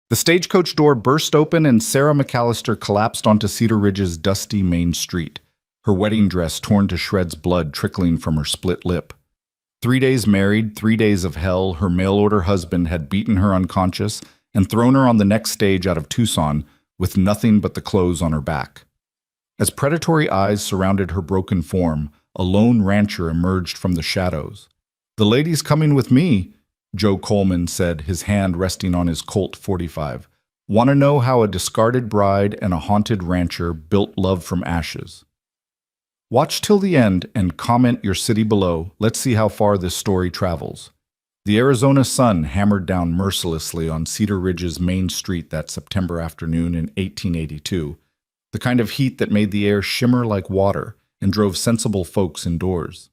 The stagecoach door burst open and Sarah McAllister collapsed onto Cedar Ridge's dusty main street, her wedding dress torn to shreds, blood trickling from her split lip. 3 days married, 3 days of hell, her mail-order husband had beaten her unconscious and thrown her on the next stage out of Tucson with nothing but the clothes on her back. As predatory eyes surrounded her broken form, a lone rancher emerged from the shadows. "The lady's coming with me," Joe Coleman said, his hand resting on his Colt .45. "Want to know how a discarded bride and a haunted rancher built love from ashes? Watch till the end and comment your city below. Let's see how far this story travels." The Arizona sun hammered down mercilessly on Cedar Ridge's main street that September afternoon in 1882, the kind of heat that made the air shimmer like water and drove sensible folks indoors.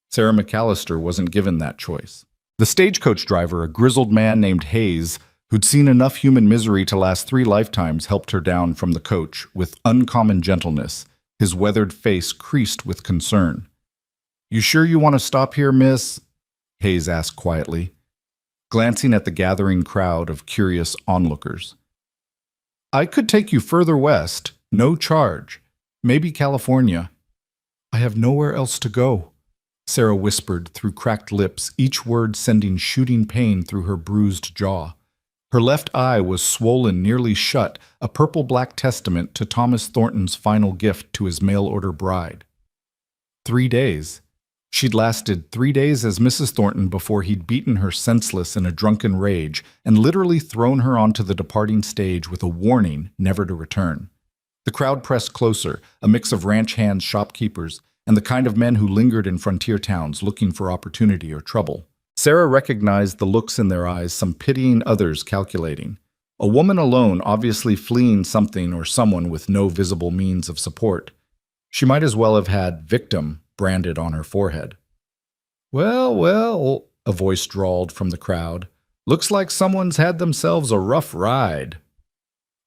Sarah McAllister wasn't given that choice. The stagecoach driver, a grizzled man named Hayes, who'd seen enough human misery to last 3 lifetimes, helped her down from the coach with uncommon gentleness, his weathered face creased with concern. "You sure you want to stop here, miss?" Hayes asked quietly, glancing at the gathering crowd of curious onlookers. "I could take you further west, no charge. Maybe California." "I have nowhere else to go," Sarah whispered through cracked lips, each word sending shooting pain through her bruised jaw. Her left eye was swollen nearly shut, a purple-black testament to Thomas Thornton's final gift to his mail-order bride. 3 days. She'd lasted 3 days as Mrs. Thornton before he'd beaten her senseless in a drunken rage and literally thrown her onto the departing stage with a warning never to return. The crowd pressed closer, a mix of ranch hands, shopkeepers, and the kind of men who lingered in frontier towns looking for opportunity or trouble. Sarah recognized the looks in their eyes, some pitying, others calculating. A woman alone, obviously fleeing something or someone with no visible means of support. She might as well have had "victim" branded on her forehead. "Well, well," a voice drawled from the crowd. "Looks like someone's had themselves a rough ride."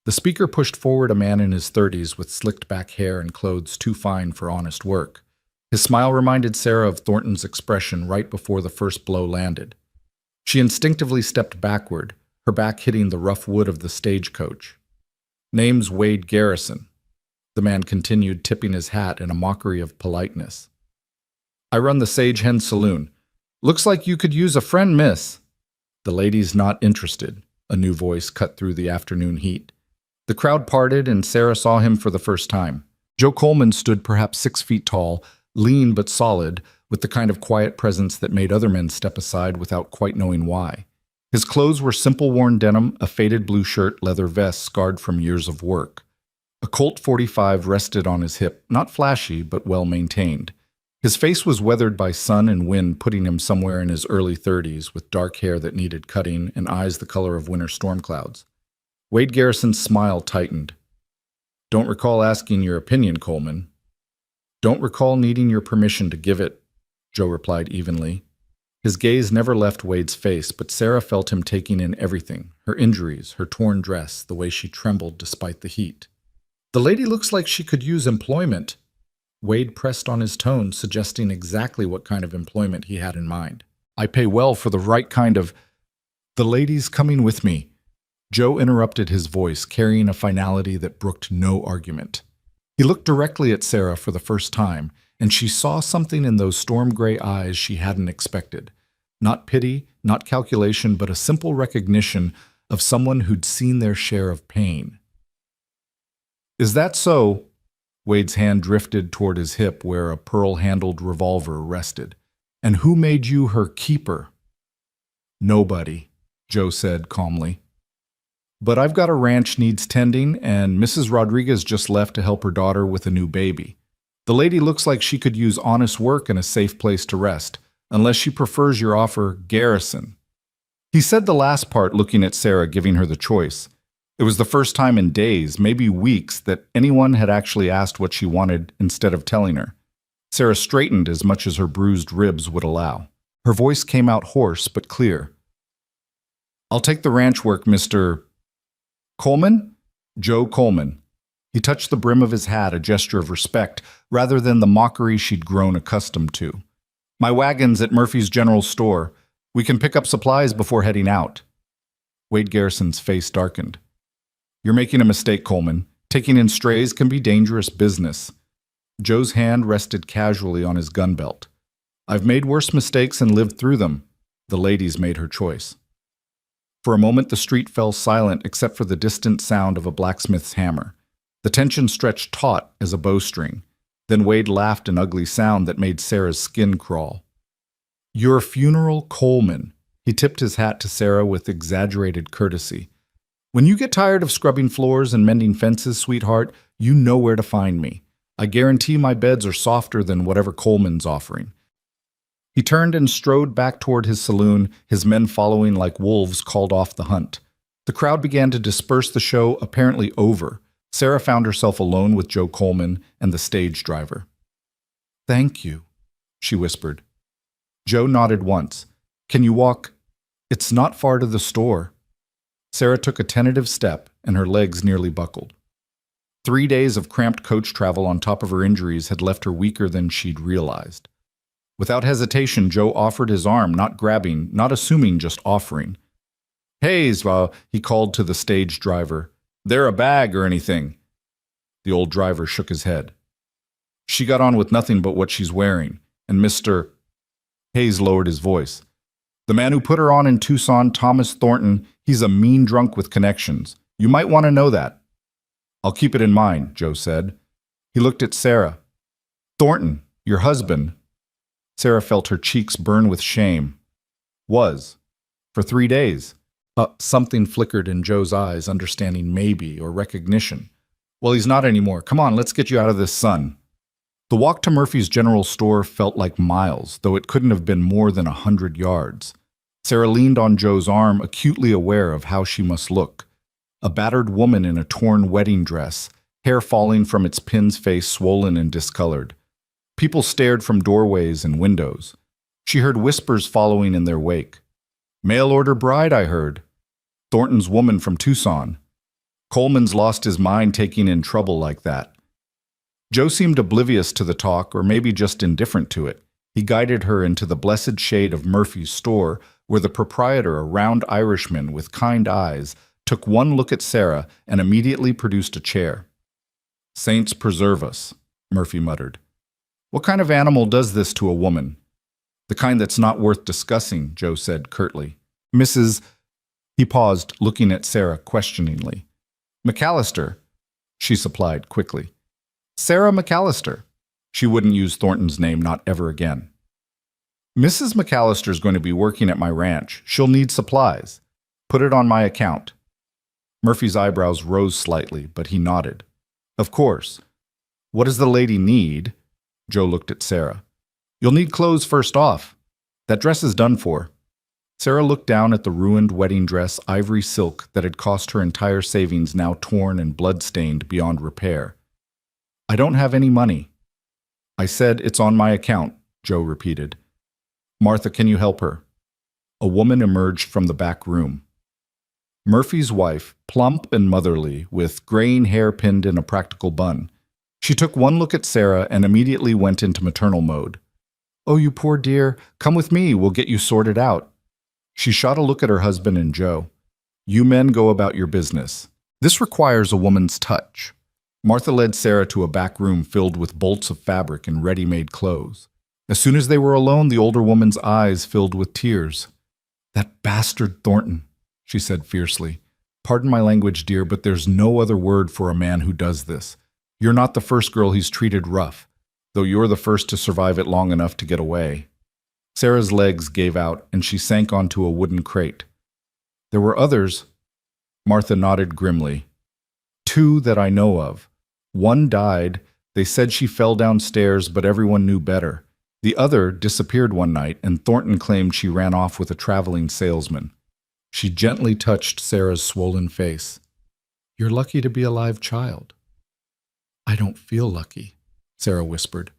The speaker pushed forward a man in his 30s with slicked back hair and clothes too fine for honest work. His smile reminded Sarah of Thornton's expression right before the first blow landed. She instinctively stepped backward, her back hitting the rough wood of the stagecoach. "Name's Wade Garrison," the man continued, tipping his hat in a mockery of politeness. "I run the Sage Hen Saloon. Looks like you could use a friend, miss." "The lady's not interested," a new voice cut through the afternoon heat. The crowd parted and Sarah saw him for the first time. Joe Coleman stood perhaps 6 feet tall, lean but solid, with the kind of quiet presence that made other men step aside without quite knowing why. His clothes were simple worn denim, a faded blue shirt, leather vest scarred from years of work. A Colt .45 rested on his hip, not flashy but well maintained. His face was weathered by sun and wind, putting him somewhere in his early 30s, with dark hair that needed cutting and eyes the color of winter storm clouds. Wade Garrison's smile tightened. "Don't recall asking your opinion, Coleman." "Don't recall needing your permission to give it," Joe replied evenly. His gaze never left Wade's face, but Sarah felt him taking in everything, her injuries, her torn dress, the way she trembled despite the heat. "The lady looks like she could use employment." Wade pressed on his tone, suggesting exactly what kind of employment he had in mind. "I pay well for the right kind of—" "The lady's coming with me." Joe interrupted his voice, carrying a finality that brooked no argument. He looked directly at Sarah for the first time, and she saw something in those storm-gray eyes she hadn't expected. Not pity, not calculation, but a simple recognition of someone who'd seen their share of pain. "Is that so?" Wade's hand drifted toward his hip where a pearl-handled revolver rested. "And who made you her keeper?" "Nobody," Joe said calmly. "But I've got a ranch needs tending, and Mrs. Rodriguez just left to help her daughter with a new baby. The lady looks like she could use honest work and a safe place to rest, unless she prefers your offer, Garrison." He said the last part looking at Sarah, giving her the choice. It was the first time in days, maybe weeks, that anyone had actually asked what she wanted instead of telling her. Sarah straightened as much as her bruised ribs would allow. Her voice came out hoarse but clear. "I'll take the ranch work, Mr. Coleman?" "Joe Coleman." He touched the brim of his hat, a gesture of respect, rather than the mockery she'd grown accustomed to. "My wagon's at Murphy's General Store. We can pick up supplies before heading out." Wade Garrison's face darkened. You're making a mistake, Coleman. Taking in strays can be dangerous business. Joe's hand rested casually on his gun belt. I've made worse mistakes and lived through them. The lady's made her choice. For a moment, the street fell silent except for the distant sound of a blacksmith's hammer. The tension stretched taut as a bowstring. Then Wade laughed an ugly sound that made Sarah's skin crawl. Your funeral, Coleman. He tipped his hat to Sarah with exaggerated courtesy. When you get tired of scrubbing floors and mending fences, sweetheart, you know where to find me. I guarantee my beds are softer than whatever Coleman's offering. He turned and strode back toward his saloon, his men following like wolves called off the hunt. The crowd began to disperse, the show apparently over. Sarah found herself alone with Joe Coleman and the stage driver. Thank you, she whispered. Joe nodded once. Can you walk? It's not far to the store. Sarah took a tentative step, and her legs nearly buckled. 3 days of cramped coach travel on top of her injuries had left her weaker than she'd realized. Without hesitation, Joe offered his arm, not grabbing, not assuming, just offering. Hayes, he called to the stage driver. There a bag or anything? The old driver shook his head. She got on with nothing but what she's wearing, and Mr. Hayes lowered his voice. The man who put her on in Tucson, Thomas Thornton, he's a mean drunk with connections. You might want to know that. I'll keep it in mind, Joe said. He looked at Sarah. Thornton, your husband. Sarah felt her cheeks burn with shame. Was. For 3 days. Something flickered in Joe's eyes, understanding maybe or recognition. Well, he's not anymore. Come on, let's get you out of this sun. The walk to Murphy's General Store felt like miles, though it couldn't have been more than 100 yards. Sarah leaned on Joe's arm, acutely aware of how she must look. A battered woman in a torn wedding dress, hair falling from its pin's face, swollen and discolored. People stared from doorways and windows. She heard whispers following in their wake. Mail-order bride, I heard. Thornton's woman from Tucson. Coleman's lost his mind taking in trouble like that. Joe seemed oblivious to the talk, or maybe just indifferent to it. He guided her into the blessed shade of Murphy's store, where the proprietor, a round Irishman with kind eyes, took one look at Sarah and immediately produced a chair. Saints preserve us, Murphy muttered. What kind of animal does this to a woman? The kind that's not worth discussing, Joe said curtly. Mrs. He paused, looking at Sarah questioningly. McAllister, she supplied quickly. Sarah McAllister. She wouldn't use Thornton's name, not ever again. Mrs. McAllister's going to be working at my ranch. She'll need supplies. Put it on my account. Murphy's eyebrows rose slightly, but he nodded. Of course. What does the lady need? Joe looked at Sarah. You'll need clothes first off. That dress is done for. Sarah looked down at the ruined wedding dress, ivory silk, that had cost her entire savings, now torn and blood-stained beyond repair. I don't have any money. I said it's on my account, Joe repeated. Martha, can you help her? A woman emerged from the back room. Murphy's wife, plump and motherly, with graying hair pinned in a practical bun. She took one look at Sarah and immediately went into maternal mode. Oh, you poor dear, come with me, we'll get you sorted out. She shot a look at her husband and Joe. You men go about your business. This requires a woman's touch. Martha led Sarah to a back room filled with bolts of fabric and ready-made clothes. As soon as they were alone, the older woman's eyes filled with tears. That bastard Thornton, she said fiercely. Pardon my language, dear, but there's no other word for a man who does this. You're not the first girl he's treated rough, though you're the first to survive it long enough to get away. Sarah's legs gave out, and she sank onto a wooden crate. There were others. Martha nodded grimly. 2 that I know of. One died. They said she fell downstairs, but everyone knew better. The other disappeared one night, and Thornton claimed she ran off with a traveling salesman. She gently touched Sarah's swollen face. You're lucky to be a live child. I don't feel lucky, Sarah whispered.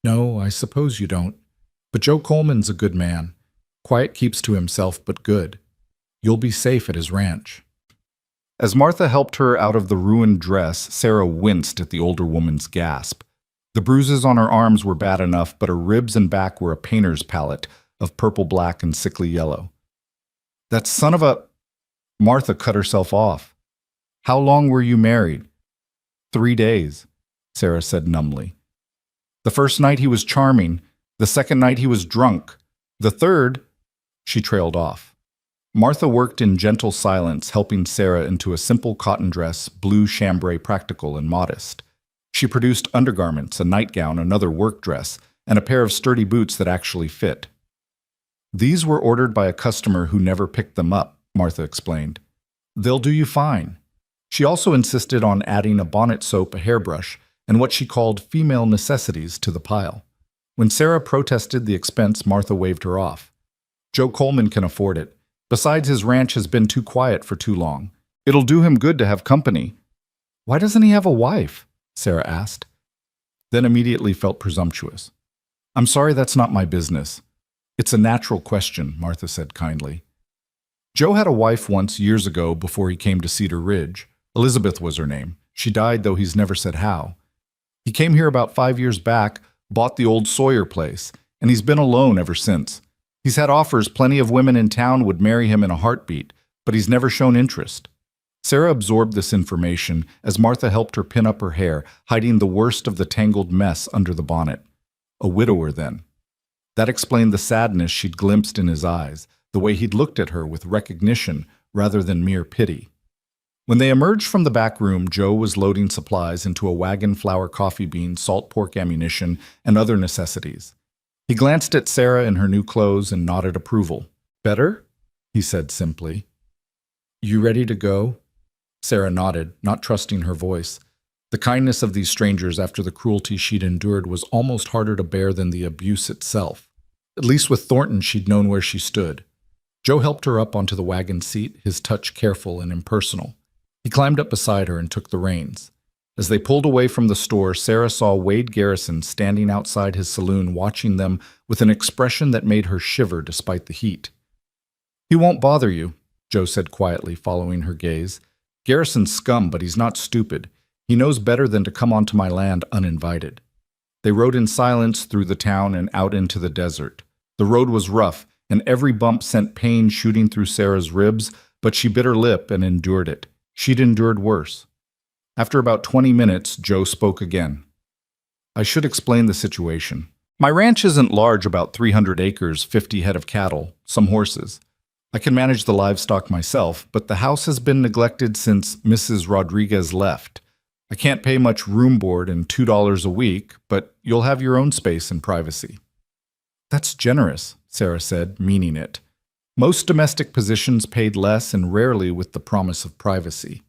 No, I suppose you don't. But Joe Coleman's a good man. Quiet keeps to himself, but good. You'll be safe at his ranch. As Martha helped her out of the ruined dress, Sarah winced at the older woman's gasp. The bruises on her arms were bad enough, but her ribs and back were a painter's palette of purple, black, and sickly yellow. That son of a... Martha cut herself off. How long were you married? 3 days, Sarah said numbly. The first night he was charming. The second night he was drunk. The third, she trailed off. Martha worked in gentle silence, helping Sarah into a simple cotton dress, blue chambray practical and modest. She produced undergarments, a nightgown, another work dress, and a pair of sturdy boots that actually fit. These were ordered by a customer who never picked them up, Martha explained. They'll do you fine. She also insisted on adding a bonnet soap, a hairbrush, and what she called female necessities to the pile. When Sarah protested the expense, Martha waved her off. Joe Coleman can afford it. Besides, his ranch has been too quiet for too long. It'll do him good to have company. Why doesn't he have a wife? Sarah asked. Then immediately felt presumptuous. I'm sorry, that's not my business. It's a natural question, Martha said kindly. Joe had a wife once years ago before he came to Cedar Ridge. Elizabeth was her name. She died, though he's never said how. He came here about 5 years back, bought the old Sawyer place, and he's been alone ever since. He's had offers, plenty of women in town would marry him in a heartbeat, but he's never shown interest. Sarah absorbed this information as Martha helped her pin up her hair, hiding the worst of the tangled mess under the bonnet. A widower, then. That explained the sadness she'd glimpsed in his eyes, the way he'd looked at her with recognition rather than mere pity. When they emerged from the back room, Joe was loading supplies into a wagon, flour, coffee beans, salt pork ammunition, and other necessities. He glanced at Sarah in her new clothes and nodded approval. Better? He said simply. You ready to go? Sarah nodded, not trusting her voice. The kindness of these strangers after the cruelty she'd endured was almost harder to bear than the abuse itself. At least with Thornton, she'd known where she stood. Joe helped her up onto the wagon seat, his touch careful and impersonal. He climbed up beside her and took the reins. As they pulled away from the store, Sarah saw Wade Garrison standing outside his saloon watching them with an expression that made her shiver despite the heat. He won't bother you, Joe said quietly, following her gaze. Garrison's scum, but he's not stupid. He knows better than to come onto my land uninvited. They rode in silence through the town and out into the desert. The road was rough, and every bump sent pain shooting through Sarah's ribs, but she bit her lip and endured it. She'd endured worse. After about 20 minutes, Joe spoke again. I should explain the situation. My ranch isn't large, about 300 acres, 50 head of cattle, some horses. I can manage the livestock myself, but the house has been neglected since Mrs. Rodriguez left. I can't pay much room board and $2 a week, but you'll have your own space and privacy. That's generous, Sarah said, meaning it. Most domestic positions paid less and rarely with the promise of privacy.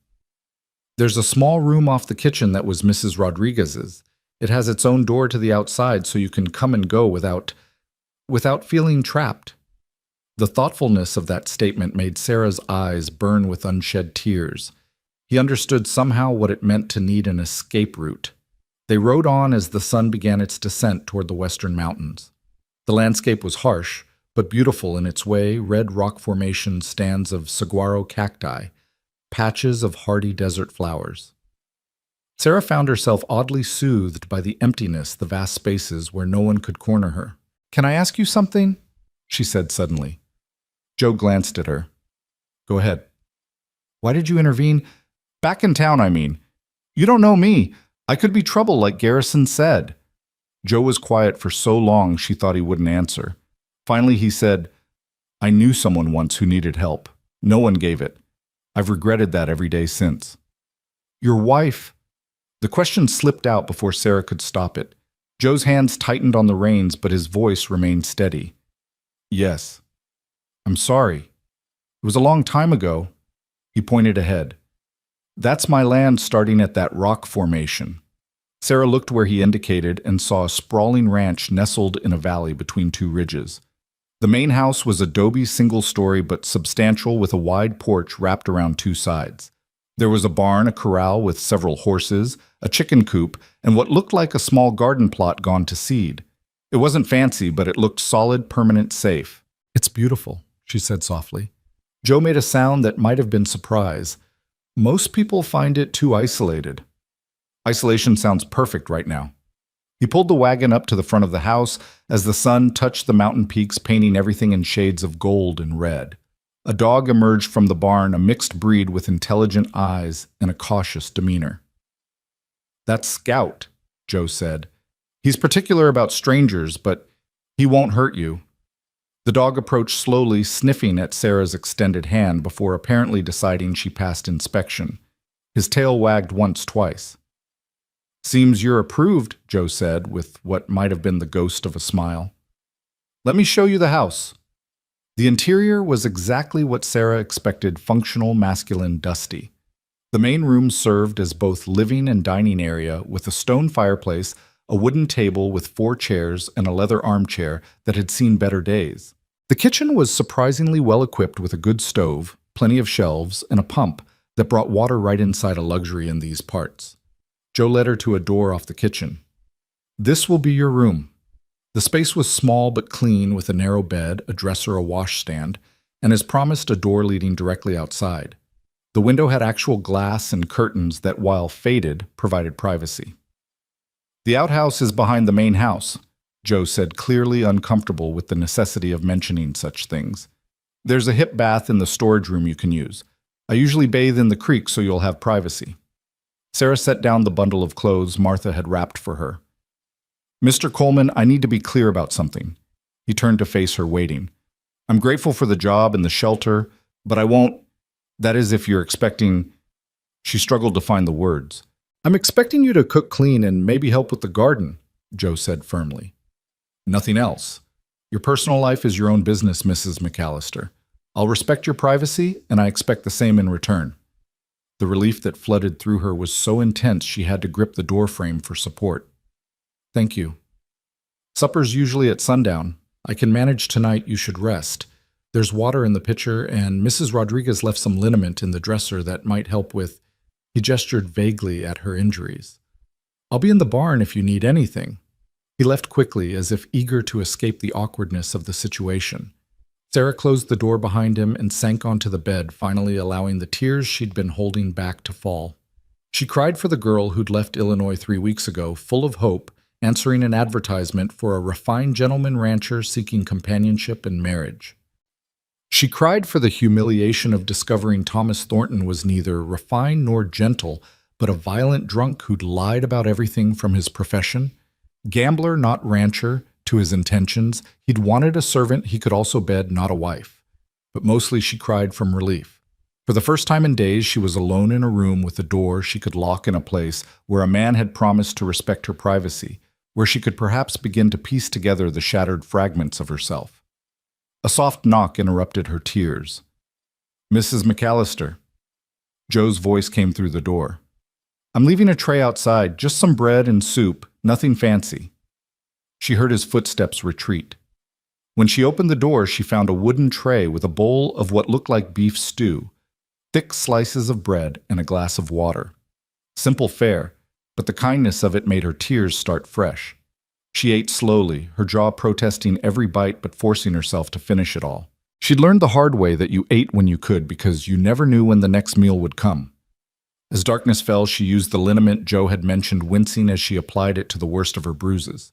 There's a small room off the kitchen that was Mrs. Rodriguez's. It has its own door to the outside so you can come and go without feeling trapped. The thoughtfulness of that statement made Sarah's eyes burn with unshed tears. He understood somehow what it meant to need an escape route. They rode on as the sun began its descent toward the western mountains. The landscape was harsh, but beautiful in its way, red rock formation stands of saguaro cacti, patches of hardy desert flowers. Sarah found herself oddly soothed by the emptiness, the vast spaces where no one could corner her. Can I ask you something? She said suddenly. Joe glanced at her. Go ahead. Why did you intervene? Back in town, I mean. You don't know me. I could be trouble like Garrison said. Joe was quiet for so long she thought he wouldn't answer. Finally he said, I knew someone once who needed help. No one gave it. I've regretted that every day since. Your wife. The question slipped out before Sarah could stop it. Joe's hands tightened on the reins, but his voice remained steady. Yes. I'm sorry. It was a long time ago. He pointed ahead. That's my land starting at that rock formation. Sarah looked where he indicated and saw a sprawling ranch nestled in a valley between two ridges. The main house was adobe single-story but substantial with a wide porch wrapped around two sides. There was a barn, a corral with several horses, a chicken coop, and what looked like a small garden plot gone to seed. It wasn't fancy, but it looked solid, permanent, safe. It's beautiful, she said softly. Joe made a sound that might have been surprise. Most people find it too isolated. Isolation sounds perfect right now. He pulled the wagon up to the front of the house as the sun touched the mountain peaks, painting everything in shades of gold and red. A dog emerged from the barn, a mixed breed with intelligent eyes and a cautious demeanor. "That's Scout," Joe said. "He's particular about strangers, but he won't hurt you." The dog approached slowly, sniffing at Sarah's extended hand before apparently deciding she passed inspection. His tail wagged once, twice. "Seems you're approved," Joe said, with what might have been the ghost of a smile. "Let me show you the house." The interior was exactly what Sarah expected: functional, masculine, dusty. The main room served as both living and dining area, with a stone fireplace, a wooden table with 4 chairs, and a leather armchair that had seen better days. The kitchen was surprisingly well equipped with a good stove, plenty of shelves, and a pump that brought water right inside, a luxury in these parts. Joe led her to a door off the kitchen. "This will be your room." The space was small but clean, with a narrow bed, a dresser, a washstand, and as promised, a door leading directly outside. The window had actual glass and curtains that, while faded, provided privacy. "The outhouse is behind the main house," Joe said, clearly uncomfortable with the necessity of mentioning such things. "There's a hip bath in the storage room you can use. I usually bathe in the creek so you'll have privacy." Sarah set down the bundle of clothes Martha had wrapped for her. "Mr. Coleman, I need to be clear about something." He turned to face her, waiting. "I'm grateful for the job and the shelter, but I won't— that is, if you're expecting—" She struggled to find the words. "I'm expecting you to cook clean and maybe help with the garden," Joe said firmly. "Nothing else. Your personal life is your own business, Mrs. McAllister. I'll respect your privacy, and I expect the same in return." The relief that flooded through her was so intense she had to grip the doorframe for support. "Thank you. Supper's usually at sundown. I can manage tonight. You should rest. There's water in the pitcher, and Mrs. Rodriguez left some liniment in the dresser that might help with—" He gestured vaguely at her injuries. "I'll be in the barn if you need anything." He left quickly, as if eager to escape the awkwardness of the situation. Sarah closed the door behind him and sank onto the bed, finally allowing the tears she'd been holding back to fall. She cried for the girl who'd left Illinois 3 weeks ago, full of hope, answering an advertisement for a refined gentleman rancher seeking companionship and marriage. She cried for the humiliation of discovering Thomas Thornton was neither refined nor gentle, but a violent drunk who'd lied about everything from his profession. Gambler, not rancher, to his intentions. He'd wanted a servant he could also bed, not a wife. But mostly she cried from relief. For the first time in days, she was alone in a room with a door she could lock in a place where a man had promised to respect her privacy, where she could perhaps begin to piece together the shattered fragments of herself. A soft knock interrupted her tears. "Mrs. McAllister." Joe's voice came through the door. "I'm leaving a tray outside, just some bread and soup, nothing fancy." She heard his footsteps retreat. When she opened the door, she found a wooden tray with a bowl of what looked like beef stew, thick slices of bread, and a glass of water. Simple fare, but the kindness of it made her tears start fresh. She ate slowly, her jaw protesting every bite but forcing herself to finish it all. She'd learned the hard way that you ate when you could because you never knew when the next meal would come. As darkness fell, she used the liniment Joe had mentioned, wincing as she applied it to the worst of her bruises.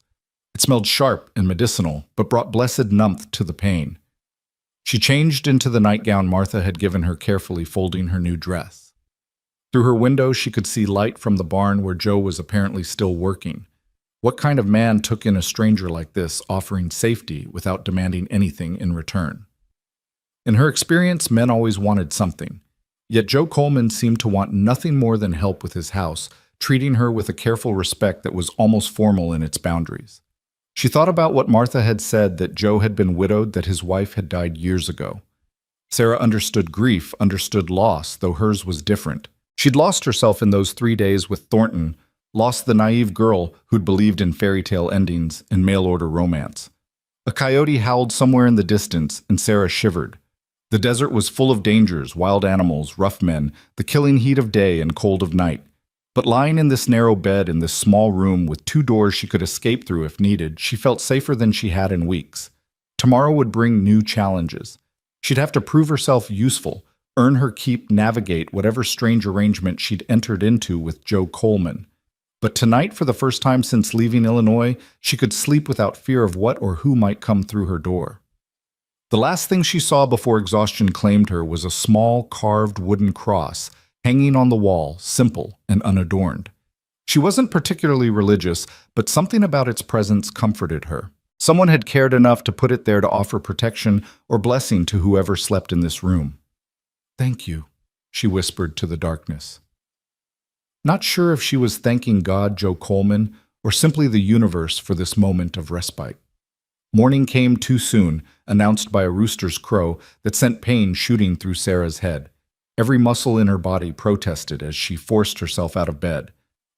It smelled sharp and medicinal, but brought blessed numbth to the pain. She changed into the nightgown Martha had given her, carefully folding her new dress. Through her window, she could see light from the barn where Joe was apparently still working. What kind of man took in a stranger like this, offering safety without demanding anything in return? In her experience, men always wanted something. Yet Joe Coleman seemed to want nothing more than help with his house, treating her with a careful respect that was almost formal in its boundaries. She thought about what Martha had said, that Joe had been widowed, that his wife had died years ago. Sarah understood grief, understood loss, though hers was different. She'd lost herself in those 3 days with Thornton, lost the naive girl who'd believed in fairy tale endings and mail-order romance. A coyote howled somewhere in the distance, and Sarah shivered. The desert was full of dangers, wild animals, rough men, the killing heat of day and cold of night. But lying in this narrow bed in this small room with 2 doors she could escape through if needed, she felt safer than she had in weeks. Tomorrow would bring new challenges. She'd have to prove herself useful, earn her keep, navigate whatever strange arrangement she'd entered into with Joe Coleman. But tonight, for the first time since leaving Illinois, she could sleep without fear of what or who might come through her door. The last thing she saw before exhaustion claimed her was a small, carved wooden cross hanging on the wall, simple and unadorned. She wasn't particularly religious, but something about its presence comforted her. Someone had cared enough to put it there to offer protection or blessing to whoever slept in this room. "Thank you," she whispered to the darkness. Not sure if she was thanking God, Joe Coleman, or simply the universe for this moment of respite. Morning came too soon, announced by a rooster's crow that sent pain shooting through Sarah's head. Every muscle in her body protested as she forced herself out of bed.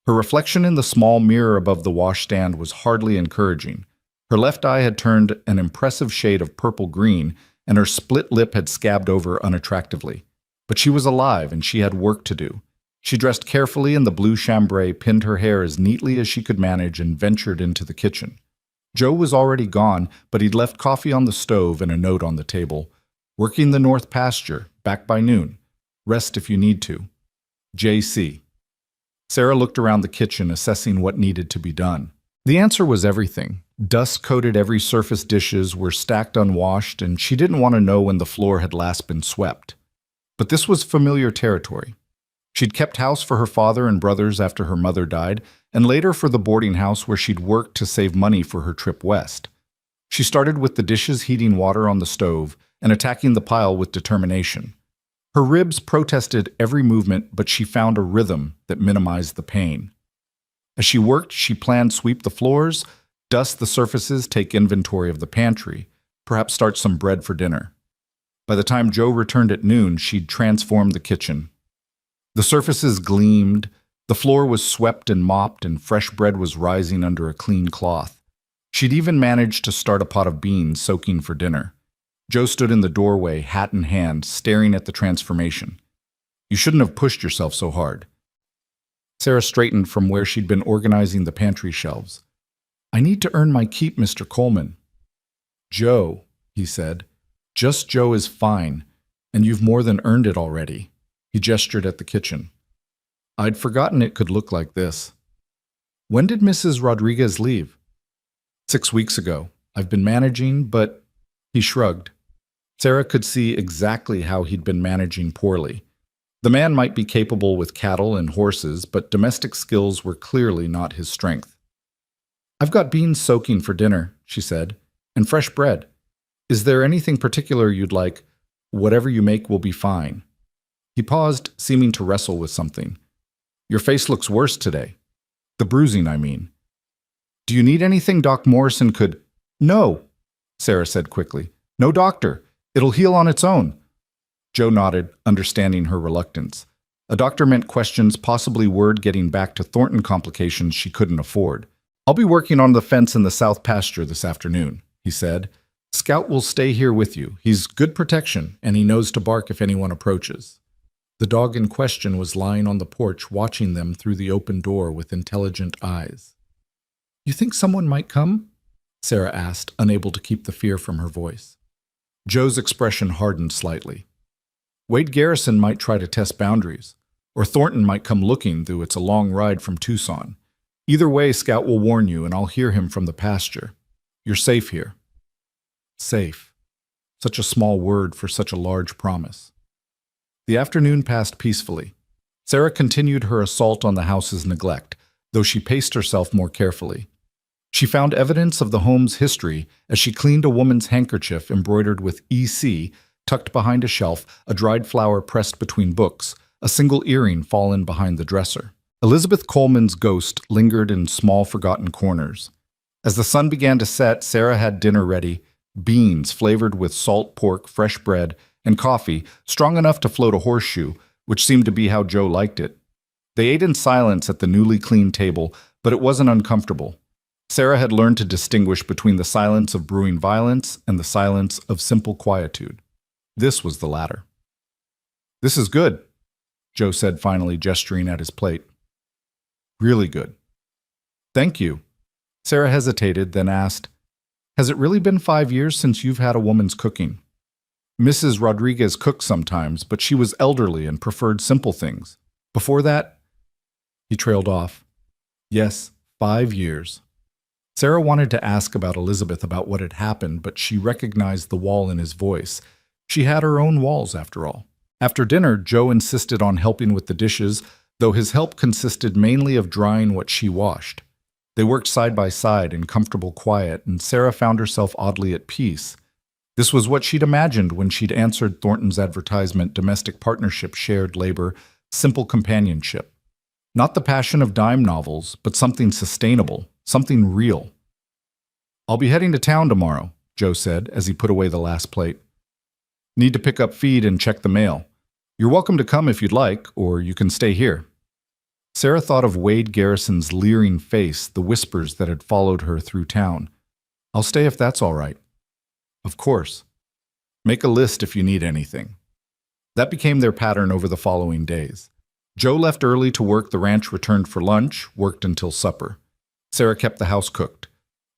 Her reflection in the small mirror above the washstand was hardly encouraging. Her left eye had turned an impressive shade of purple-green, and her split lip had scabbed over unattractively. But she was alive, and she had work to do. She dressed carefully in the blue chambray, pinned her hair as neatly as she could manage, and ventured into the kitchen. Joe was already gone, but he'd left coffee on the stove and a note on the table. "Working the north pasture, back by noon. Rest if you need to. J.C." Sarah looked around the kitchen, assessing what needed to be done. The answer was everything. Dust coated every surface, dishes were stacked unwashed, and she didn't want to know when the floor had last been swept. But this was familiar territory. She'd kept house for her father and brothers after her mother died, and later for the boarding house where she'd worked to save money for her trip west. She started with the dishes, heating water on the stove, and attacking the pile with determination. Her ribs protested every movement, but she found a rhythm that minimized the pain. As she worked, she planned sweep the floors, dust the surfaces, take inventory of the pantry, perhaps start some bread for dinner. By the time Joe returned at noon, she'd transformed the kitchen. The surfaces gleamed, the floor was swept and mopped, and fresh bread was rising under a clean cloth. She'd even managed to start a pot of beans soaking for dinner. Joe stood in the doorway, hat in hand, staring at the transformation. "You shouldn't have pushed yourself so hard." Sarah straightened from where she'd been organizing the pantry shelves. "I need to earn my keep, Mr. Coleman." "Joe," he said, "just Joe is fine, and you've more than earned it already." He gestured at the kitchen. "I'd forgotten it could look like this." "When did Mrs. Rodriguez leave?" 6 weeks ago. I've been managing, but—" He shrugged. Sarah could see exactly how he'd been managing poorly. The man might be capable with cattle and horses, but domestic skills were clearly not his strength. "I've got beans soaking for dinner," she said, "and fresh bread. Is there anything particular you'd like? Whatever you make will be fine." He paused, seeming to wrestle with something. "Your face looks worse today. The bruising, I mean. Do you need anything Doc Morrison could—" "No," Sarah said quickly. "No doctor. It'll heal on its own." Joe nodded, understanding her reluctance. A doctor meant questions, possibly word getting back to Thornton complications she couldn't afford. "I'll be working on the fence in the south pasture this afternoon," he said. "Scout will stay here with you. He's good protection, and he knows to bark if anyone approaches." The dog in question was lying on the porch, watching them through the open door with intelligent eyes. "You think someone might come?" Sarah asked, unable to keep the fear from her voice. Joe's expression hardened slightly. "Wade Garrison might try to test boundaries, or Thornton might come looking, though it's a long ride from Tucson. Either way, Scout will warn you, and I'll hear him from the pasture. You're safe here." Safe. Such a small word for such a large promise. The afternoon passed peacefully. Sarah continued her assault on the house's neglect, though she paced herself more carefully. She found evidence of the home's history as she cleaned a woman's handkerchief embroidered with EC tucked behind a shelf, a dried flower pressed between books, a single earring fallen behind the dresser. Elizabeth Coleman's ghost lingered in small forgotten corners. As the sun began to set, Sarah had dinner ready, beans flavored with salt pork, fresh bread, and coffee strong enough to float a horseshoe, which seemed to be how Joe liked it. They ate in silence at the newly cleaned table, but it wasn't uncomfortable. Sarah had learned to distinguish between the silence of brewing violence and the silence of simple quietude. This was the latter. "This is good," Joe said finally, gesturing at his plate. "Really good." "Thank you." Sarah hesitated, then asked, "Has it really been 5 years since you've had a woman's cooking?" "Mrs. Rodriguez cooked sometimes, but she was elderly and preferred simple things. Before that—" He trailed off. "Yes, 5 years." Sarah wanted to ask about Elizabeth about what had happened, but she recognized the wall in his voice. She had her own walls, after all. After dinner, Joe insisted on helping with the dishes, though his help consisted mainly of drying what she washed. They worked side by side in comfortable quiet, and Sarah found herself oddly at peace. This was what she'd imagined when she'd answered Thornton's advertisement: domestic partnership, shared labor, simple companionship. Not the passion of dime novels, but something sustainable, something real. "I'll be heading to town tomorrow," Joe said as he put away the last plate. "Need to pick up feed and check the mail. You're welcome to come if you'd like, or you can stay here." Sarah thought of Wade Garrison's leering face, the whispers that had followed her through town. "I'll stay if that's all right." "Of course. Make a list if you need anything." That became their pattern over the following days. Joe left early to work the ranch, returned for lunch, worked until supper. Sarah kept the house cooked.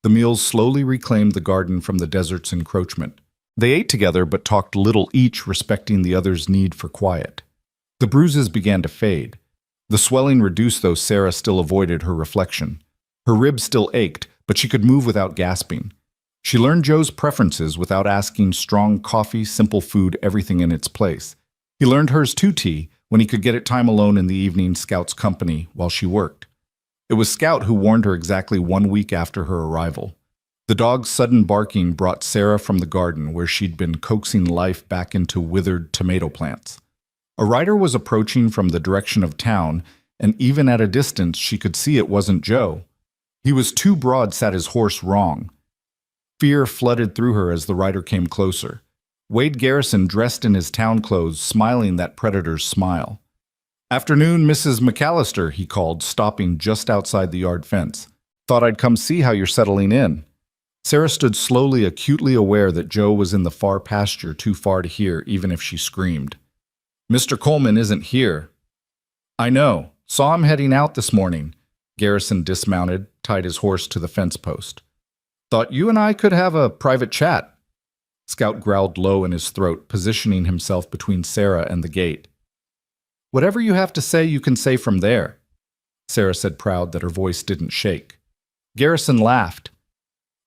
The meals slowly reclaimed the garden from the desert's encroachment. They ate together but talked little, each respecting the other's need for quiet. The bruises began to fade. The swelling reduced, though Sarah still avoided her reflection. Her ribs still ached, but she could move without gasping. She learned Joe's preferences without asking: strong coffee, simple food, everything in its place. He learned hers too, tea, when he could get it time alone in the evening, Scout's company, while she worked. It was Scout who warned her exactly 1 week after her arrival. The dog's sudden barking brought Sarah from the garden, where she'd been coaxing life back into withered tomato plants. A rider was approaching from the direction of town, and even at a distance she could see it wasn't Joe. He was too broad, sat his horse wrong. Fear flooded through her as the rider came closer. Wade Garrison, dressed in his town clothes, smiling that predator's smile. "Afternoon, Mrs. McAllister," he called, stopping just outside the yard fence. "Thought I'd come see how you're settling in." Sarah stood slowly, acutely aware that Joe was in the far pasture, too far to hear, even if she screamed. "Mr. Coleman isn't here." "I know. Saw him heading out this morning." Garrison dismounted, tied his horse to the fence post. "Thought you and I could have a private chat." Scout growled low in his throat, positioning himself between Sarah and the gate. "Whatever you have to say, you can say from there," Sarah said, proud that her voice didn't shake. Garrison laughed.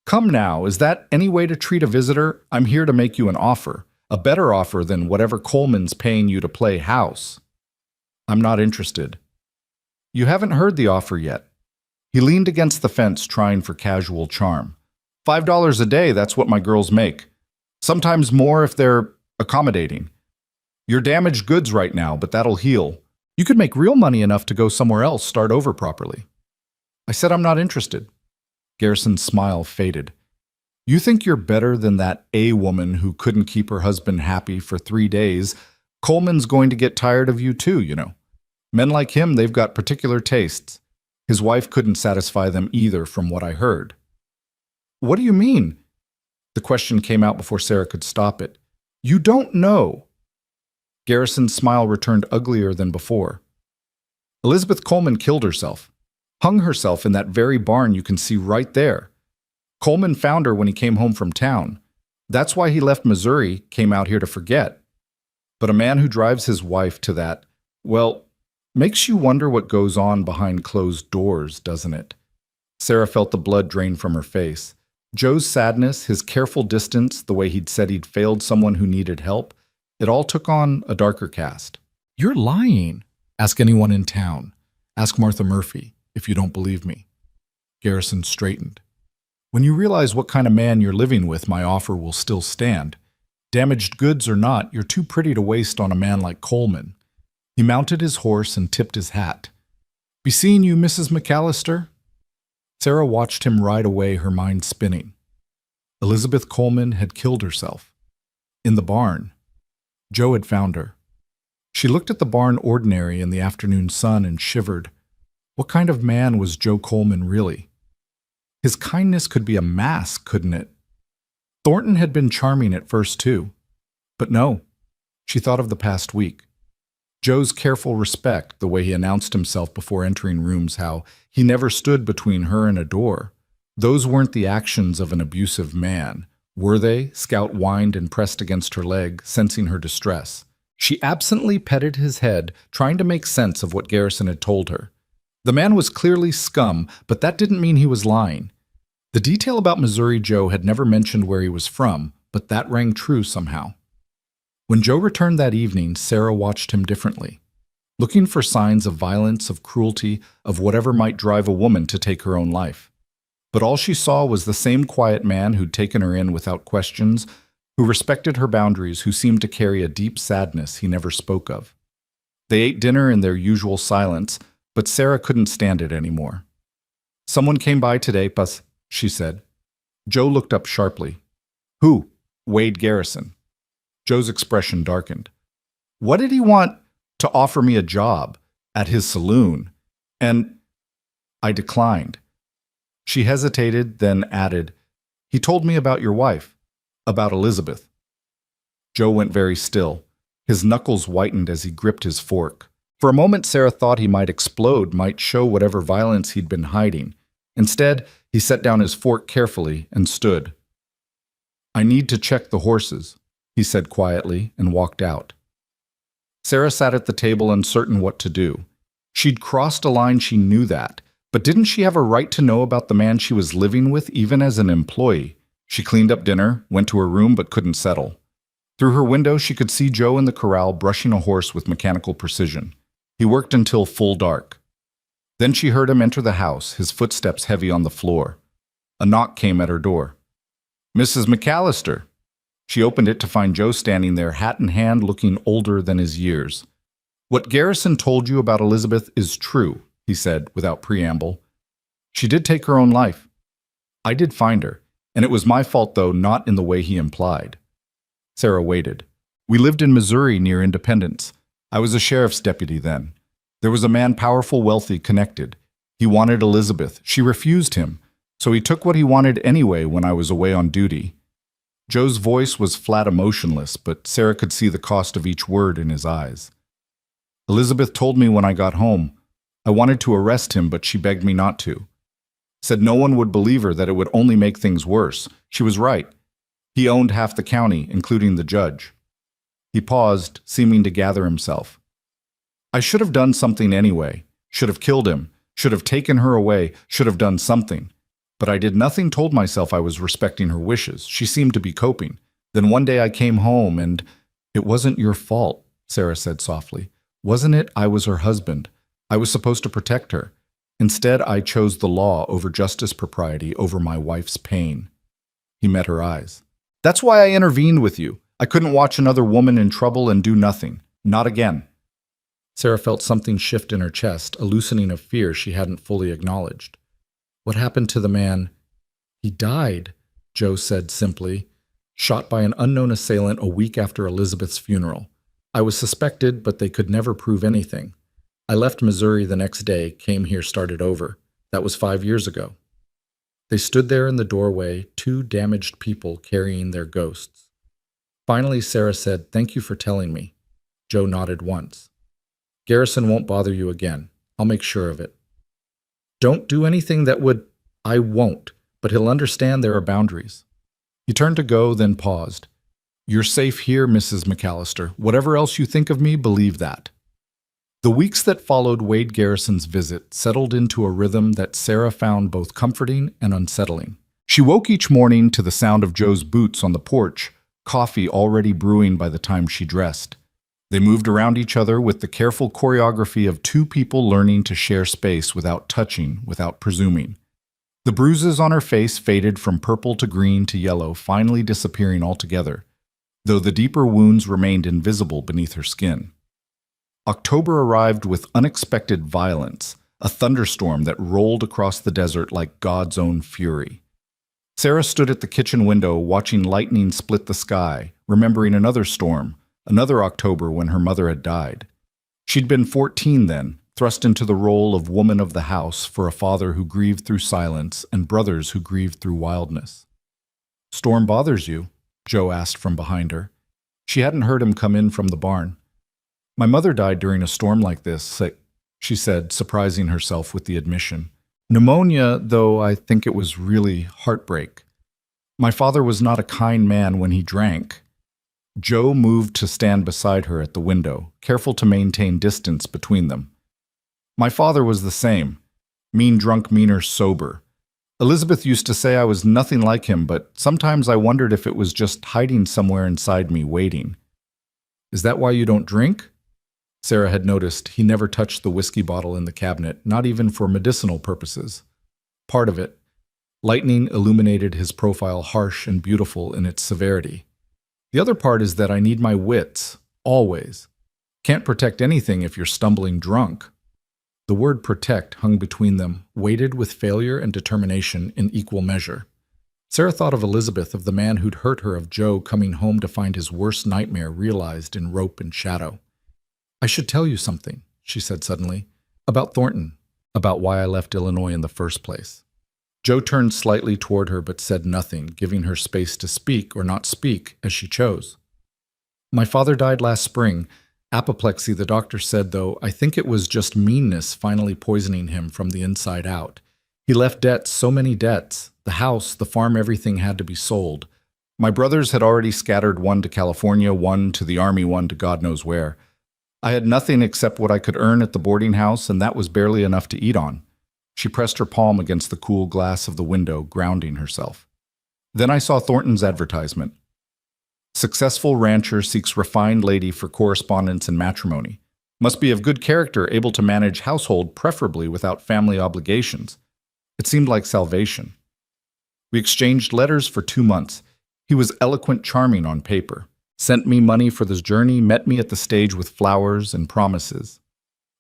"Come now, is that any way to treat a visitor? I'm here to make you an offer, a better offer than whatever Coleman's paying you to play house." "I'm not interested." "You haven't heard the offer yet." He leaned against the fence, trying for casual charm. $5 a day, that's what my girls make. Sometimes more if they're accommodating. You're damaged goods right now, but that'll heal. You could make real money enough to go somewhere else, start over properly." "I said I'm not interested." Garrison's smile faded. "You think you're better than that woman who couldn't keep her husband happy for 3 days. Coleman's going to get tired of you too, you know. Men like him, they've got particular tastes. His wife couldn't satisfy them either, from what I heard." "What do you mean?" The question came out before Sarah could stop it. "You don't know." Garrison's smile returned, uglier than before. "Elizabeth Coleman killed herself. Hung herself in that very barn you can see right there. Coleman found her when he came home from town. That's why he left Missouri, came out here to forget. But a man who drives his wife to that, well, makes you wonder what goes on behind closed doors, doesn't it?" Sarah felt the blood drain from her face. Joe's sadness, his careful distance, the way he'd said he'd failed someone who needed help, it all took on a darker cast. "You're lying. Ask anyone in town. Ask Martha Murphy, if you don't believe me." Garrison straightened. "When you realize what kind of man you're living with, my offer will still stand. Damaged goods or not, you're too pretty to waste on a man like Coleman." He mounted his horse and tipped his hat. "Be seeing you, Mrs. McAllister." Sarah watched him ride away, her mind spinning. Elizabeth Coleman had killed herself. In the barn. Joe had found her. She looked at the barn ordinary in the afternoon sun and shivered. What kind of man was Joe Coleman really? His kindness could be a mask, couldn't it? Thornton had been charming at first too. But no, she thought of the past week. Joe's careful respect, the way he announced himself before entering rooms, how he never stood between her and a door. Those weren't the actions of an abusive man, were they? Scout whined and pressed against her leg, sensing her distress. She absently petted his head, trying to make sense of what Garrison had told her. The man was clearly scum, but that didn't mean he was lying. The detail about Missouri Joe had never mentioned where he was from, but that rang true somehow. When Joe returned that evening, Sarah watched him differently, looking for signs of violence, of cruelty, of whatever might drive a woman to take her own life. But all she saw was the same quiet man who'd taken her in without questions, who respected her boundaries, who seemed to carry a deep sadness he never spoke of. They ate dinner in their usual silence, but Sarah couldn't stand it anymore. "Someone came by today, Puss," she said. Joe looked up sharply. "Who?" "Wade Garrison." Joe's expression darkened. "What did he want to offer me a job at his saloon? And I declined." She hesitated, then added, "He told me about your wife, about Elizabeth." Joe went very still. His knuckles whitened as he gripped his fork. For a moment, Sarah thought he might explode, might show whatever violence he'd been hiding. Instead, he set down his fork carefully and stood. "I need to check the horses," he said quietly, and walked out. Sarah sat at the table uncertain what to do. She'd crossed a line, she knew that, but didn't she have a right to know about the man she was living with, even as an employee? She cleaned up dinner, went to her room, but couldn't settle. Through her window, she could see Joe in the corral brushing a horse with mechanical precision. He worked until full dark. Then she heard him enter the house, his footsteps heavy on the floor. A knock came at her door. "Mrs. McAllister." She opened it to find Joe standing there, hat in hand, looking older than his years. "What Garrison told you about Elizabeth is true," he said, without preamble. "She did take her own life. I did find her, and it was my fault, though not in the way he implied." Sarah waited. "We lived in Missouri near Independence. I was a sheriff's deputy then. There was a man powerful, wealthy, connected. He wanted Elizabeth. She refused him, so he took what he wanted anyway when I was away on duty." Joe's voice was flat, emotionless, but Sarah could see the cost of each word in his eyes. "Elizabeth told me when I got home. I wanted to arrest him, but she begged me not to. Said no one would believe her, that it would only make things worse. She was right. He owned half the county, including the judge." He paused, seeming to gather himself. "I should have done something anyway. Should have killed him. Should have taken her away. Should have done something. But I did nothing, told myself I was respecting her wishes. She seemed to be coping. Then one day I came home and—" "It wasn't your fault," Sarah said softly. "Wasn't it? I was her husband. I was supposed to protect her. Instead, I chose the law over justice, propriety, over my wife's pain." He met her eyes. "That's why I intervened with you. I couldn't watch another woman in trouble and do nothing. Not again." Sarah felt something shift in her chest, a loosening of fear she hadn't fully acknowledged. "What happened to the man?" "He died," Joe said simply. "Shot by an unknown assailant a week after Elizabeth's funeral. I was suspected, but they could never prove anything. I left Missouri the next day, came here, started over. That was 5 years ago." They stood there in the doorway, two damaged people carrying their ghosts. Finally, Sarah said, "Thank you for telling me." Joe nodded once. "Garrison won't bother you again. I'll make sure of it." "Don't do anything that would—" "I won't, but he'll understand there are boundaries." He turned to go, then paused. "You're safe here, Mrs. McAllister. Whatever else you think of me, believe that." The weeks that followed Wade Garrison's visit settled into a rhythm that Sarah found both comforting and unsettling. She woke each morning to the sound of Joe's boots on the porch, coffee already brewing by the time she dressed. They moved around each other with the careful choreography of two people learning to share space without touching, without presuming. The bruises on her face faded from purple to green to yellow, finally disappearing altogether, though the deeper wounds remained invisible beneath her skin. October arrived with unexpected violence, a thunderstorm that rolled across the desert like God's own fury. Sarah stood at the kitchen window watching lightning split the sky, remembering another storm, another October when her mother had died. She'd been 14 then, thrust into the role of woman of the house for a father who grieved through silence and brothers who grieved through wildness. "Storm bothers you?" Joe asked from behind her. She hadn't heard him come in from the barn. "My mother died during a storm like this," she said, surprising herself with the admission. "Pneumonia, though I think it was really heartbreak. My father was not a kind man when he drank." Joe moved to stand beside her at the window, careful to maintain distance between them. "My father was the same. Mean drunk, meaner sober. Elizabeth used to say I was nothing like him, but sometimes I wondered if it was just hiding somewhere inside me, waiting. Is that why you don't drink? Sarah had noticed he never touched the whiskey bottle in the cabinet, not even for medicinal purposes. Part of it, lightning illuminated his profile harsh and beautiful in its severity. The other part is that I need my wits, always. Can't protect anything if you're stumbling drunk. The word protect hung between them, weighted with failure and determination in equal measure. Sarah thought of Elizabeth, of the man who'd hurt her, of Joe coming home to find his worst nightmare realized in rope and shadow. I should tell you something, she said suddenly, about Thornton, about why I left Illinois in the first place. Joe turned slightly toward her but said nothing, giving her space to speak or not speak as she chose. My father died last spring. Apoplexy, the doctor said, though I think it was just meanness finally poisoning him from the inside out. He left debts, so many debts. The house, the farm, everything had to be sold. My brothers had already scattered, one to California, one to the army, one to God knows where. I had nothing except what I could earn at the boarding house, and that was barely enough to eat on. She pressed her palm against the cool glass of the window, grounding herself. Then I saw Thornton's advertisement. Successful rancher seeks refined lady for correspondence and matrimony. Must be of good character, able to manage household, preferably without family obligations. It seemed like salvation. We exchanged letters for 2 months. He was eloquent, charming on paper. Sent me money for this journey, met me at the stage with flowers and promises.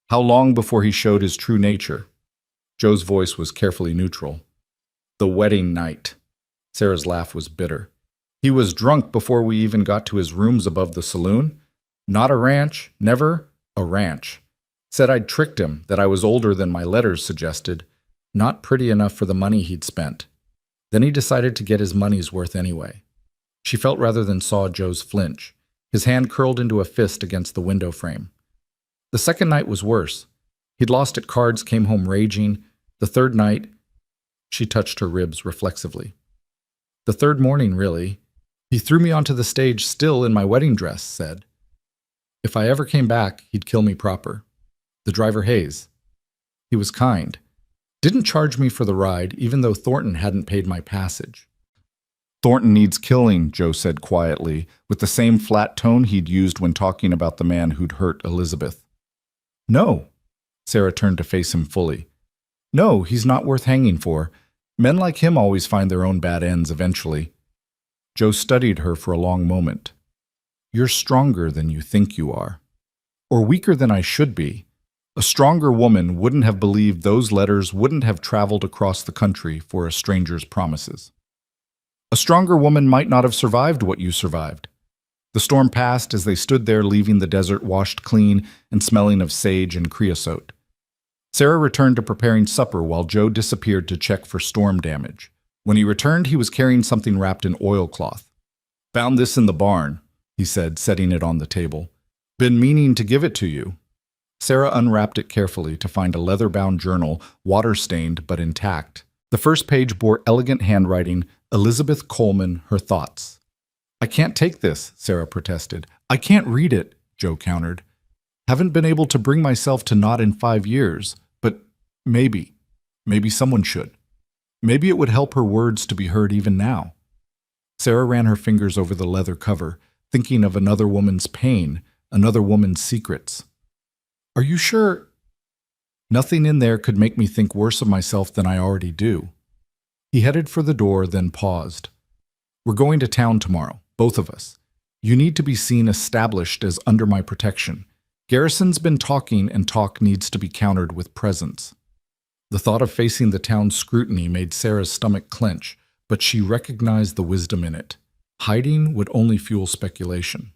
How long before he showed his true nature? Joe's voice was carefully neutral. The wedding night. Sarah's laugh was bitter. He was drunk before we even got to his rooms above the saloon. Not a ranch, never a ranch. Said I'd tricked him, that I was older than my letters suggested. Not pretty enough for the money he'd spent. Then he decided to get his money's worth anyway. She felt rather than saw Joe's flinch. His hand curled into a fist against the window frame. The second night was worse. He'd lost at cards, came home raging. The third night, she touched her ribs reflexively. The third morning, really, he threw me onto the stage still in my wedding dress, said. If I ever came back, he'd kill me proper. The driver Hayes. He was kind. Didn't charge me for the ride, even though Thornton hadn't paid my passage. Thornton needs killing, Joe said quietly, with the same flat tone he'd used when talking about the man who'd hurt Elizabeth. No. Sarah turned to face him fully. No, he's not worth hanging for. Men like him always find their own bad ends eventually. Joe studied her for a long moment. You're stronger than you think you are. Or weaker than I should be. A stronger woman wouldn't have believed those letters, wouldn't have traveled across the country for a stranger's promises. A stronger woman might not have survived what you survived. The storm passed as they stood there, leaving the desert washed clean and smelling of sage and creosote. Sarah returned to preparing supper while Joe disappeared to check for storm damage. When he returned, he was carrying something wrapped in oilcloth. Found this in the barn, he said, setting it on the table. Been meaning to give it to you. Sarah unwrapped it carefully to find a leather-bound journal, water-stained but intact. The first page bore elegant handwriting, Elizabeth Coleman, her thoughts. I can't take this, Sarah protested. I can't read it, Joe countered. Haven't been able to bring myself to not in 5 years, but maybe someone should. Maybe it would help her words to be heard even now. Sarah ran her fingers over the leather cover, thinking of another woman's pain, another woman's secrets. Are you sure? Nothing in there could make me think worse of myself than I already do. He headed for the door, then paused. We're going to town tomorrow, both of us. You need to be seen established as under my protection. Garrison's been talking, and talk needs to be countered with presence. The thought of facing the town's scrutiny made Sarah's stomach clench, but she recognized the wisdom in it. Hiding would only fuel speculation.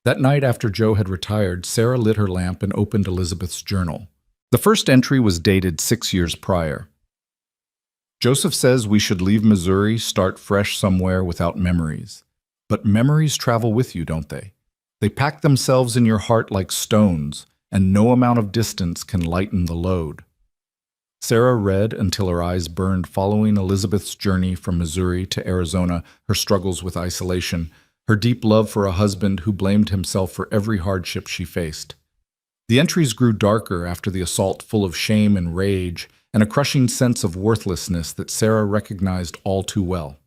That night after Joe had retired, Sarah lit her lamp and opened Elizabeth's journal. The first entry was dated 6 years prior. Joseph says we should leave Missouri, start fresh somewhere without memories. But memories travel with you, don't they? They pack themselves in your heart like stones, and no amount of distance can lighten the load. Sarah read until her eyes burned, following Elizabeth's journey from Missouri to Arizona, her struggles with isolation, her deep love for a husband who blamed himself for every hardship she faced. The entries grew darker after the assault, full of shame and rage, and a crushing sense of worthlessness that Sarah recognized all too well.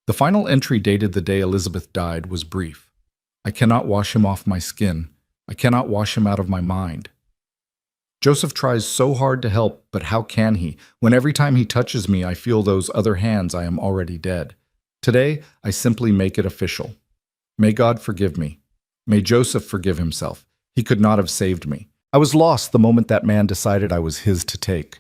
The final entry dated the day Elizabeth died was brief. I cannot wash him off my skin. I cannot wash him out of my mind. Joseph tries so hard to help, but how can he, when every time he touches me I feel those other hands I am already dead. Today, I simply make it official. May God forgive me. May Joseph forgive himself. He could not have saved me. I was lost the moment that man decided I was his to take.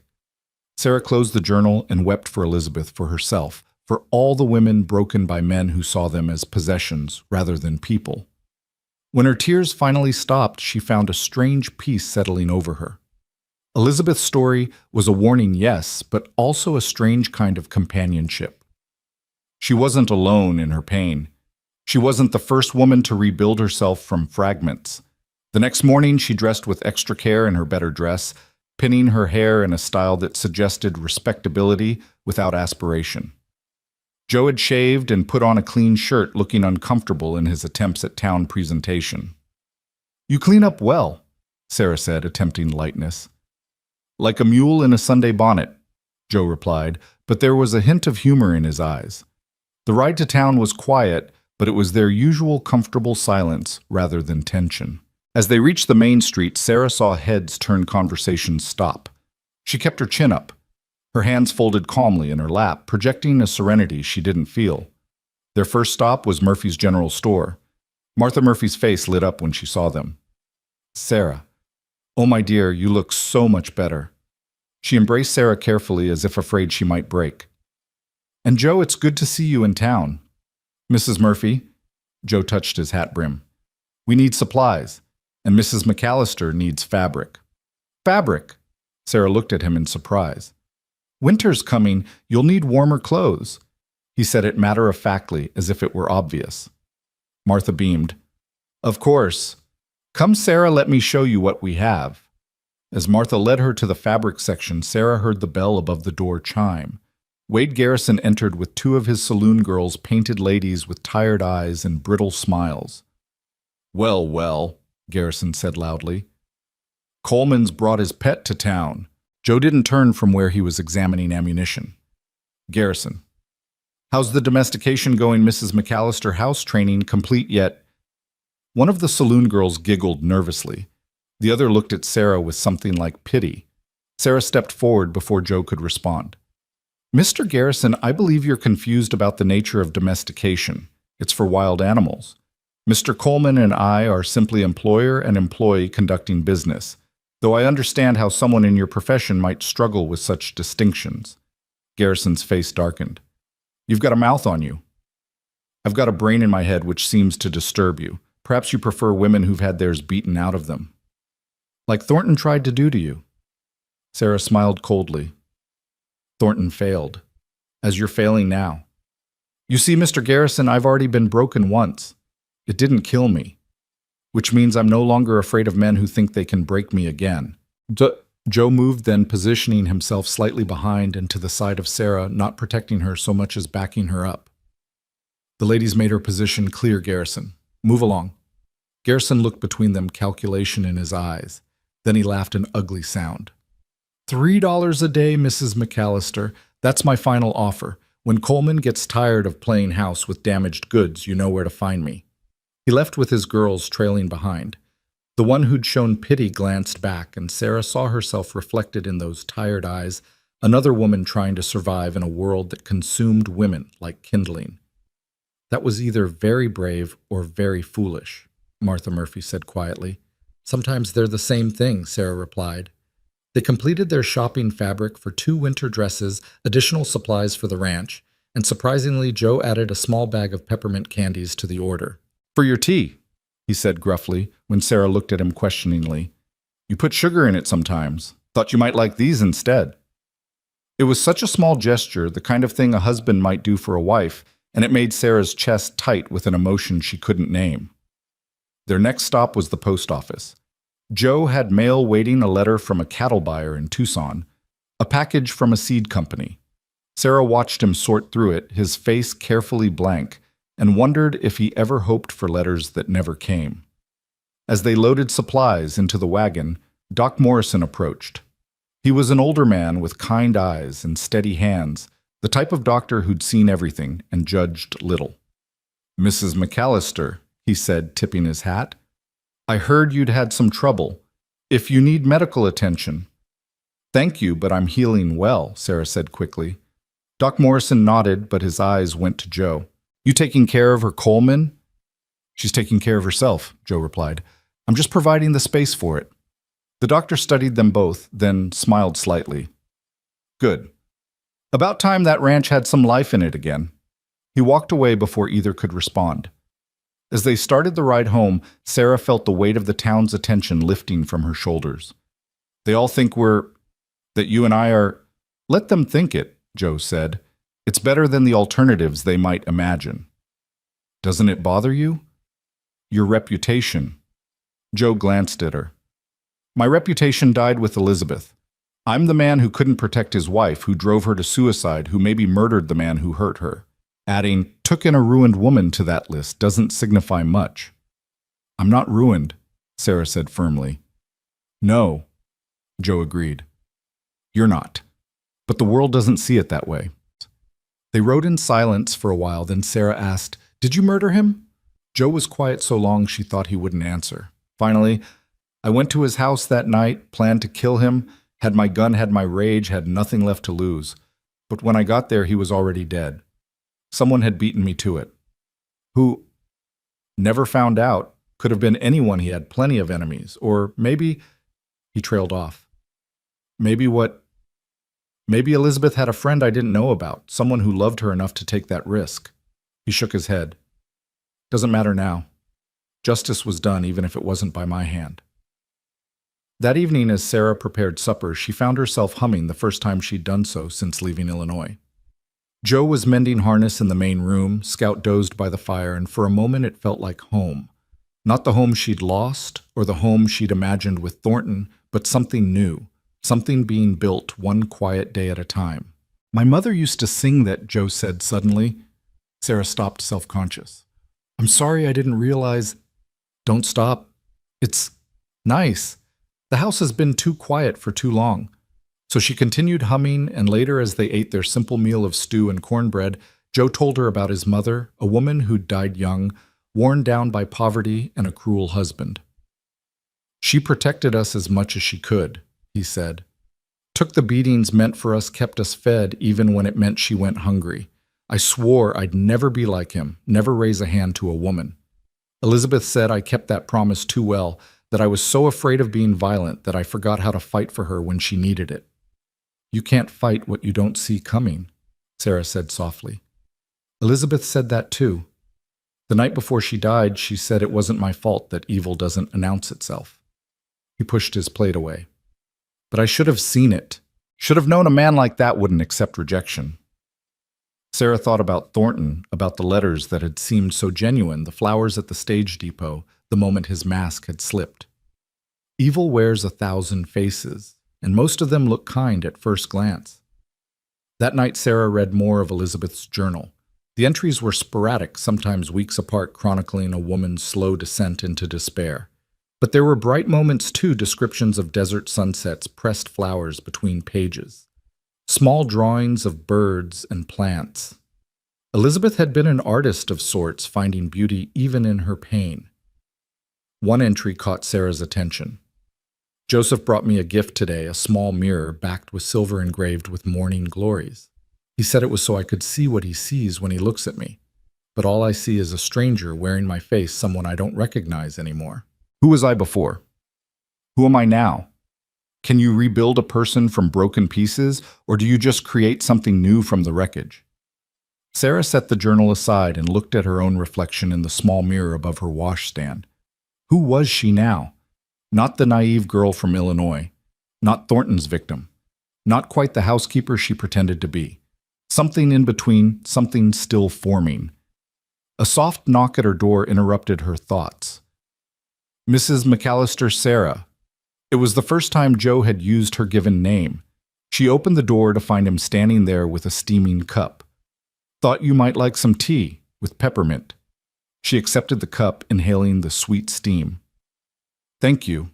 Sarah closed the journal and wept for Elizabeth, for herself, for all the women broken by men who saw them as possessions rather than people. When her tears finally stopped, she found a strange peace settling over her. Elizabeth's story was a warning, yes, but also a strange kind of companionship. She wasn't alone in her pain. She wasn't the first woman to rebuild herself from fragments. The next morning, she dressed with extra care in her better dress, pinning her hair in a style that suggested respectability without aspiration. Joe had shaved and put on a clean shirt, looking uncomfortable in his attempts at town presentation. "You clean up well," Sarah said, attempting lightness. "Like a mule in a Sunday bonnet," Joe replied, but there was a hint of humor in his eyes. The ride to town was quiet, but it was their usual comfortable silence rather than tension. As they reached the main street, Sarah saw heads turn, conversations stop. She kept her chin up, her hands folded calmly in her lap, projecting a serenity she didn't feel. Their first stop was Murphy's General Store. Martha Murphy's face lit up when she saw them. "Sarah, oh my dear, you look so much better." She embraced Sarah carefully as if afraid she might break. "And Joe, it's good to see you in town." "Mrs. Murphy," Joe touched his hat brim, "we need supplies. And Mrs. McAllister needs fabric." "Fabric?" Sarah looked at him in surprise. "Winter's coming. You'll need warmer clothes." He said it matter-of-factly, as if it were obvious. Martha beamed. "Of course. Come, Sarah, let me show you what we have." As Martha led her to the fabric section, Sarah heard the bell above the door chime. Wade Garrison entered with two of his saloon girls, painted ladies with tired eyes and brittle smiles. "Well, well," Garrison said loudly. "Coleman's brought his pet to town." Joe didn't turn from where he was examining ammunition. "Garrison, how's the domestication going? Mrs. McAllister house training complete yet?" One of the saloon girls giggled nervously. The other looked at Sarah with something like pity. Sarah stepped forward before Joe could respond. "Mr. Garrison, I believe you're confused about the nature of domestication. It's for wild animals. Mr. Coleman and I are simply employer and employee conducting business, though I understand how someone in your profession might struggle with such distinctions." Garrison's face darkened. "You've got a mouth on you." "I've got a brain in my head which seems to disturb you. Perhaps you prefer women who've had theirs beaten out of them." "Like Thornton tried to do to you." Sarah smiled coldly. "Thornton failed, as you're failing now. You see, Mr. Garrison, I've already been broken once. It didn't kill me, which means I'm no longer afraid of men who think they can break me again." Joe moved, then positioning himself slightly behind and to the side of Sarah, not protecting her so much as backing her up. "The ladies made her position clear, Garrison. Move along." Garrison looked between them, calculation in his eyes. Then he laughed an ugly sound. $3 a day, Mrs. McAllister. That's my final offer. When Coleman gets tired of playing house with damaged goods, you know where to find me." He left with his girls trailing behind. The one who'd shown pity glanced back, and Sarah saw herself reflected in those tired eyes, another woman trying to survive in a world that consumed women like kindling. "That was either very brave or very foolish," Martha Murphy said quietly. "Sometimes they're the same thing," Sarah replied. They completed their shopping fabric for 2 winter dresses, additional supplies for the ranch, and surprisingly, Joe added a small bag of peppermint candies to the order. "For your tea," he said gruffly when Sarah looked at him questioningly. "You put sugar in it sometimes. Thought you might like these instead." It was such a small gesture, the kind of thing a husband might do for a wife, and it made Sarah's chest tight with an emotion she couldn't name. Their next stop was the post office. Joe had mail waiting, a letter from a cattle buyer in Tucson, a package from a seed company. Sarah watched him sort through it, his face carefully blank, and wondered if he ever hoped for letters that never came. As they loaded supplies into the wagon, Doc Morrison approached. He was an older man with kind eyes and steady hands, the type of doctor who'd seen everything and judged little. "Mrs. McAllister," he said, tipping his hat, "I heard you'd had some trouble. If you need medical attention—" "Thank you, but I'm healing well," Sarah said quickly. Doc Morrison nodded, but his eyes went to Joe. "You taking care of her, Coleman?" "She's taking care of herself," Joe replied. "I'm just providing the space for it." The doctor studied them both, then smiled slightly. "Good. About time that ranch had some life in it again." He walked away before either could respond. As they started the ride home, Sarah felt the weight of the town's attention lifting from her shoulders. "They all think that you and I are—" "Let them think it," Joe said. "It's better than the alternatives they might imagine." "Doesn't it bother you?" "Your reputation." Joe glanced at her. "My reputation died with Elizabeth. I'm the man who couldn't protect his wife, who drove her to suicide, who maybe murdered the man who hurt her." Adding, "took in a ruined woman to that list doesn't signify much." "I'm not ruined," Sarah said firmly. "No," Joe agreed. "You're not. But the world doesn't see it that way." They rode in silence for a while, then Sarah asked, "Did you murder him?" Joe was quiet so long she thought he wouldn't answer. Finally, "I went to his house that night, planned to kill him, had my gun, had my rage, had nothing left to lose. But when I got there, he was already dead. Someone had beaten me to it." "Who?" "Never found out. Could have been anyone. He had plenty of enemies. Or maybe—" He trailed off. "Maybe what? Maybe Elizabeth had a friend I didn't know about, someone who loved her enough to take that risk." He shook his head. "Doesn't matter now. Justice was done, even if it wasn't by my hand." That evening, as Sarah prepared supper, she found herself humming the first time she'd done so since leaving Illinois. Joe was mending harness in the main room. Scout dozed by the fire, and for a moment it felt like home. Not the home she'd lost, or the home she'd imagined with Thornton, but something new, something being built one quiet day at a time. "My mother used to sing that," Joe said suddenly. Sarah stopped, self-conscious. "I'm sorry I didn't realize—" "Don't stop. It's nice. The house has been too quiet for too long." So she continued humming, and later, as they ate their simple meal of stew and cornbread, Joe told her about his mother, a woman who'd died young, worn down by poverty and a cruel husband. "She protected us as much as she could," he said. "Took the beatings meant for us, kept us fed, even when it meant she went hungry. I swore I'd never be like him, never raise a hand to a woman. Elizabeth said I kept that promise too well, that I was so afraid of being violent that I forgot how to fight for her when she needed it." "You can't fight what you don't see coming," Sarah said softly. "Elizabeth said that too. The night before she died, she said it wasn't my fault that evil doesn't announce itself." He pushed his plate away. "But I should have seen it. Should have known a man like that wouldn't accept rejection." Sarah thought about Thornton, about the letters that had seemed so genuine, the flowers at the stage depot, the moment his mask had slipped. Evil wears 1,000 faces, and most of them look kind at first glance. That night Sarah read more of Elizabeth's journal. The entries were sporadic, sometimes weeks apart, chronicling a woman's slow descent into despair. But there were bright moments too, descriptions of desert sunsets, pressed flowers between pages, small drawings of birds and plants. Elizabeth had been an artist of sorts, finding beauty even in her pain. One entry caught Sarah's attention. "Joseph brought me a gift today, a small mirror backed with silver engraved with morning glories. He said it was so I could see what he sees when he looks at me. But all I see is a stranger wearing my face, someone I don't recognize anymore. Who was I before? Who am I now? Can you rebuild a person from broken pieces, or do you just create something new from the wreckage?" Sarah set the journal aside and looked at her own reflection in the small mirror above her washstand. Who was she now? Not the naive girl from Illinois. Not Thornton's victim. Not quite the housekeeper she pretended to be. Something in between, something still forming. A soft knock at her door interrupted her thoughts. "Mrs. McAllister, Sarah." It was the first time Joe had used her given name. She opened the door to find him standing there with a steaming cup. "Thought you might like some tea, with peppermint." She accepted the cup, inhaling the sweet steam. "Thank you."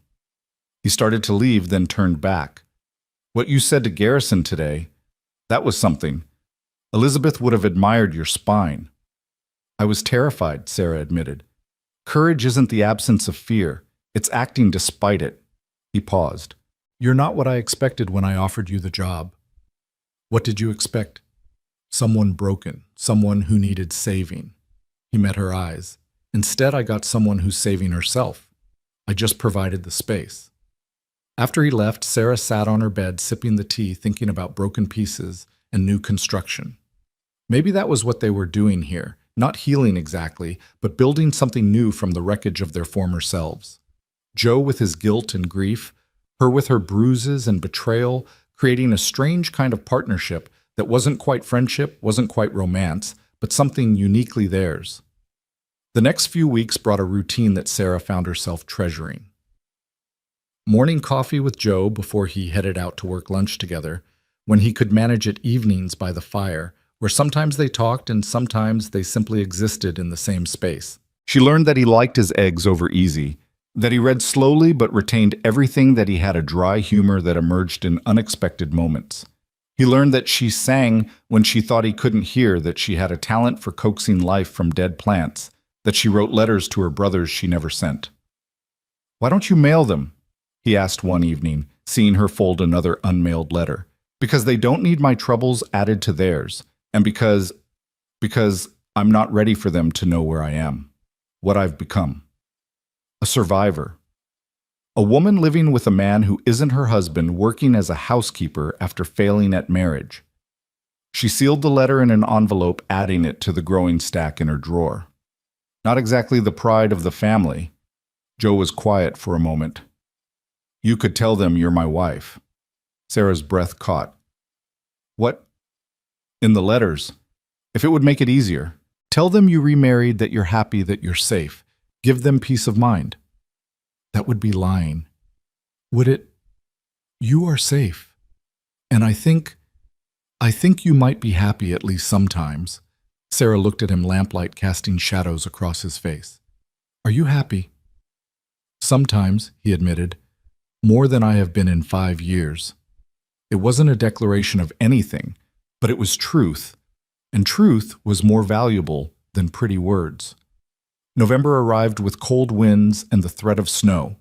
He started to leave, then turned back. What you said to Garrison today, that was something. Elizabeth would have admired your spine. I was terrified, Sarah admitted. Courage isn't the absence of fear. It's acting despite it. He paused. You're not what I expected when I offered you the job. What did you expect? Someone broken, someone who needed saving. He met her eyes. Instead, I got someone who's saving herself. I just provided the space. After he left, Sarah sat on her bed sipping the tea, thinking about broken pieces and new construction. Maybe that was what they were doing here, not healing exactly, but building something new from the wreckage of their former selves. Joe with his guilt and grief, her with her bruises and betrayal, creating a strange kind of partnership that wasn't quite friendship, wasn't quite romance, but something uniquely theirs. The next few weeks brought a routine that Sarah found herself treasuring. Morning coffee with Joe before he headed out to work lunch together, when he could manage it evenings by the fire, where sometimes they talked and sometimes they simply existed in the same space. She learned that he liked his eggs over easy, that he read slowly but retained everything, that he had a dry humor that emerged in unexpected moments. He learned that she sang when she thought he couldn't hear, that she had a talent for coaxing life from dead plants, that she wrote letters to her brothers she never sent. Why don't you mail them? He asked one evening, seeing her fold another unmailed letter. Because they don't need my troubles added to theirs, and because I'm not ready for them to know where I am, what I've become. A survivor. A woman living with a man who isn't her husband, working as a housekeeper after failing at marriage. She sealed the letter in an envelope, adding it to the growing stack in her drawer. Not exactly the pride of the family. Joe was quiet for a moment. You could tell them you're my wife. Sarah's breath caught. What? In the letters. If it would make it easier. Tell them you remarried, that you're happy, that you're safe. Give them peace of mind. That would be lying. Would it? You are safe. And I think you might be happy at least sometimes. Sarah looked at him, lamplight casting shadows across his face. Are you happy? Sometimes, he admitted. More than I have been in 5 years. It wasn't a declaration of anything, but it was truth, and truth was more valuable than pretty words. November arrived with cold winds and the threat of snow.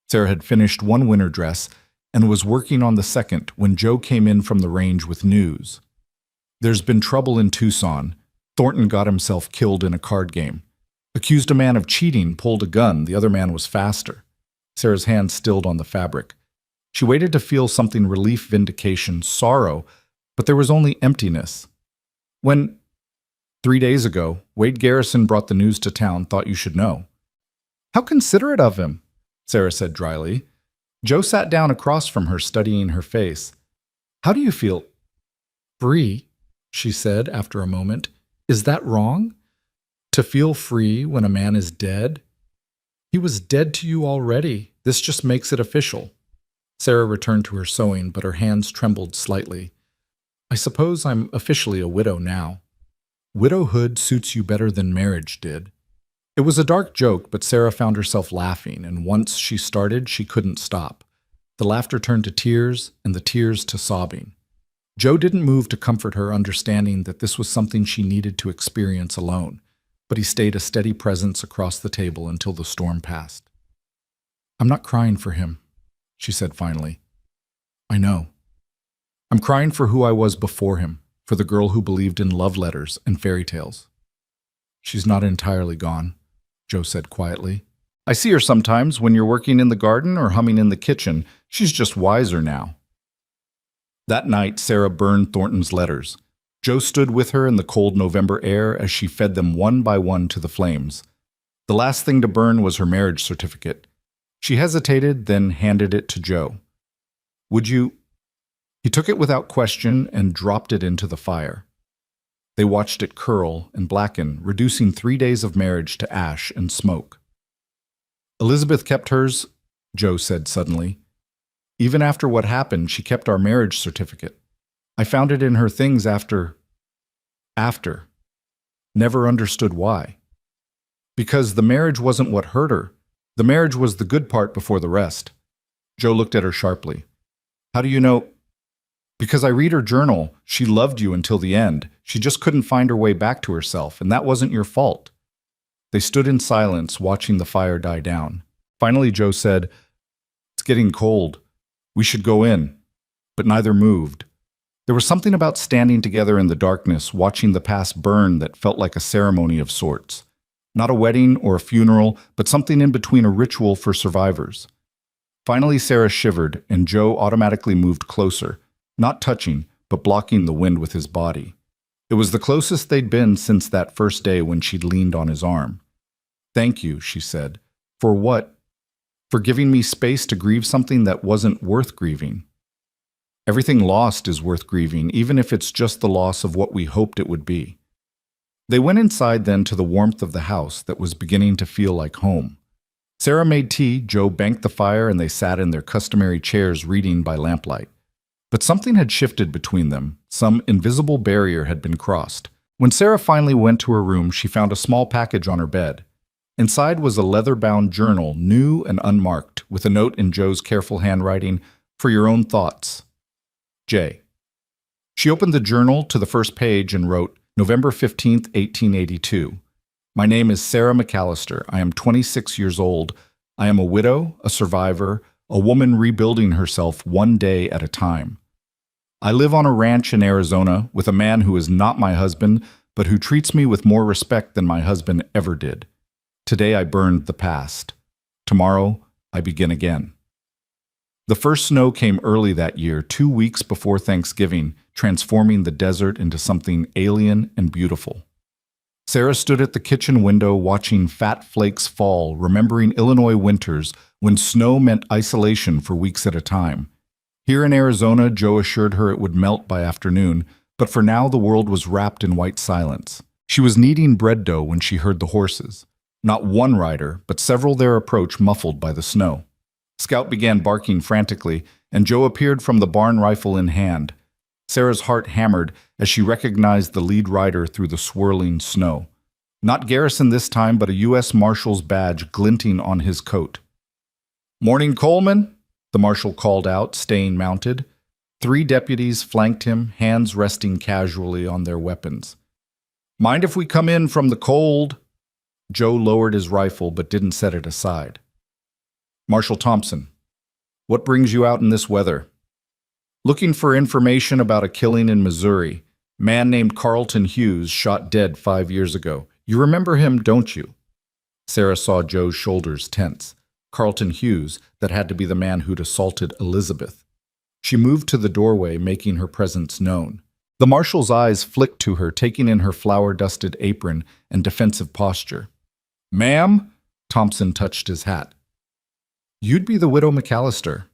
Sarah had finished one winter dress and was working on the second when Joe came in from the range with news. There's been trouble in Tucson. Thornton got himself killed in a card game. Accused a man of cheating, pulled a gun. The other man was faster. Sarah's hand stilled on the fabric. She waited to feel something: relief, vindication, sorrow, but there was only emptiness. When, 3 days ago, Wade Garrison brought the news to town, thought you should know. How considerate of him, Sarah said dryly. Joe sat down across from her, studying her face. How do you feel? Free, she said after a moment. Is that wrong? To feel free when a man is dead? He was dead to you already. This just makes it official. Sarah returned to her sewing, but her hands trembled slightly. I suppose I'm officially a widow now. Widowhood suits you better than marriage did. It was a dark joke, but Sarah found herself laughing, and once she started, she couldn't stop. The laughter turned to tears, and the tears to sobbing. Joe didn't move to comfort her, understanding that this was something she needed to experience alone, but he stayed a steady presence across the table until the storm passed. I'm not crying for him, she said finally. I know. I'm crying for who I was before him, for the girl who believed in love letters and fairy tales. She's not entirely gone, Joe said quietly. I see her sometimes when you're working in the garden or humming in the kitchen. She's just wiser now. That night, Sarah burned Thornton's letters. Joe stood with her in the cold November air as she fed them one by one to the flames. The last thing to burn was her marriage certificate. She hesitated, then handed it to Joe. Would you? He took it without question and dropped it into the fire. They watched it curl and blacken, reducing 3 days of marriage to ash and smoke. Elizabeth kept hers, Joe said suddenly. Even after what happened, she kept our marriage certificate. I found it in her things after. Never understood why. Because the marriage wasn't what hurt her. The marriage was the good part before the rest. Joe looked at her sharply. How do you know? Because I read her journal, she loved you until the end. She just couldn't find her way back to herself, and that wasn't your fault. They stood in silence, watching the fire die down. Finally, Joe said, "It's getting cold. We should go in." But neither moved. There was something about standing together in the darkness, watching the past burn, that felt like a ceremony of sorts. Not a wedding or a funeral, but something in between, a ritual for survivors. Finally, Sarah shivered, and Joe automatically moved closer, not touching, but blocking the wind with his body. It was the closest they'd been since that first day when she'd leaned on his arm. "Thank you," she said. "For what?" "For giving me space to grieve something that wasn't worth grieving." Everything lost is worth grieving, even if it's just the loss of what we hoped it would be. They went inside then to the warmth of the house that was beginning to feel like home. Sarah made tea, Joe banked the fire, and they sat in their customary chairs reading by lamplight. But something had shifted between them. Some invisible barrier had been crossed. When Sarah finally went to her room, she found a small package on her bed. Inside was a leather-bound journal, new and unmarked, with a note in Joe's careful handwriting, "For your own thoughts. J." She opened the journal to the first page and wrote, "November 15th, 1882. My name is Sarah McAllister. I am 26 years old. I am a widow, a survivor, a woman rebuilding herself one day at a time. I live on a ranch in Arizona with a man who is not my husband, but who treats me with more respect than my husband ever did. Today I burned the past. Tomorrow I begin again." The first snow came early that year, 2 weeks before Thanksgiving, transforming the desert into something alien and beautiful. Sarah stood at the kitchen window watching fat flakes fall, remembering Illinois winters when snow meant isolation for weeks at a time. Here in Arizona, Joe assured her it would melt by afternoon, but for now the world was wrapped in white silence. She was kneading bread dough when she heard the horses. Not one rider, but several their approach, muffled by the snow. Scout began barking frantically, and Joe appeared from the barn, rifle in hand. Sarah's heart hammered as she recognized the lead rider through the swirling snow. Not Garrison this time, but a U.S. Marshal's badge glinting on his coat. "Morning, Coleman," the marshal called out, staying mounted. 3 deputies flanked him, hands resting casually on their weapons. "Mind if we come in from the cold?" Joe lowered his rifle but didn't set it aside. "Marshal Thompson, what brings you out in this weather?" "Looking for information about a killing in Missouri. Man named Carlton Hughes shot dead 5 years ago. You remember him, don't you?" Sarah saw Joe's shoulders tense. Carlton Hughes, that had to be the man who'd assaulted Elizabeth. She moved to the doorway, making her presence known. The marshal's eyes flicked to her, taking in her flour-dusted apron and defensive posture. "Ma'am?" Thompson touched his hat. "You'd be the widow McAllister."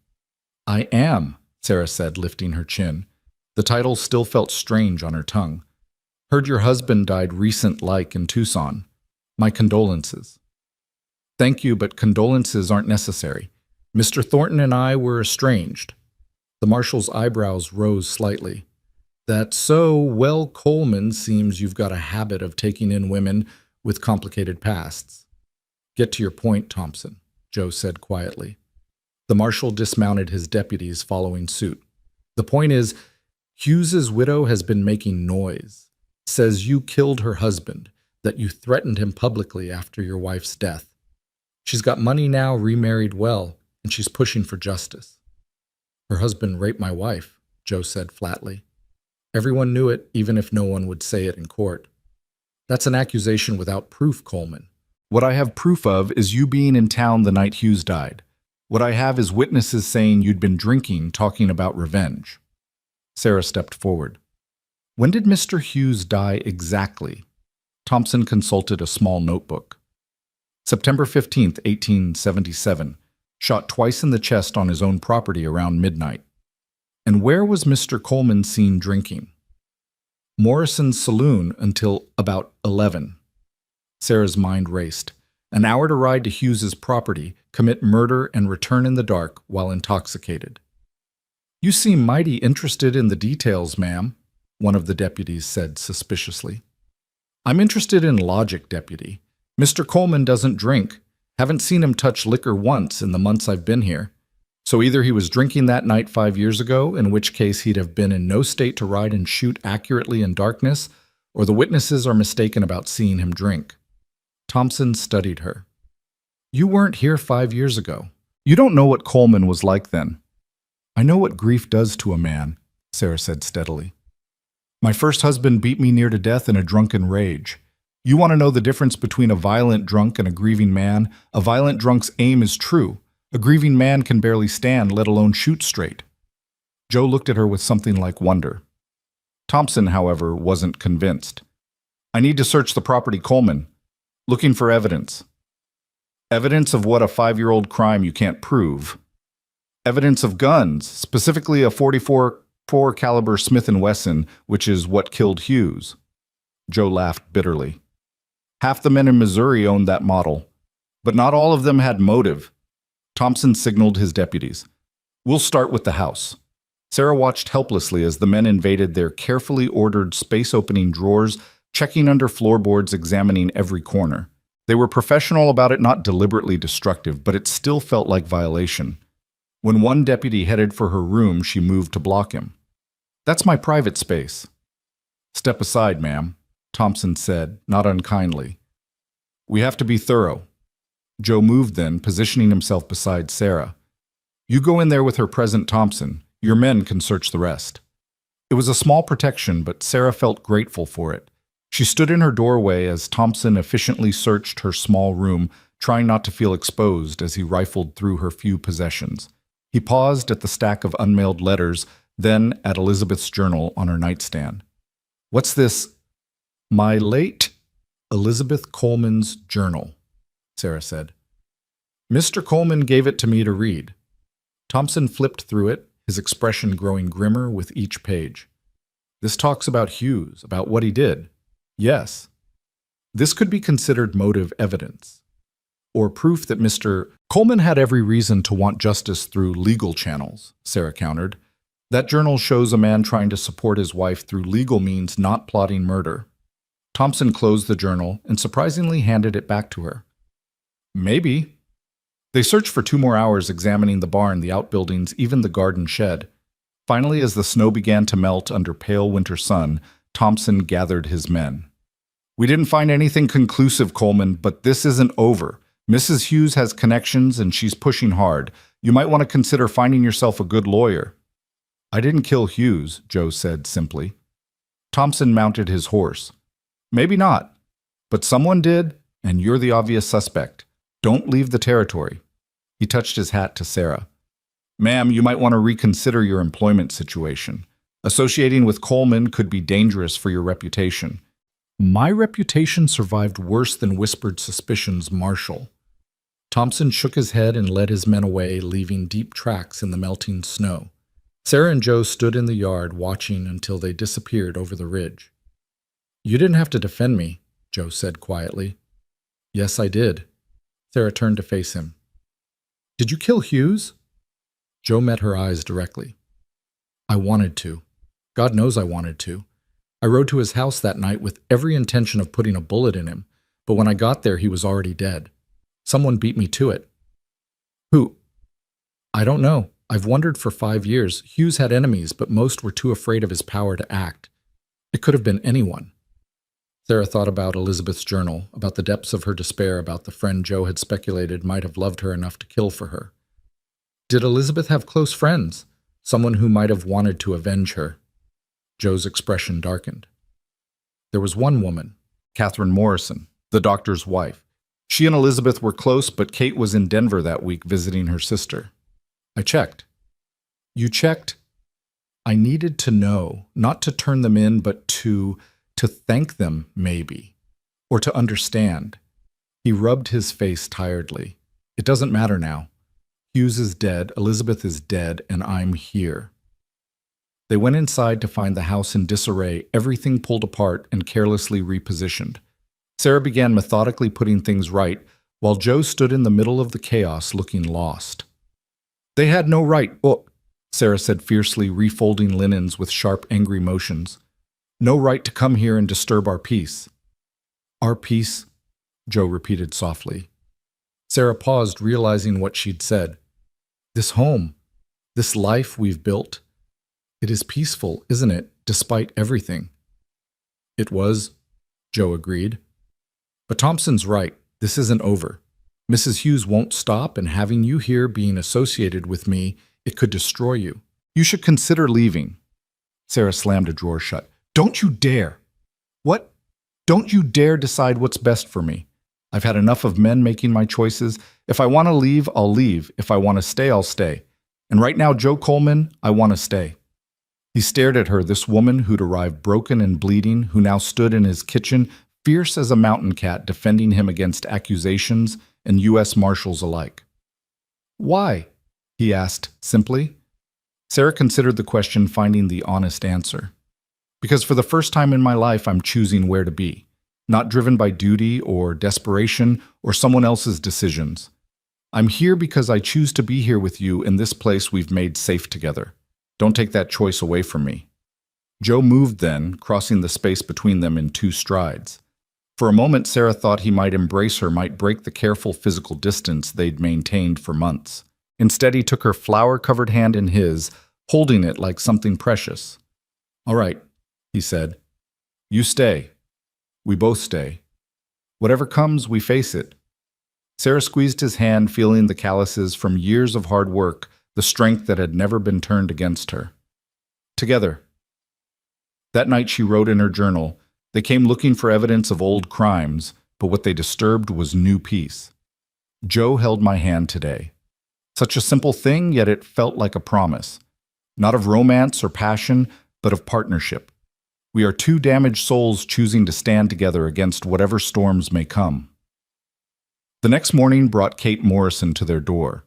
"I am," Sarah said, lifting her chin. The title still felt strange on her tongue. "Heard your husband died recent-like in Tucson. My condolences." "Thank you, but condolences aren't necessary. Mr. Thornton and I were estranged." The marshal's eyebrows rose slightly. "That's so. Well, Coleman, seems you've got a habit of taking in women with complicated pasts." "Get to your point, Thompson," Joe said quietly. The marshal dismounted his deputies, following suit. "The point is, Hughes's widow has been making noise. Says you killed her husband, that you threatened him publicly after your wife's death. She's got money now, remarried well, and she's pushing for justice." "Her husband raped my wife," Joe said flatly. "Everyone knew it, even if no one would say it in court." "That's an accusation without proof, Coleman. What I have proof of is you being in town the night Hughes died. What I have is witnesses saying you'd been drinking, talking about revenge." Sarah stepped forward. "When did Mr. Hughes die exactly?" Thompson consulted a small notebook. "September 15th, 1877. Shot twice in the chest on his own property around midnight." "And where was Mr. Coleman seen drinking?" "Morrison's saloon until about 11. Sarah's mind raced. An hour to ride to Hughes's property, commit murder, and return in the dark while intoxicated. "You seem mighty interested in the details, ma'am," one of the deputies said suspiciously. "I'm interested in logic, deputy. Mr. Coleman doesn't drink. Haven't seen him touch liquor once in the months I've been here. So either he was drinking that night 5 years ago, in which case he'd have been in no state to ride and shoot accurately in darkness, or the witnesses are mistaken about seeing him drink. Thompson studied her. You weren't here 5 years ago. You don't know what Coleman was like then. I know what grief does to a man, Sarah said steadily. My first husband beat me near to death in a drunken rage. You want to know the difference between a violent drunk and a grieving man? A violent drunk's aim is true. A grieving man can barely stand, let alone shoot straight. Joe looked at her with something like wonder. Thompson, however, wasn't convinced. I need to search the property, Coleman. Looking for evidence. Evidence of what? A 5-year-old crime you can't prove. Evidence of guns, specifically a .44 caliber Smith & Wesson, which is what killed Hughes. Joe laughed bitterly. Half the men in Missouri owned that model, but not all of them had motive. Thompson signaled his deputies. We'll start with the house. Sarah watched helplessly as the men invaded their carefully ordered space-opening drawers, checking under floorboards, examining every corner. They were professional about it, not deliberately destructive, but it still felt like violation. When one deputy headed for her room, she moved to block him. That's my private space. Step aside, ma'am, Thompson said, not unkindly. We have to be thorough. Joe moved then, positioning himself beside Sarah. You go in there with her present, Thompson. Your men can search the rest. It was a small protection, but Sarah felt grateful for it. She stood in her doorway as Thompson efficiently searched her small room, trying not to feel exposed as he rifled through her few possessions. He paused at the stack of unmailed letters, then at Elizabeth's journal on her nightstand. What's this? My late Elizabeth Coleman's journal, Sarah said. Mr. Coleman gave it to me to read. Thompson flipped through it, his expression growing grimmer with each page. This talks about Hughes, about what he did. Yes. This could be considered motive evidence, or proof that Mr. Coleman had every reason to want justice through legal channels, Sarah countered. That journal shows a man trying to support his wife through legal means, not plotting murder. Thompson closed the journal and surprisingly handed it back to her. Maybe. They searched for 2 more hours, examining the barn, the outbuildings, even the garden shed. Finally, as the snow began to melt under pale winter sun, Thompson gathered his men. We didn't find anything conclusive, Coleman, but this isn't over. Mrs. Hughes has connections and she's pushing hard. You might want to consider finding yourself a good lawyer. I didn't kill Hughes, Joe said simply. Thompson mounted his horse. Maybe not, but someone did, and you're the obvious suspect. Don't leave the territory. He touched his hat to Sarah. Ma'am, you might want to reconsider your employment situation. Associating with Coleman could be dangerous for your reputation. My reputation survived worse than whispered suspicions, Marshal. Thompson shook his head and led his men away, leaving deep tracks in the melting snow. Sarah and Joe stood in the yard, watching until they disappeared over the ridge. You didn't have to defend me, Joe said quietly. Yes, I did. Sarah turned to face him. Did you kill Hughes? Joe met her eyes directly. I wanted to. God knows I wanted to. I rode to his house that night with every intention of putting a bullet in him, but when I got there, he was already dead. Someone beat me to it. Who? I don't know. I've wondered for 5 years. Hughes had enemies, but most were too afraid of his power to act. It could have been anyone. Sarah thought about Elizabeth's journal, about the depths of her despair, about the friend Joe had speculated might have loved her enough to kill for her. Did Elizabeth have close friends? Someone who might have wanted to avenge her? Joe's expression darkened. There was one woman, Catherine Morrison, the doctor's wife. She and Elizabeth were close, but Kate was in Denver that week visiting her sister. I checked. You checked? I needed to know, not to turn them in, but to thank them, maybe, or to understand. He rubbed his face tiredly. It doesn't matter now. Hughes is dead, Elizabeth is dead, and I'm here. They went inside to find the house in disarray, everything pulled apart and carelessly repositioned. Sarah began methodically putting things right, while Joe stood in the middle of the chaos looking lost. They had no right, Sarah said fiercely, refolding linens with sharp, angry motions. No right to come here and disturb our peace. Our peace, Joe repeated softly. Sarah paused, realizing what she'd said. This home, this life we've built, it is peaceful, isn't it, despite everything? It was, Joe agreed. But Thompson's right, this isn't over. Mrs. Hughes won't stop, and having you here being associated with me, it could destroy you. You should consider leaving. Sarah slammed a drawer shut. Don't you dare! What? Don't you dare decide what's best for me. I've had enough of men making my choices. If I want to leave, I'll leave. If I want to stay, I'll stay. And right now, Joe Coleman, I want to stay. He stared at her, this woman who'd arrived broken and bleeding, who now stood in his kitchen, fierce as a mountain cat, defending him against accusations and U.S. Marshals alike. Why? He asked simply. Sarah considered the question, finding the honest answer. Because for the first time in my life, I'm choosing where to be, not driven by duty or desperation or someone else's decisions. I'm here because I choose to be here with you in this place we've made safe together. Don't take that choice away from me. Joe moved then, crossing the space between them in 2 strides. For a moment, Sarah thought he might embrace her, might break the careful physical distance they'd maintained for months. Instead, he took her flower-covered hand in his, holding it like something precious. All right, he said. You stay. We both stay. Whatever comes, we face it. Sarah squeezed his hand, feeling the calluses from years of hard work, the strength that had never been turned against her. Together. That night she wrote in her journal, they came looking for evidence of old crimes, but what they disturbed was new peace. Joe held my hand today. Such a simple thing, yet it felt like a promise. Not of romance or passion, but of partnership. We are 2 damaged souls choosing to stand together against whatever storms may come. The next morning brought Kate Morrison to their door.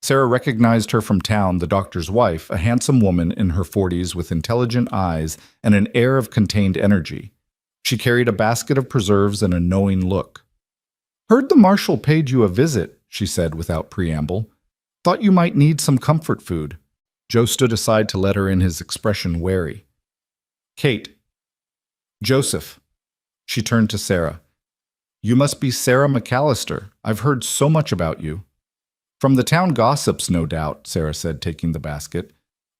Sarah recognized her from town, the doctor's wife, a handsome woman in her 40s with intelligent eyes and an air of contained energy. She carried a basket of preserves and a knowing look. Heard the marshal paid you a visit, she said without preamble. Thought you might need some comfort food. Joe stood aside to let her in, his expression wary. Kate. Joseph. She turned to Sarah. You must be Sarah McAllister. I've heard so much about you. From the town gossips, no doubt, Sarah said, taking the basket.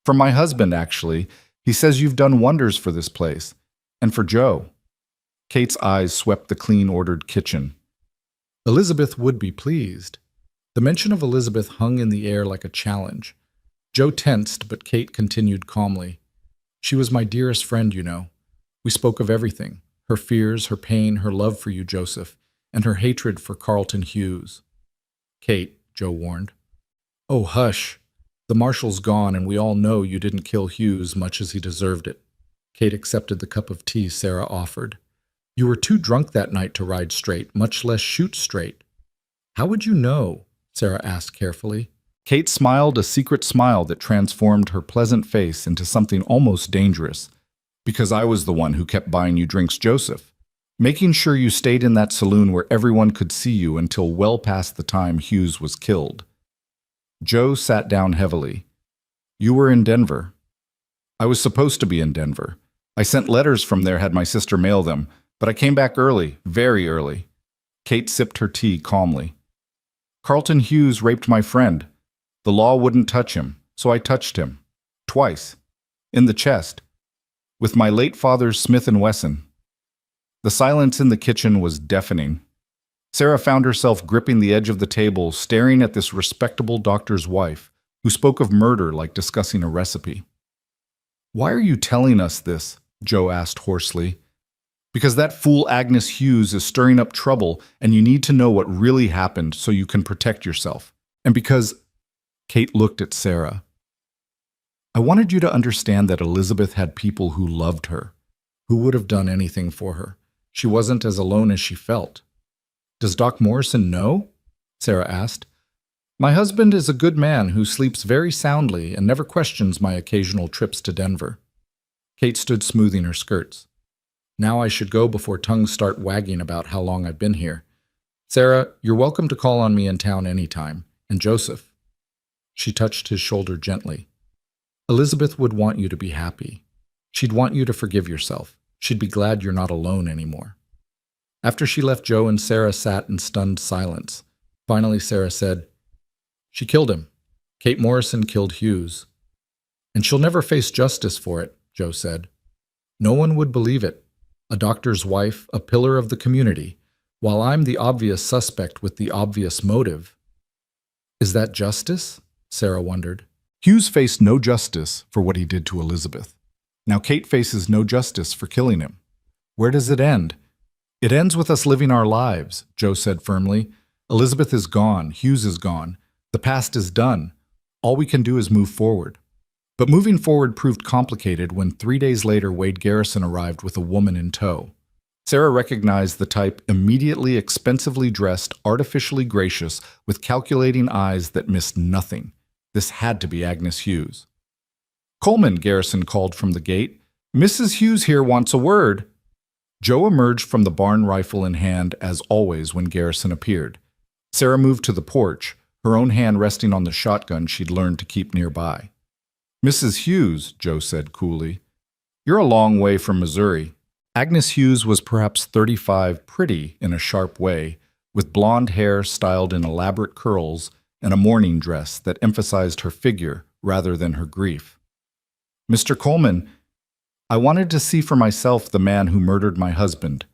From my husband, actually. He says you've done wonders for this place. And for Joe. Kate's eyes swept the clean-ordered kitchen. Elizabeth would be pleased. The mention of Elizabeth hung in the air like a challenge. Joe tensed, but Kate continued calmly. She was my dearest friend, you know. We spoke of everything. Her fears, her pain, her love for you, Joseph, and her hatred for Carlton Hughes. Kate, Joe warned. Oh, hush. The marshal's gone, and we all know you didn't kill Hughes much as he deserved it. Kate accepted the cup of tea Sarah offered. You were too drunk that night to ride straight, much less shoot straight. How would you know? Sarah asked carefully. Kate smiled a secret smile that transformed her pleasant face into something almost dangerous. Because I was the one who kept buying you drinks, Joseph. Making sure you stayed in that saloon where everyone could see you until well past the time Hughes was killed. Joe sat down heavily. You were in Denver. I was supposed to be in Denver. I sent letters from there, had my sister mail them, but I came back early, very early. Kate sipped her tea calmly. Carlton Hughes raped my friend. The law wouldn't touch him, so I touched him. Twice. In the chest. With my late father's Smith & Wesson. The silence in the kitchen was deafening. Sarah found herself gripping the edge of the table, staring at this respectable doctor's wife, who spoke of murder like discussing a recipe. Why are you telling us this? Joe asked hoarsely. Because that fool Agnes Hughes is stirring up trouble, and you need to know what really happened so you can protect yourself. And because... Kate looked at Sarah. I wanted you to understand that Elizabeth had people who loved her, who would have done anything for her. She wasn't as alone as she felt. Does Doc Morrison know? Sarah asked. My husband is a good man who sleeps very soundly and never questions my occasional trips to Denver. Kate stood smoothing her skirts. Now I should go before tongues start wagging about how long I've been here. Sarah, you're welcome to call on me in town any time. And Joseph. She touched his shoulder gently. Elizabeth would want you to be happy. She'd want you to forgive yourself. She'd be glad you're not alone anymore. After she left, Joe and Sarah sat in stunned silence. Finally, Sarah said, She killed him. Kate Morrison killed Hughes. And she'll never face justice for it, Joe said. No one would believe it. A doctor's wife, a pillar of the community, while I'm the obvious suspect with the obvious motive. Is that justice? Sarah wondered. Hughes faced no justice for what he did to Elizabeth. Now Kate faces no justice for killing him. Where does it end? It ends with us living our lives, Joe said firmly. Elizabeth is gone. Hughes is gone. The past is done. All we can do is move forward. But moving forward proved complicated when 3 days later Wade Garrison arrived with a woman in tow. Sarah recognized the type, immediately expensively dressed, artificially gracious, with calculating eyes that missed nothing. This had to be Agnes Hughes. Coleman, Garrison called from the gate. Mrs. Hughes here wants a word. Joe emerged from the barn, rifle in hand, as always when Garrison appeared. Sarah moved to the porch, her own hand resting on the shotgun she'd learned to keep nearby. Mrs. Hughes, Joe said coolly, you're a long way from Missouri. Agnes Hughes was perhaps 35, pretty in a sharp way, with blonde hair styled in elaborate curls and a mourning dress that emphasized her figure rather than her grief. Mr. Coleman, I wanted to see for myself the man who murdered my husband.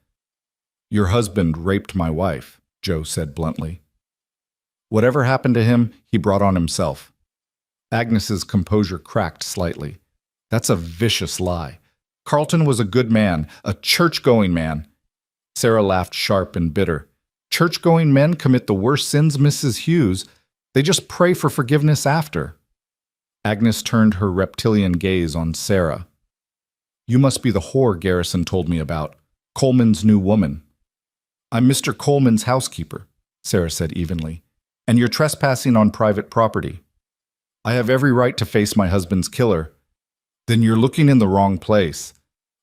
Your husband raped my wife, Joe said bluntly. Whatever happened to him, he brought on himself. Agnes's composure cracked slightly. That's a vicious lie. Carlton was a good man, a church-going man. Sarah laughed sharp and bitter. Church-going men commit the worst sins, Mrs. Hughes. They just pray for forgiveness after. Agnes turned her reptilian gaze on Sarah. You must be the whore Garrison told me about, Coleman's new woman. I'm Mr. Coleman's housekeeper, Sarah said evenly, and you're trespassing on private property. I have every right to face my husband's killer. Then you're looking in the wrong place.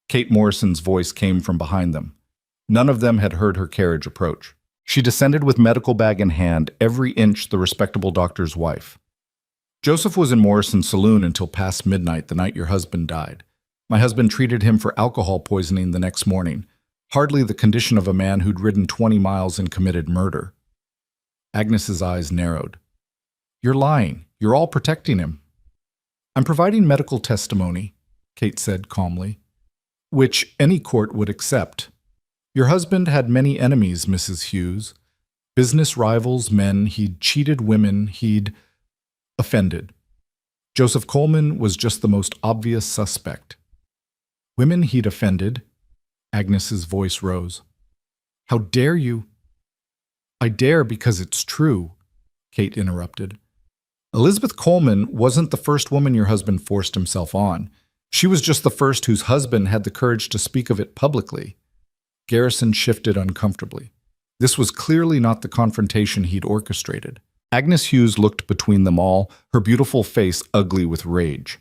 Kate Morrison's voice came from behind them. None of them had heard her carriage approach. She descended with medical bag in hand, every inch the respectable doctor's wife. Joseph was in Morrison's saloon until past midnight the night your husband died. My husband treated him for alcohol poisoning the next morning, hardly the condition of a man who'd ridden 20 miles and committed murder. Agnes's eyes narrowed. You're lying. You're all protecting him. I'm providing medical testimony, Kate said calmly, which any court would accept. Your husband had many enemies, Mrs. Hughes. Business rivals, men he'd cheated, women he'd offended. Joseph Coleman was just the most obvious suspect. Women he'd offended. Agnes's voice rose. How dare you? I dare because it's true, Kate interrupted. Elizabeth Coleman wasn't the first woman your husband forced himself on. She was just the first whose husband had the courage to speak of it publicly. Garrison shifted uncomfortably. This was clearly not the confrontation he'd orchestrated. Agnes Hughes looked between them all, her beautiful face ugly with rage.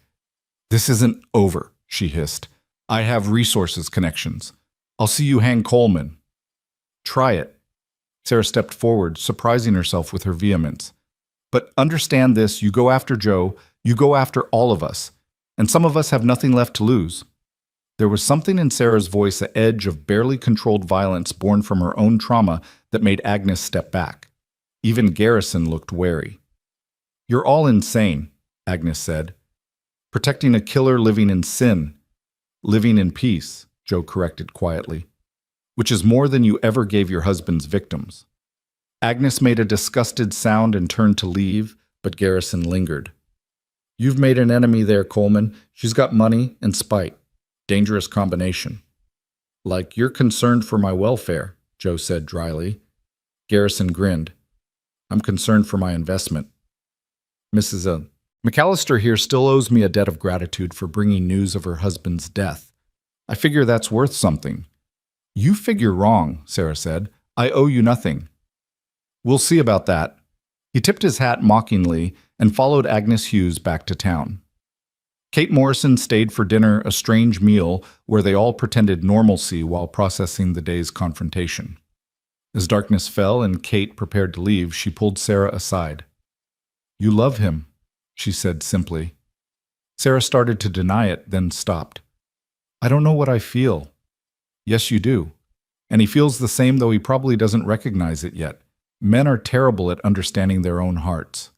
This isn't over, she hissed. I have resources connections. I'll see you hang Coleman. Try it. Sarah stepped forward, surprising herself with her vehemence. But understand this, you go after Joe, you go after all of us, and some of us have nothing left to lose. There was something in Sarah's voice, an edge of barely controlled violence born from her own trauma that made Agnes step back. Even Garrison looked wary. You're all insane, Agnes said. Protecting a killer living in sin. Living in peace, Joe corrected quietly. Which is more than you ever gave your husband's victims. Agnes made a disgusted sound and turned to leave, but Garrison lingered. You've made an enemy there, Coleman. She's got money and spite. Dangerous combination. Like you're concerned for my welfare, Joe said dryly. Garrison grinned. I'm concerned for my investment. Mrs. McAllister here still owes me a debt of gratitude for bringing news of her husband's death. I figure that's worth something. You figure wrong, Sarah said. I owe you nothing. We'll see about that. He tipped his hat mockingly and followed Agnes Hughes back to town. Kate Morrison stayed for dinner, a strange meal where they all pretended normalcy while processing the day's confrontation. As darkness fell and Kate prepared to leave, she pulled Sarah aside. You love him, she said simply. Sarah started to deny it, then stopped. I don't know what I feel. Yes, you do. And he feels the same, though he probably doesn't recognize it yet. Men are terrible at understanding their own hearts.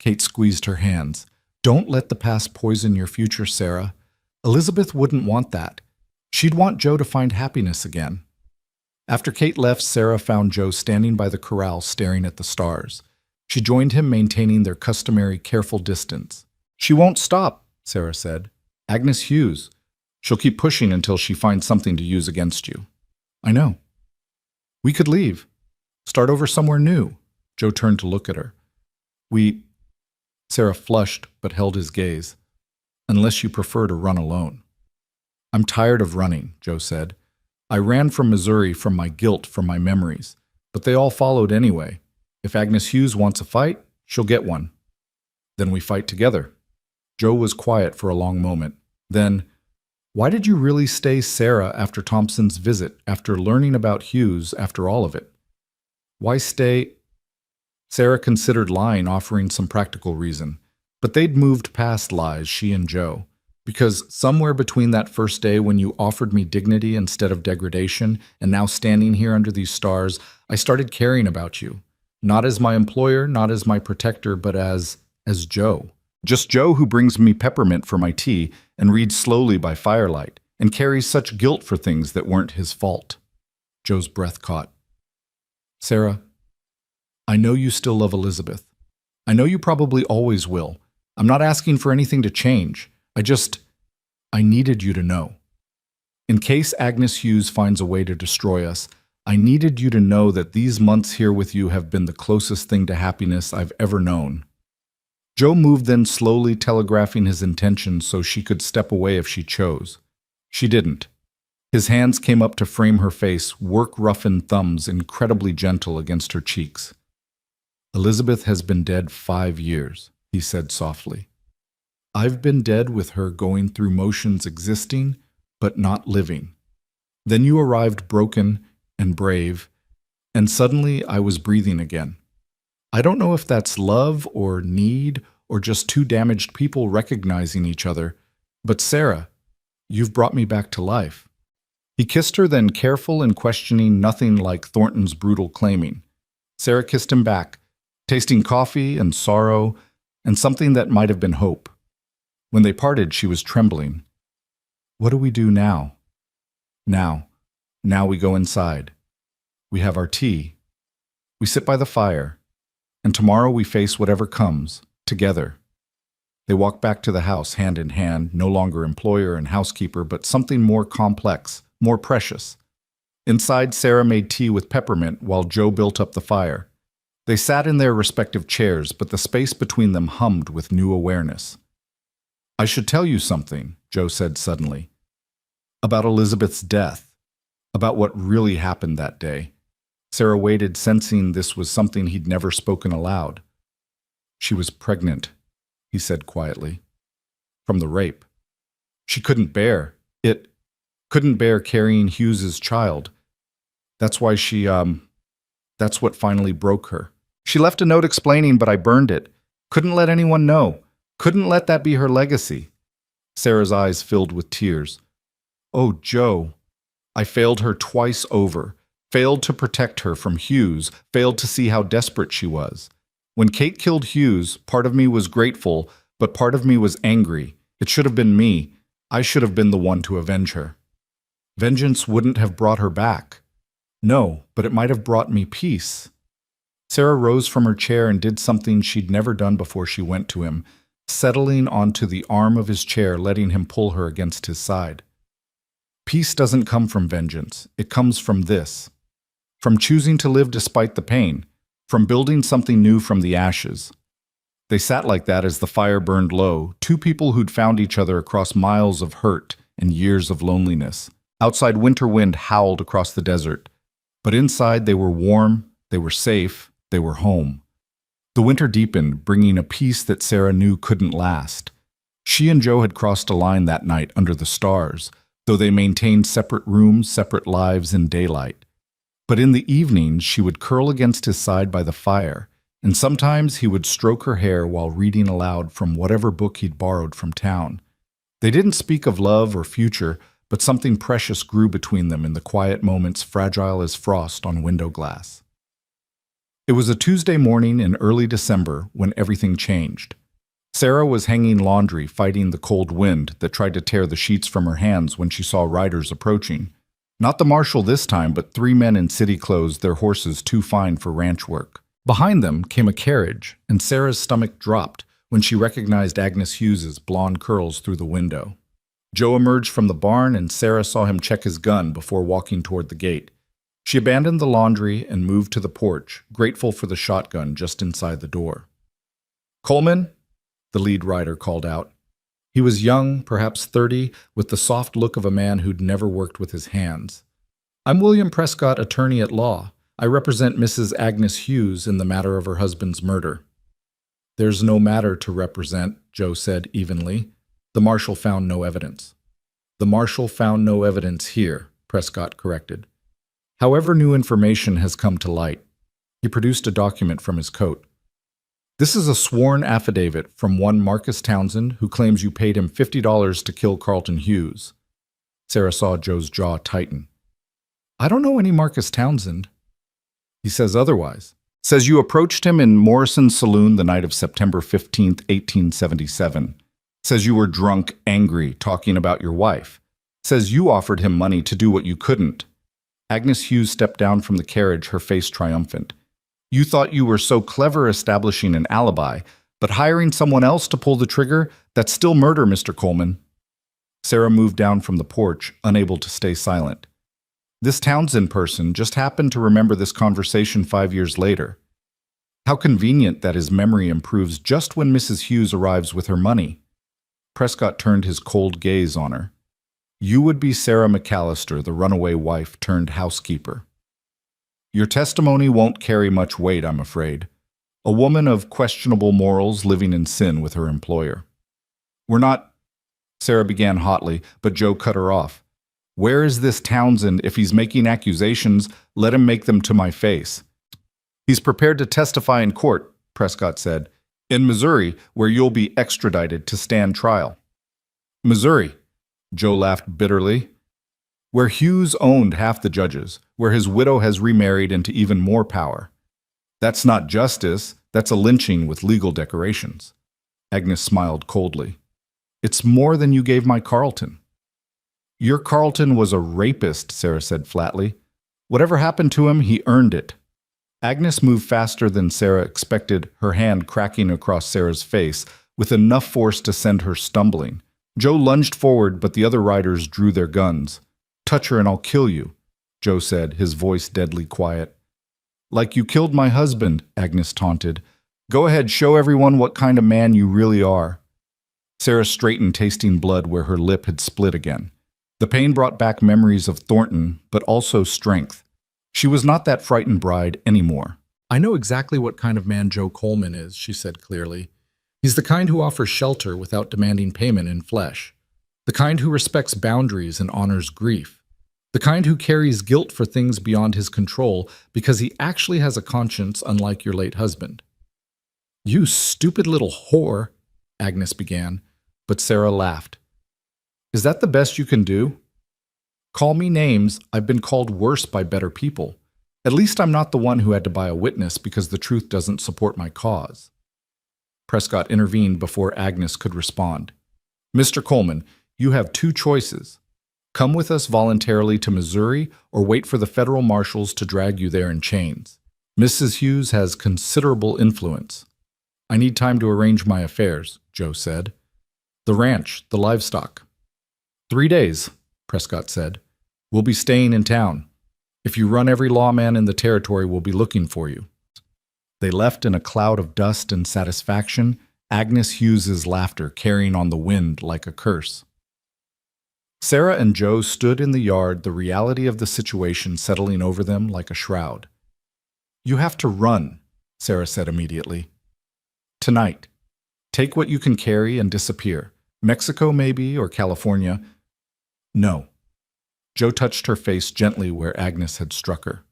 Kate squeezed her hands. Don't let the past poison your future, Sarah. Elizabeth wouldn't want that. She'd want Joe to find happiness again. After Kate left, Sarah found Joe standing by the corral staring at the stars. She joined him, maintaining their customary careful distance. She won't stop, Sarah said. Agnes Hughes. She'll keep pushing until she finds something to use against you. I know. We could leave. Start over somewhere new. Joe turned to look at her. Sarah flushed but held his gaze. Unless you prefer to run alone. I'm tired of running, Joe said. I ran from Missouri from my guilt, from my memories. But they all followed anyway. If Agnes Hughes wants a fight, she'll get one. Then we fight together. Joe was quiet for a long moment. Then, why did you really stay, Sarah, after Thompson's visit, after learning about Hughes, after all of it? Why stay? Sarah considered lying, offering some practical reason. But they'd moved past lies, she and Joe. Because somewhere between that first day when you offered me dignity instead of degradation, and now standing here under these stars, I started caring about you. Not as my employer, not as my protector, but as Joe. Just Joe who brings me peppermint for my tea and reads slowly by firelight and carries such guilt for things that weren't his fault. Joe's breath caught. Sarah, I know you still love Elizabeth. I know you probably always will. I'm not asking for anything to change. I needed you to know. In case Agnes Hughes finds a way to destroy us, I needed you to know that these months here with you have been the closest thing to happiness I've ever known. Joe moved then, slowly telegraphing his intentions so she could step away if she chose. She didn't. His hands came up to frame her face, work-roughened thumbs incredibly gentle against her cheeks. Elizabeth has been dead 5 years, he said softly. I've been dead with her going through motions existing, but not living. Then you arrived broken and brave, and suddenly I was breathing again. I don't know if that's love or need or just two damaged people recognizing each other, but Sarah, you've brought me back to life. He kissed her, then, careful and questioning, nothing like Thornton's brutal claiming. Sarah kissed him back, tasting coffee and sorrow and something that might have been hope. When they parted, she was trembling. What do we do now? Now we go inside. We have our tea. We sit by the fire. And tomorrow we face whatever comes, together. They walked back to the house, hand in hand, no longer employer and housekeeper, but something more complex, more precious. Inside, Sarah made tea with peppermint while Joe built up the fire. They sat in their respective chairs, but the space between them hummed with new awareness. I should tell you something, Joe said suddenly. About Elizabeth's death. About what really happened that day. Sarah waited, sensing this was something he'd never spoken aloud. She was pregnant, he said quietly. From the rape. She couldn't bear carrying Hughes's child. That's why that's what finally broke her. She left a note explaining, but I burned it. Couldn't let anyone know. Couldn't let that be her legacy. Sarah's eyes filled with tears. Oh, Joe, I failed her twice over. Failed to protect her from Hughes, failed to see how desperate she was. When Kate killed Hughes, part of me was grateful, but part of me was angry. It should have been me. I should have been the one to avenge her. Vengeance wouldn't have brought her back. No, but it might have brought me peace. Sarah rose from her chair and did something she'd never done before she went to him, settling onto the arm of his chair, letting him pull her against his side. Peace doesn't come from vengeance. It comes from this. From choosing to live despite the pain, from building something new from the ashes. They sat like that as the fire burned low, two people who'd found each other across miles of hurt and years of loneliness. Outside, winter wind howled across the desert. But inside, they were warm, they were safe, they were home. The winter deepened, bringing a peace that Sarah knew couldn't last. She and Joe had crossed a line that night under the stars, though they maintained separate rooms, separate lives in daylight. But in the evenings, she would curl against his side by the fire, and sometimes he would stroke her hair while reading aloud from whatever book he'd borrowed from town. They didn't speak of love or future, but something precious grew between them in the quiet moments, fragile as frost on window glass. It was a Tuesday morning in early December when everything changed. Sarah was hanging laundry, fighting the cold wind that tried to tear the sheets from her hands when she saw riders approaching. Not the marshal this time, but three men in city clothes, their horses too fine for ranch work. Behind them came a carriage, and Sarah's stomach dropped when she recognized Agnes Hughes's blonde curls through the window. Joe emerged from the barn, and Sarah saw him check his gun before walking toward the gate. She abandoned the laundry and moved to the porch, grateful for the shotgun just inside the door. "Coleman?" the lead rider called out. He was young, perhaps 30, with the soft look of a man who'd never worked with his hands. "I'm William Prescott, attorney at law. I represent Mrs. Agnes Hughes in the matter of her husband's murder." "There's no matter to represent," Joe said evenly. "The marshal found no evidence." "The marshal found no evidence here," Prescott corrected. "However, new information has come to light." He produced a document from his coat. "This is a sworn affidavit from one Marcus Townsend who claims you paid him $50 to kill Carlton Hughes." Sarah saw Joe's jaw tighten. "I don't know any Marcus Townsend." "He says otherwise. Says you approached him in Morrison's saloon the night of September 15th, 1877. Says you were drunk, angry, talking about your wife. Says you offered him money to do what you couldn't." Agnes Hughes stepped down from the carriage, her face triumphant. "You thought you were so clever establishing an alibi, but hiring someone else to pull the trigger, that's still murder, Mr. Coleman." Sarah moved down from the porch, unable to stay silent. This Townsend person just happened to remember this conversation 5 years later. How convenient that his memory improves just when Mrs. Hughes arrives with her money. Prescott turned his cold gaze on her. "You would be Sarah McAllister, the runaway wife turned housekeeper. Your testimony won't carry much weight, I'm afraid. A woman of questionable morals living in sin with her employer." "We're not—" Sarah began hotly, but Joe cut her off. "Where is this Townsend? If he's making accusations, let him make them to my face." "He's prepared to testify in court," Prescott said. "In Missouri, where you'll be extradited to stand trial." "Missouri?" Joe laughed bitterly. "Where Hughes owned half the judges, where his widow has remarried into even more power. That's not justice, that's a lynching with legal decorations." Agnes smiled coldly. "It's more than you gave my Carlton." "Your Carlton was a rapist," Sarah said flatly. "Whatever happened to him, he earned it." Agnes moved faster than Sarah expected, her hand cracking across Sarah's face, with enough force to send her stumbling. Joe lunged forward, but the other riders drew their guns. "Touch her and I'll kill you," Joe said, his voice deadly quiet. "Like you killed my husband," Agnes taunted. "Go ahead, show everyone what kind of man you really are." Sarah straightened, tasting blood where her lip had split again. The pain brought back memories of Thornton, but also strength. She was not that frightened bride anymore. "I know exactly what kind of man Joe Coleman is," she said clearly. "He's the kind who offers shelter without demanding payment in flesh. The kind who respects boundaries and honors grief. The kind who carries guilt for things beyond his control because he actually has a conscience, unlike your late husband." "You stupid little whore," Agnes began, but Sarah laughed. "Is that the best you can do? Call me names. I've been called worse by better people. At least I'm not the one who had to buy a witness because the truth doesn't support my cause." Prescott intervened before Agnes could respond. "Mr. Coleman, you have two choices. Come with us voluntarily to Missouri or wait for the federal marshals to drag you there in chains. Mrs. Hughes has considerable influence." "I need time to arrange my affairs," Joe said. "The ranch, the livestock." 3 days, Prescott said. "We'll be staying in town. If you run, every lawman in the territory will be looking for you." They left in a cloud of dust and satisfaction, Agnes Hughes's laughter carrying on the wind like a curse. Sarah and Joe stood in the yard, the reality of the situation settling over them like a shroud. "You have to run," Sarah said immediately. "Tonight. Take what you can carry and disappear. Mexico, maybe, or California." "No." Joe touched her face gently where Agnes had struck her.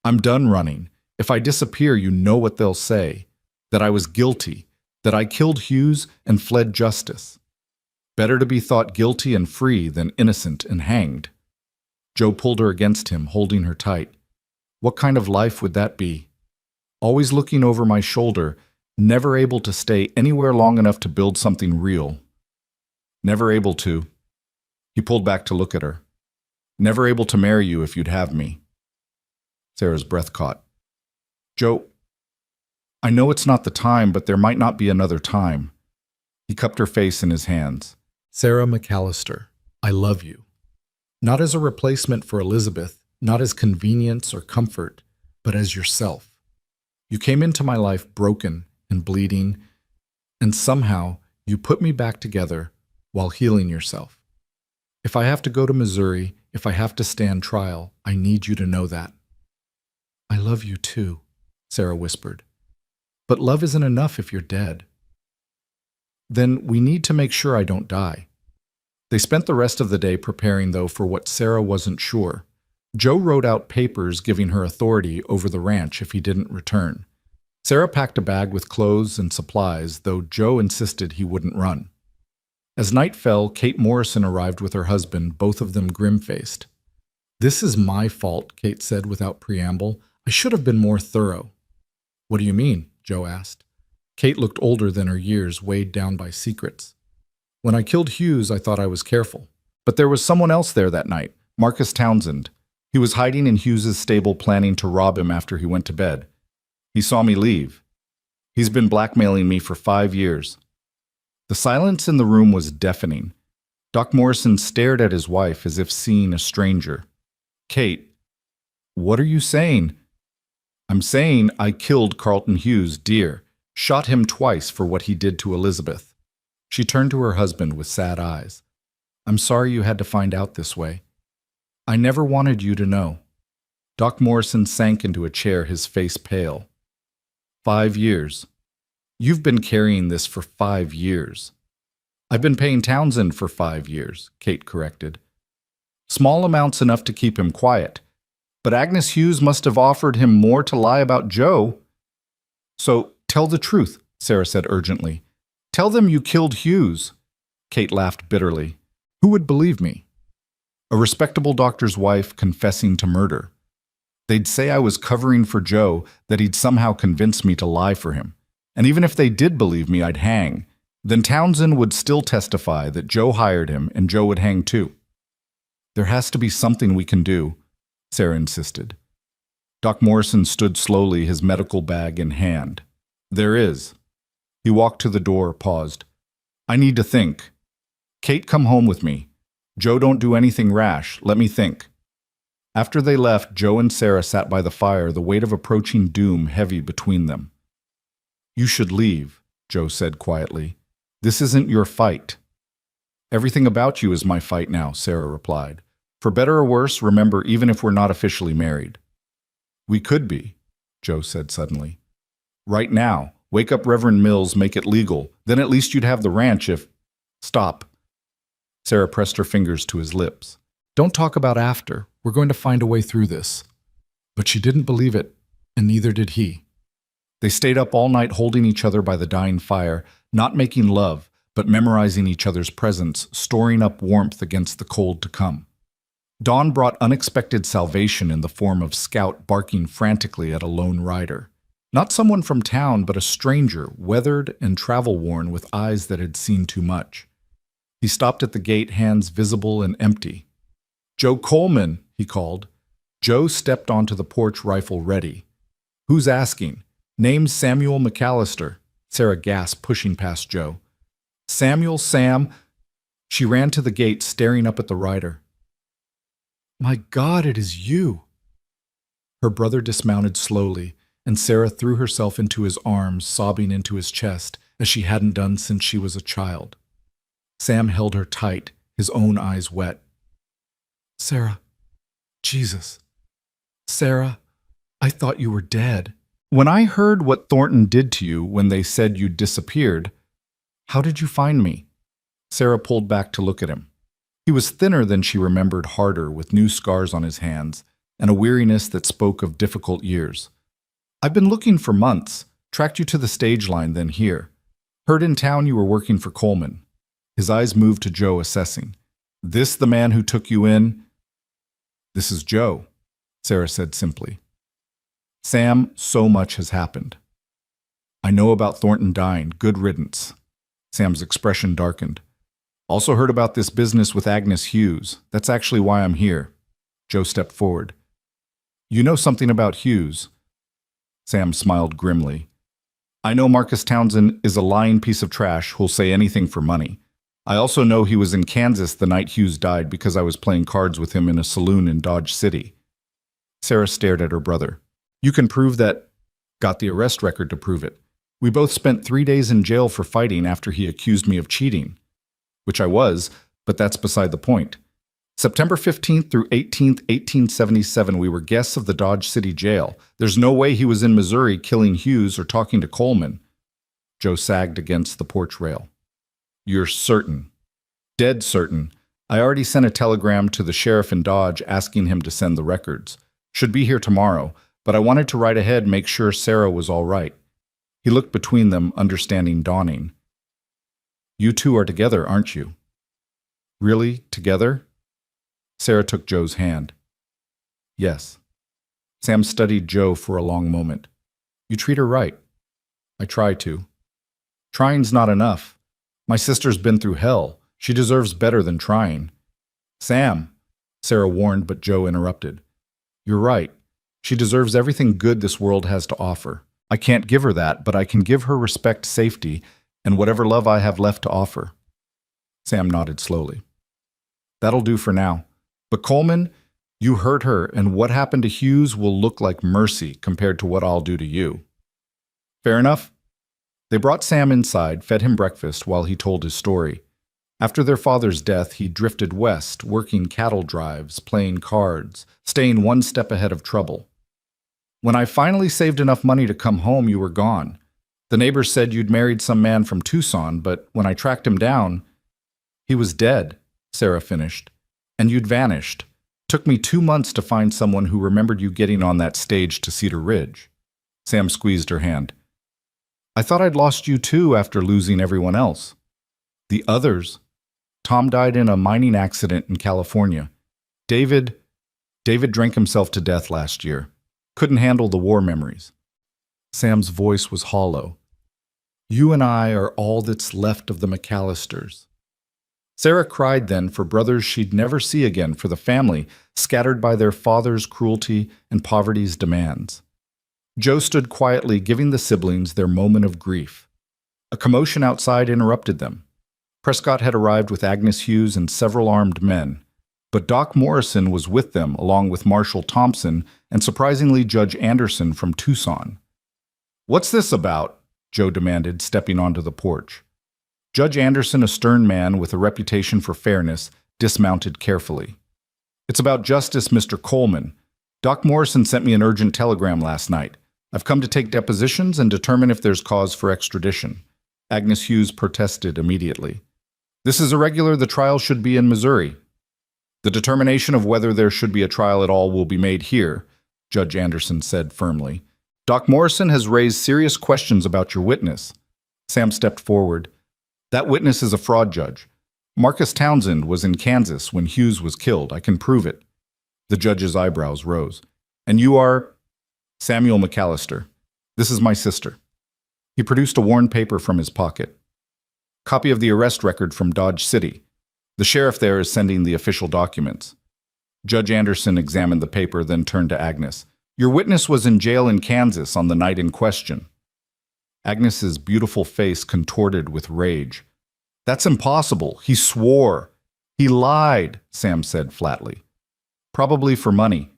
"I'm done running. If I disappear, you know what they'll say. That I was guilty, that I killed Hughes and fled justice. Better to be thought guilty and free than innocent and hanged." Joe pulled her against him, holding her tight. "What kind of life would that be?" Always looking over my shoulder, never able to stay anywhere long enough to build something real. Never able to. He pulled back to look at her. Never able to marry you if you'd have me. Sarah's breath caught. Joe, I know it's not the time, but there might not be another time. He cupped her face in his hands. Sarah McAllister, I love you. Not as a replacement for Elizabeth, not as convenience or comfort, but as yourself. You came into my life broken and bleeding, and somehow you put me back together while healing yourself. If I have to go to Missouri, if I have to stand trial, I need you to know that. I love you too, Sarah whispered. But love isn't enough if you're dead. Then we need to make sure I don't die. They spent the rest of the day preparing, though, for what Sarah wasn't sure. Joe wrote out papers giving her authority over the ranch if he didn't return. Sarah packed a bag with clothes and supplies, though Joe insisted he wouldn't run. As night fell, Kate Morrison arrived with her husband, both of them grim-faced. This is my fault, Kate said without preamble. I should have been more thorough. What do you mean? Joe asked. Kate looked older than her years, weighed down by secrets. When I killed Hughes, I thought I was careful. But there was someone else there that night, Marcus Townsend. He was hiding in Hughes's stable planning to rob him after he went to bed. He saw me leave. He's been blackmailing me for 5 years. The silence in the room was deafening. Doc Morrison stared at his wife as if seeing a stranger. Kate, what are you saying? I'm saying I killed Carlton Hughes, dear. Shot him twice for what he did to Elizabeth. She turned to her husband with sad eyes. I'm sorry you had to find out this way. I never wanted you to know. Doc Morrison sank into a chair, his face pale. 5 years. You've been carrying this for 5 years. I've been paying Townsend for 5 years, Kate corrected. Small amounts enough to keep him quiet. But Agnes Hughes must have offered him more to lie about Joe. So, tell the truth, Sarah said urgently. Tell them you killed Hughes. Kate laughed bitterly. Who would believe me? A respectable doctor's wife confessing to murder. They'd say I was covering for Joe, that he'd somehow convinced me to lie for him. And even if they did believe me, I'd hang. Then Townsend would still testify that Joe hired him, and Joe would hang too. There has to be something we can do, Sarah insisted. Doc Morrison stood slowly, his medical bag in hand. There is. He walked to the door, paused. I need to think. Kate, come home with me. Joe, don't do anything rash. Let me think. After they left, Joe and Sarah sat by the fire, the weight of approaching doom heavy between them. You should leave, Joe said quietly. This isn't your fight. Everything about you is my fight now, Sarah replied. For better or worse, remember, even if we're not officially married. We could be, Joe said suddenly. Right now, wake up Reverend Mills, make it legal. Then at least you'd have the ranch if... Stop. Sarah pressed her fingers to his lips. Don't talk about after. We're going to find a way through this. But she didn't believe it, and neither did he. They stayed up all night holding each other by the dying fire, not making love, but memorizing each other's presence, storing up warmth against the cold to come. Dawn brought unexpected salvation in the form of Scout barking frantically at a lone rider. Not someone from town, but a stranger, weathered and travel-worn with eyes that had seen too much. He stopped at the gate, hands visible and empty. Joe Coleman, he called. Joe stepped onto the porch, rifle ready. Who's asking? Name's Samuel McAllister, Sarah gasped, pushing past Joe. Samuel, Sam. She ran to the gate, staring up at the rider. My God, it is you. Her brother dismounted slowly, and Sarah threw herself into his arms, sobbing into his chest, as she hadn't done since she was a child. Sam held her tight, his own eyes wet. Sarah, Jesus. Sarah, I thought you were dead. When I heard what Thornton did to you when they said you disappeared, how did you find me? Sarah pulled back to look at him. He was thinner than she remembered, harder, with new scars on his hands, and a weariness that spoke of difficult years. I've been looking for months, tracked you to the stage line, then here. Heard in town you were working for Coleman. His eyes moved to Joe, assessing. This the man who took you in? This is Joe, Sarah said simply. Sam, so much has happened. I know about Thornton dying. Good riddance. Sam's expression darkened. Also heard about this business with Agnes Hughes. That's actually why I'm here. Joe stepped forward. You know something about Hughes? Sam smiled grimly. I know Marcus Townsend is a lying piece of trash who'll say anything for money. I also know he was in Kansas the night Hughes died because I was playing cards with him in a saloon in Dodge City. Sarah stared at her brother. You can prove that. Got the arrest record to prove it. We both spent 3 days in jail for fighting after he accused me of cheating. Which I was, but that's beside the point. September 15th through 18th, 1877, we were guests of the Dodge City Jail. There's no way he was in Missouri killing Hughes or talking to Coleman. Joe sagged against the porch rail. You're certain. Dead certain. I already sent a telegram to the sheriff in Dodge asking him to send the records. Should be here tomorrow, but I wanted to write ahead, make sure Sarah was all right. He looked between them, understanding dawning. You two are together, aren't you? Really, together? Sarah took Joe's hand. Yes. Sam studied Joe for a long moment. You treat her right. I try to. Trying's not enough. My sister's been through hell. She deserves better than trying. Sam, Sarah warned, but Joe interrupted. You're right. She deserves everything good this world has to offer. I can't give her that, but I can give her respect, safety, and whatever love I have left to offer. Sam nodded slowly. That'll do for now. But Coleman, you hurt her, and what happened to Hughes will look like mercy compared to what I'll do to you. Fair enough? They brought Sam inside, fed him breakfast while he told his story. After their father's death, he drifted west, working cattle drives, playing cards, staying one step ahead of trouble. When I finally saved enough money to come home, you were gone. The neighbors said you'd married some man from Tucson, but when I tracked him down, he was dead, Sarah finished. And you'd vanished. Took me 2 months to find someone who remembered you getting on that stage to Cedar Ridge. Sam squeezed her hand. I thought I'd lost you too after losing everyone else. The others. Tom died in a mining accident in California. David drank himself to death last year. Couldn't handle the war memories. Sam's voice was hollow. You and I are all that's left of the McAllisters. Sarah cried then for brothers she'd never see again, for the family scattered by their father's cruelty and poverty's demands. Joe stood quietly, giving the siblings their moment of grief. A commotion outside interrupted them. Prescott had arrived with Agnes Hughes and several armed men, but Doc Morrison was with them, along with Marshal Thompson and surprisingly Judge Anderson from Tucson. What's this about? Joe demanded, stepping onto the porch. Judge Anderson, a stern man with a reputation for fairness, dismounted carefully. It's about Justice Mr. Coleman. Doc Morrison sent me an urgent telegram last night. I've come to take depositions and determine if there's cause for extradition. Agnes Hughes protested immediately. This is irregular. The trial should be in Missouri. The determination of whether there should be a trial at all will be made here, Judge Anderson said firmly. Doc Morrison has raised serious questions about your witness. Sam stepped forward. That witness is a fraud, Judge. Marcus Townsend was in Kansas when Hughes was killed. I can prove it. The judge's eyebrows rose. And you are? Samuel McAllister. This is my sister. He produced a worn paper from his pocket. Copy of the arrest record from Dodge City. The sheriff there is sending the official documents. Judge Anderson examined the paper, then turned to Agnes. Your witness was in jail in Kansas on the night in question. Agnes's beautiful face contorted with rage. That's impossible. He swore. He lied, Sam said flatly. Probably for money.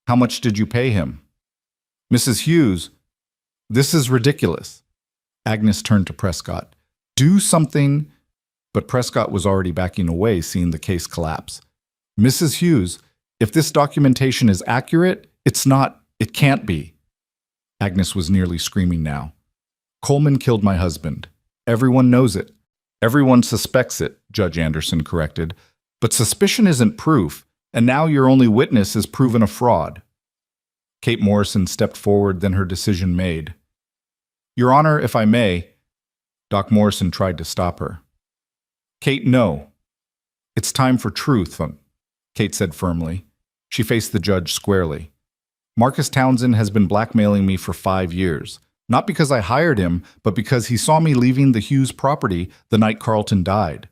How much did you pay him? Mrs. Hughes, this is ridiculous. Agnes turned to Prescott. Do something. But Prescott was already backing away, seeing the case collapse. Mrs. Hughes, if this documentation is accurate, it can't be. Agnes was nearly screaming now. Coleman killed my husband. Everyone knows it. Everyone suspects it, Judge Anderson corrected. But suspicion isn't proof, and now your only witness is proven a fraud. Kate Morrison stepped forward, then her decision made. Your Honor, if I may. Doc Morrison tried to stop her. Kate, no. It's time for truth, Kate said firmly. She faced the judge squarely. Marcus Townsend has been blackmailing me for 5 years. Not because I hired him, but because he saw me leaving the Hughes property the night Carlton died."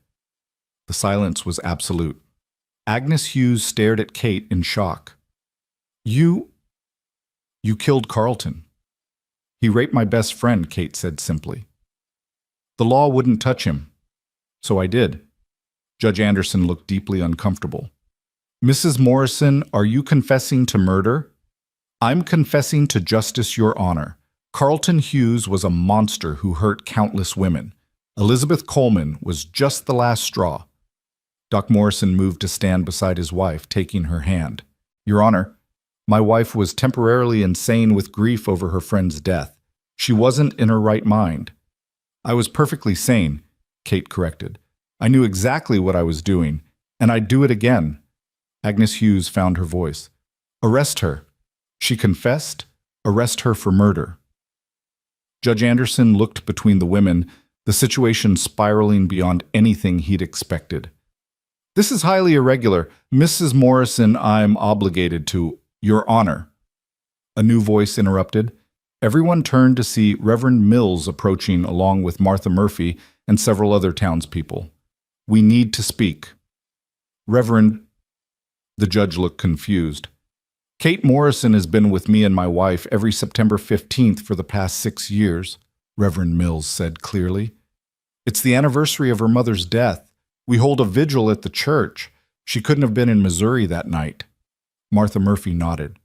The silence was absolute. Agnes Hughes stared at Kate in shock. You killed Carlton." "He raped my best friend," Kate said simply. "The law wouldn't touch him. So I did." Judge Anderson looked deeply uncomfortable. "Mrs. Morrison, are you confessing to murder?" "I'm confessing to justice, Your Honor. Carlton Hughes was a monster who hurt countless women. Elizabeth Coleman was just the last straw." Doc Morrison moved to stand beside his wife, taking her hand. "Your Honor, my wife was temporarily insane with grief over her friend's death. She wasn't in her right mind." "I was perfectly sane," Kate corrected. "I knew exactly what I was doing, and I'd do it again." Agnes Hughes found her voice. "Arrest her. She confessed. Arrest her for murder." Judge Anderson looked between the women, the situation spiraling beyond anything he'd expected. "This is highly irregular. Mrs. Morrison, I'm obligated to, Your Honor." A new voice interrupted. Everyone turned to see Reverend Mills approaching along with Martha Murphy and several other townspeople. "We need to speak." "Reverend," the judge looked confused. "Kate Morrison has been with me and my wife every September 15th for the past 6 years," Reverend Mills said clearly. "It's the anniversary of her mother's death. We hold a vigil at the church. She couldn't have been in Missouri that night." Martha Murphy nodded.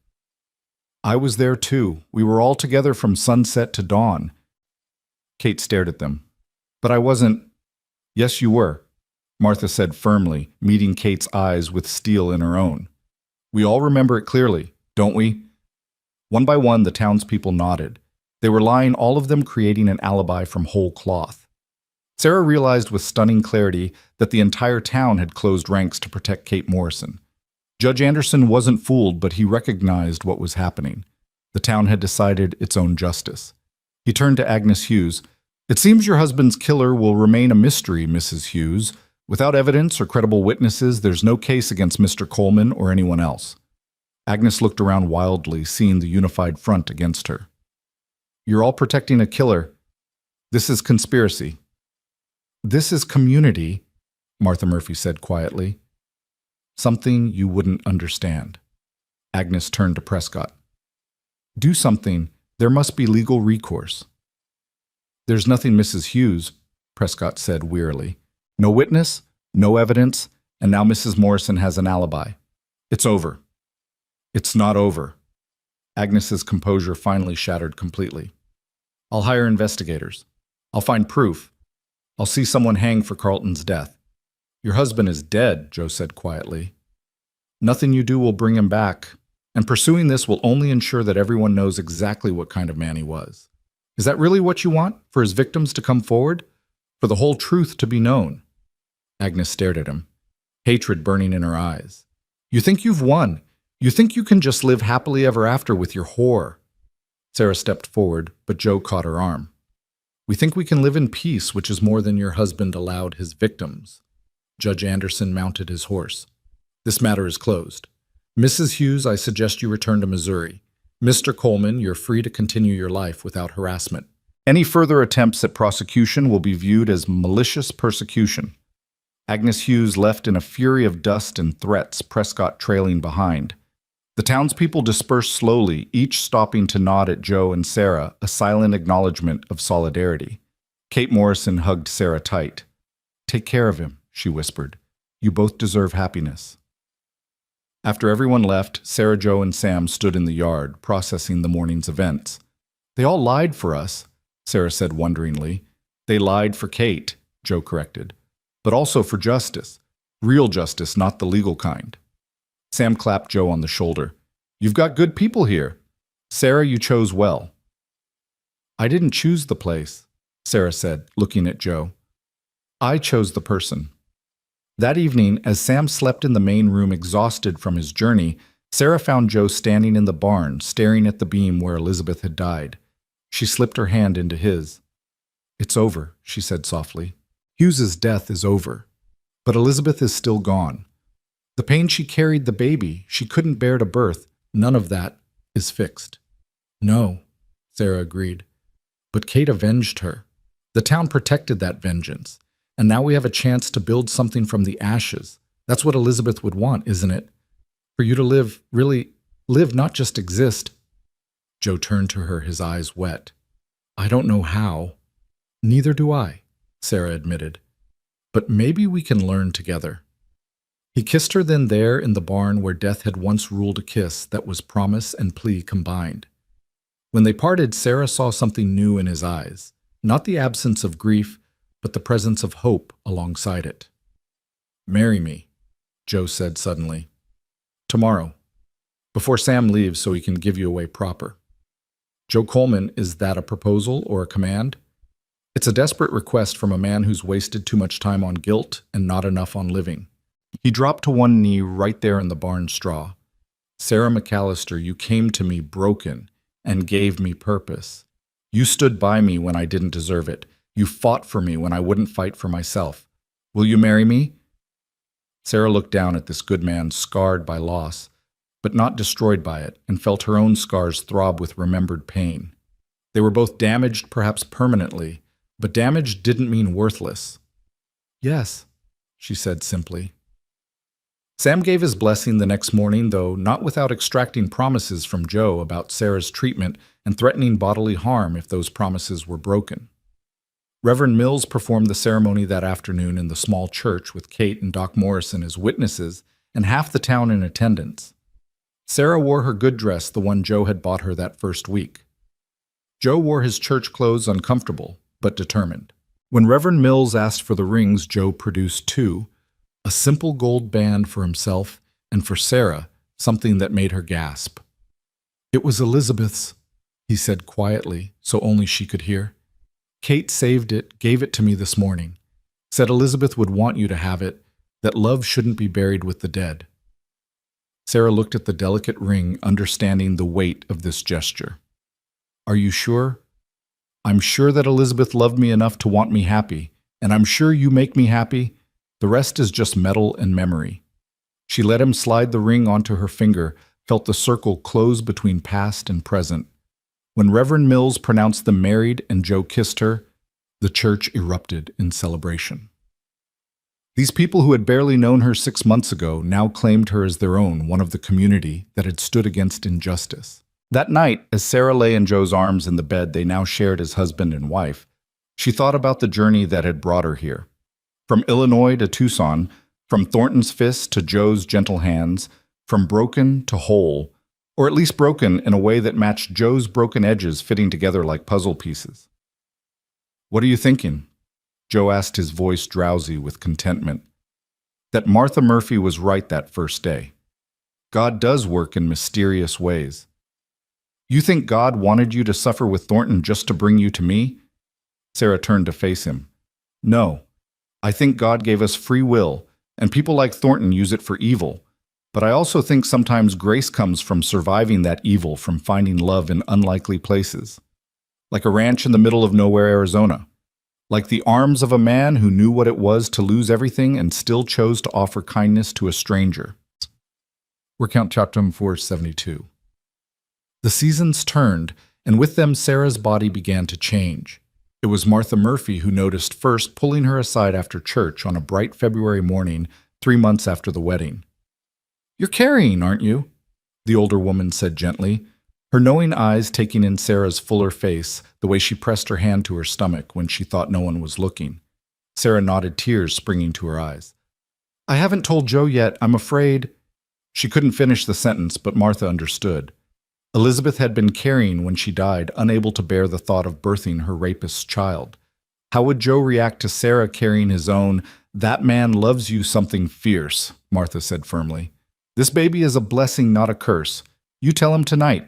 "I was there too. We were all together from sunset to dawn." Kate stared at them. "But I wasn't—" "Yes, you were," Martha said firmly, meeting Kate's eyes with steel in her own. "We all remember it clearly, don't we?" One by one, the townspeople nodded. They were lying, all of them creating an alibi from whole cloth. Sarah realized with stunning clarity that the entire town had closed ranks to protect Kate Morrison. Judge Anderson wasn't fooled, but he recognized what was happening. The town had decided its own justice. He turned to Agnes Hughes. "It seems your husband's killer will remain a mystery, Mrs. Hughes. Without evidence or credible witnesses, there's no case against Mr. Coleman or anyone else." Agnes looked around wildly, seeing the unified front against her. "You're all protecting a killer. This is conspiracy." "This is community," Martha Murphy said quietly. "Something you wouldn't understand." Agnes turned to Prescott. "Do something. There must be legal recourse." "There's nothing, Mrs. Hughes," Prescott said wearily. "No witness, no evidence, and now Mrs. Morrison has an alibi. It's over." "It's not over." Agnes's composure finally shattered completely. "I'll hire investigators. I'll find proof. I'll see someone hang for Carlton's death." "Your husband is dead," Joe said quietly. "Nothing you do will bring him back, and pursuing this will only ensure that everyone knows exactly what kind of man he was." "Is that really what you want? For his victims to come forward? For the whole truth to be known?" Agnes stared at him, hatred burning in her eyes. "You think you've won. You think you can just live happily ever after with your whore." Sarah stepped forward, but Joe caught her arm. "We think we can live in peace, which is more than your husband allowed his victims." Judge Anderson mounted his horse. "This matter is closed. Mrs. Hughes, I suggest you return to Missouri. Mr. Coleman, you're free to continue your life without harassment. Any further attempts at prosecution will be viewed as malicious persecution." Agnes Hughes left in a fury of dust and threats, Prescott trailing behind. The townspeople dispersed slowly, each stopping to nod at Joe and Sarah, a silent acknowledgement of solidarity. Kate Morrison hugged Sarah tight. "Take care of him," she whispered. "You both deserve happiness." After everyone left, Sarah, Joe, and Sam stood in the yard, processing the morning's events. "They all lied for us," Sarah said wonderingly. "They lied for Kate," Joe corrected, "but also for justice. Real justice, not the legal kind." Sam clapped Joe on the shoulder. "You've got good people here. Sarah, you chose well." "I didn't choose the place," Sarah said, looking at Joe. "I chose the person." That evening, as Sam slept in the main room exhausted from his journey, Sarah found Joe standing in the barn, staring at the beam where Elizabeth had died. She slipped her hand into his. "It's over," she said softly. "Hughes's death is over. But Elizabeth is still gone. The pain she carried, the baby, she couldn't bear to birth, none of that. is fixed. No, Sarah agreed. But Kate avenged her. The town protected that vengeance. And now we have a chance to build something from the ashes. That's what Elizabeth would want, isn't it? For you to live, really live, not just exist. Joe turned to her, his eyes wet. I don't know how. Neither do I, Sarah admitted. But maybe we can learn together. He kissed her then there in the barn where death had once ruled a kiss that was promise and plea combined. When they parted, Sarah saw something new in his eyes, not the absence of grief, but the presence of hope alongside it. Marry me, Joe said suddenly. Tomorrow, before Sam leaves so he can give you away proper. Joe Coleman, is that a proposal or a command? It's a desperate request from a man who's wasted too much time on guilt and not enough on living. He dropped to one knee right there in the barn straw. Sarah McAllister, you came to me broken and gave me purpose. You stood by me when I didn't deserve it. You fought for me when I wouldn't fight for myself. Will you marry me? Sarah looked down at this good man scarred by loss, but not destroyed by it, and felt her own scars throb with remembered pain. They were both damaged, perhaps permanently, but damage didn't mean worthless. Yes, she said simply. Sam gave his blessing the next morning, though not without extracting promises from Joe about Sarah's treatment and threatening bodily harm if those promises were broken. Reverend Mills performed the ceremony that afternoon in the small church with Kate and Doc Morrison as witnesses and half the town in attendance. Sarah wore her good dress, the one Joe had bought her that first week. Joe wore his church clothes uncomfortable, but determined. When Reverend Mills asked for the rings, Joe produced two, a simple gold band for himself, and for Sarah, something that made her gasp. It was Elizabeth's, he said quietly, so only she could hear. Kate saved it, gave it to me this morning. Said Elizabeth would want you to have it, that love shouldn't be buried with the dead. Sarah looked at the delicate ring, understanding the weight of this gesture. Are you sure? I'm sure that Elizabeth loved me enough to want me happy, and I'm sure you make me happy. The rest is just metal and memory. She let him slide the ring onto her finger, felt the circle close between past and present. When Reverend Mills pronounced them married and Joe kissed her, the church erupted in celebration. These people who had barely known her 6 months ago now claimed her as their own, one of the community that had stood against injustice. That night, as Sarah lay in Joe's arms in the bed they now shared as husband and wife, she thought about the journey that had brought her here. From Illinois to Tucson, from Thornton's fist to Joe's gentle hands, from broken to whole, or at least broken in a way that matched Joe's broken edges fitting together like puzzle pieces. What are you thinking? Joe asked, his voice drowsy with contentment. That Martha Murphy was right that first day. God does work in mysterious ways. You think God wanted you to suffer with Thornton just to bring you to me? Sarah turned to face him. No. I think God gave us free will, and people like Thornton use it for evil. But I also think sometimes grace comes from surviving that evil, from finding love in unlikely places. Like a ranch in the middle of nowhere, Arizona. Like the arms of a man who knew what it was to lose everything and still chose to offer kindness to a stranger. Recount chapter 472. The seasons turned, and with them Sarah's body began to change. It was Martha Murphy who noticed first, pulling her aside after church on a bright February morning 3 months after the wedding. You're carrying, aren't you? The older woman said gently, her knowing eyes taking in Sarah's fuller face, the way she pressed her hand to her stomach when she thought no one was looking. Sarah nodded, tears springing to her eyes. I haven't told Joe yet, I'm afraid. She couldn't finish the sentence, but Martha understood. Elizabeth had been carrying when she died, unable to bear the thought of birthing her rapist's child. How would Joe react to Sarah carrying his own? That man loves you something fierce, Martha said firmly. This baby is a blessing, not a curse. You tell him tonight.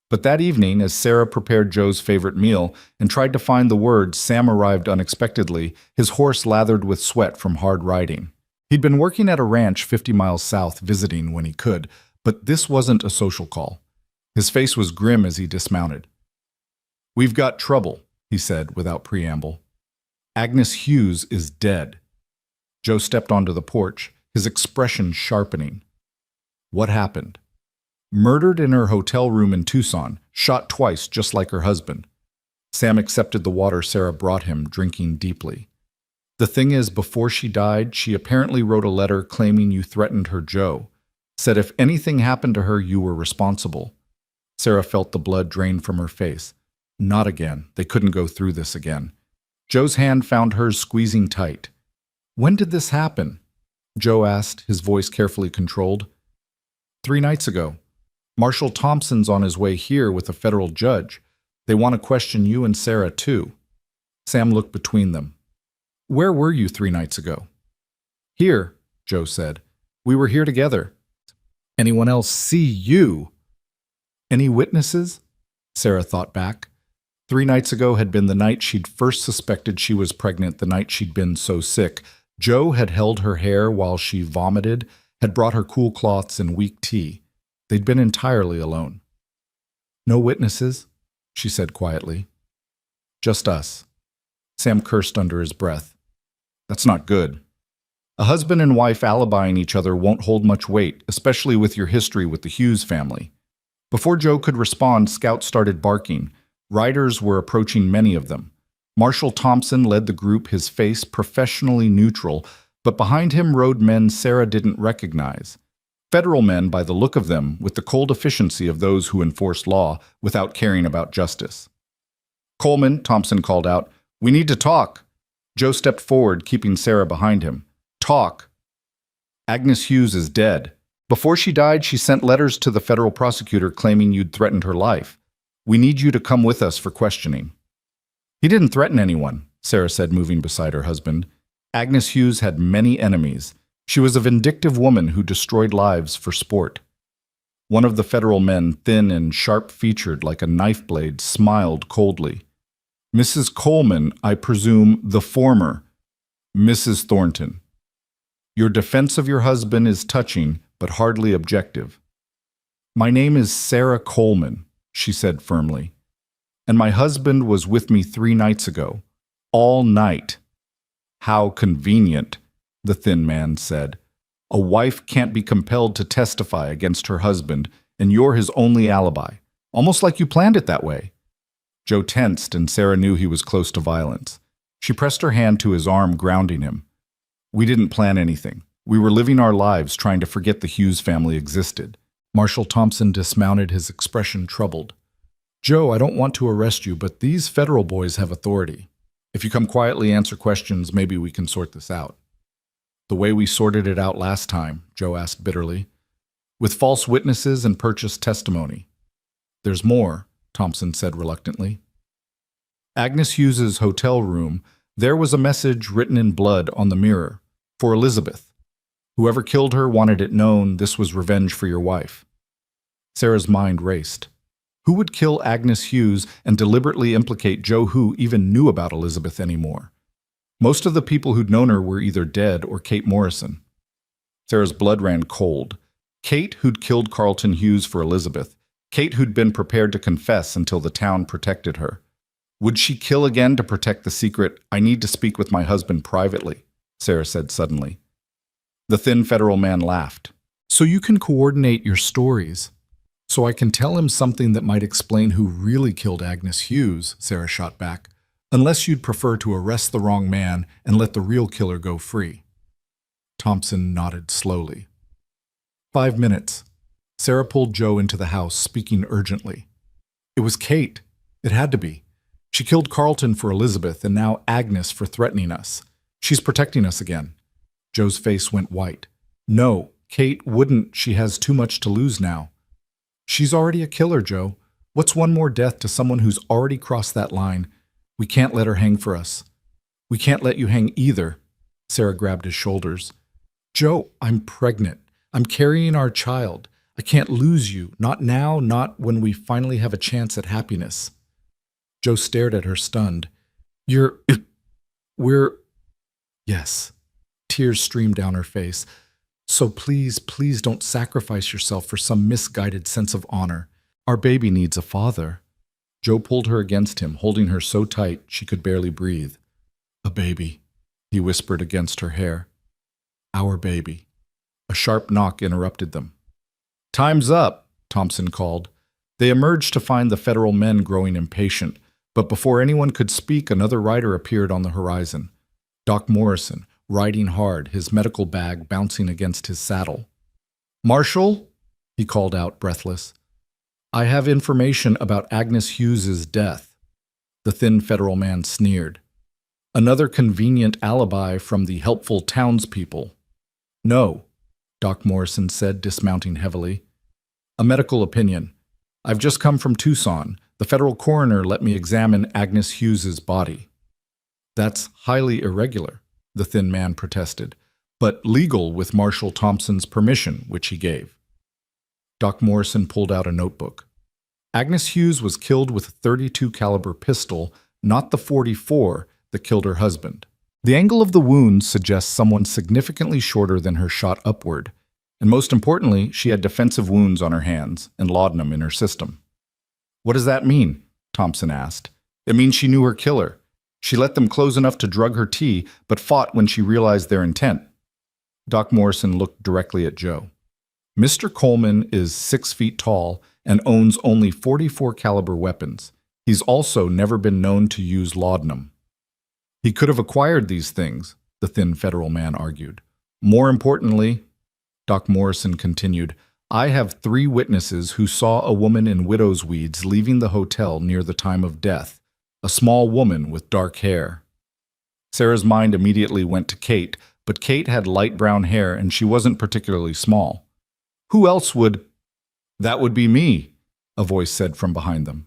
But that evening, as Sarah prepared Joe's favorite meal and tried to find the words, Sam arrived unexpectedly, his horse lathered with sweat from hard riding. He'd been working at a ranch 50 miles south, visiting when he could, but this wasn't a social call. His face was grim as he dismounted. We've got trouble, he said without preamble. Agnes Hughes is dead. Joe stepped onto the porch, his expression sharpening. What happened? Murdered in her hotel room in Tucson, shot twice just like her husband. Sam accepted the water Sarah brought him, drinking deeply. The thing is, before she died, she apparently wrote a letter claiming you threatened her Joe. Said if anything happened to her, you were responsible. Sarah felt the blood drain from her face. Not again. They couldn't go through this again. Joe's hand found hers squeezing tight. When did this happen? Joe asked, his voice carefully controlled. 3 nights ago. Marshal Thompson's on his way here with a federal judge. They want to question you and Sarah, too. Sam looked between them. Where were you 3 nights ago? Here, Joe said. We were here together. Anyone else see you? Any witnesses? Sarah thought back. 3 nights ago had been the night she'd first suspected she was pregnant, the night she'd been so sick. Joe had held her hair while she vomited, had brought her cool cloths and weak tea. They'd been entirely alone. No witnesses, she said quietly. Just us. Sam cursed under his breath. That's not good. A husband and wife alibying each other won't hold much weight, especially with your history with the Hughes family. Before Joe could respond, scouts started barking. Riders were approaching, many of them. Marshal Thompson led the group, his face professionally neutral, but behind him rode men Sarah didn't recognize. Federal men by the look of them, with the cold efficiency of those who enforce law without caring about justice. Coleman, Thompson called out, we need to talk. Joe stepped forward, keeping Sarah behind him. Talk. Agnes Hughes is dead. Before she died, she sent letters to the federal prosecutor claiming you'd threatened her life. We need you to come with us for questioning. He didn't threaten anyone, Sarah said, moving beside her husband. Agnes Hughes had many enemies. She was a vindictive woman who destroyed lives for sport. One of the federal men, thin and sharp-featured like a knife blade, smiled coldly. Mrs. Coleman, I presume the former, Mrs. Thornton. Your defense of your husband is touching, but hardly objective. My name is Sarah Coleman, she said firmly. And my husband was with me 3 nights ago. All night. How convenient, the thin man said. A wife can't be compelled to testify against her husband, and you're his only alibi. Almost like you planned it that way. Joe tensed, and Sarah knew he was close to violence. She pressed her hand to his arm, grounding him. We didn't plan anything. We were living our lives trying to forget the Hughes family existed. Marshal Thompson dismounted, his expression troubled. Joe, I don't want to arrest you, but these federal boys have authority. If you come quietly, answer questions, maybe we can sort this out. The way we sorted it out last time, Joe asked bitterly. With false witnesses and purchased testimony. There's more, Thompson said reluctantly. Agnes Hughes's hotel room, there was a message written in blood on the mirror. For Elizabeth. Whoever killed her wanted it known this was revenge for your wife. Sarah's mind raced. Who would kill Agnes Hughes and deliberately implicate Joe who even knew about Elizabeth anymore? Most of the people who'd known her were either dead or Kate Morrison. Sarah's blood ran cold. Kate, who'd killed Carlton Hughes for Elizabeth. Kate, who'd been prepared to confess until the town protected her. Would she kill again to protect the secret, I need to speak with my husband privately, Sarah said suddenly. The thin federal man laughed. So you can coordinate your stories. So I can tell him something that might explain who really killed Agnes Hughes, Sarah shot back, unless you'd prefer to arrest the wrong man and let the real killer go free. Thompson nodded slowly. 5 minutes. Sarah pulled Joe into the house, speaking urgently. It was Kate. It had to be. She killed Carlton for Elizabeth and now Agnes for threatening us. She's protecting us again. Joe's face went white. No, Kate wouldn't. She has too much to lose now. She's already a killer, Joe. What's one more death to someone who's already crossed that line? We can't let her hang for us. We can't let you hang either. Sarah grabbed his shoulders. Joe, I'm pregnant. I'm carrying our child. I can't lose you. Not now, not when we finally have a chance at happiness. Joe stared at her, stunned. We're... Yes. Tears streamed down her face. So please, please don't sacrifice yourself for some misguided sense of honor. Our baby needs a father. Joe pulled her against him, holding her so tight she could barely breathe. A baby, he whispered against her hair. Our baby. A sharp knock interrupted them. Time's up, Thompson called. They emerged to find the federal men growing impatient, but before anyone could speak, another rider appeared on the horizon. Doc Morrison, riding hard, his medical bag bouncing against his saddle. "Marshal," he called out, breathless. "I have information about Agnes Hughes's death." The thin federal man sneered. "Another convenient alibi from the helpful townspeople." "No," Doc Morrison said, dismounting heavily. "A medical opinion. I've just come from Tucson. The federal coroner let me examine Agnes Hughes's body." "That's highly irregular," the thin man protested, "but legal with Marshal Thompson's permission, which he gave." Doc Morrison pulled out a notebook. Agnes Hughes was killed with a .32 caliber pistol, not the .44 that killed her husband. The angle of the wound suggests someone significantly shorter than her shot upward, and most importantly, she had defensive wounds on her hands and laudanum in her system. "What does that mean?" Thompson asked. "It means she knew her killer. She let them close enough to drug her tea, but fought when she realized their intent." Doc Morrison looked directly at Joe. "Mr. Coleman is 6 feet tall and owns only .44 caliber weapons. He's also never been known to use laudanum." "He could have acquired these things," the thin federal man argued. "More importantly," Doc Morrison continued, "I have 3 witnesses who saw a woman in widow's weeds leaving the hotel near the time of death, a small woman with dark hair." Sarah's mind immediately went to Kate, but Kate had light brown hair and she wasn't particularly small. "Who else would—" "That would be me," a voice said from behind them.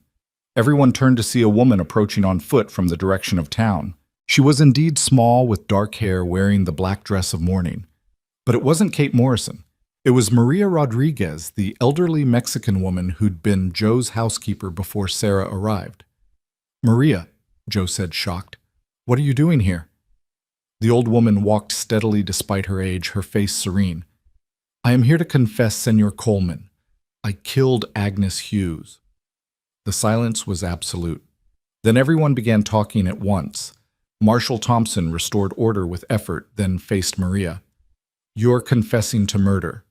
Everyone turned to see a woman approaching on foot from the direction of town. She was indeed small with dark hair, wearing the black dress of mourning. But it wasn't Kate Morrison. It was Maria Rodriguez, the elderly Mexican woman who'd been Joe's housekeeper before Sarah arrived. "Maria," Joe said, shocked, "what are you doing here?" The old woman walked steadily despite her age, her face serene. "I am here to confess, Senor Coleman. I killed Agnes Hughes." The silence was absolute. Then everyone began talking at once. Marshal Thompson restored order with effort, then faced Maria. "You're confessing to murder."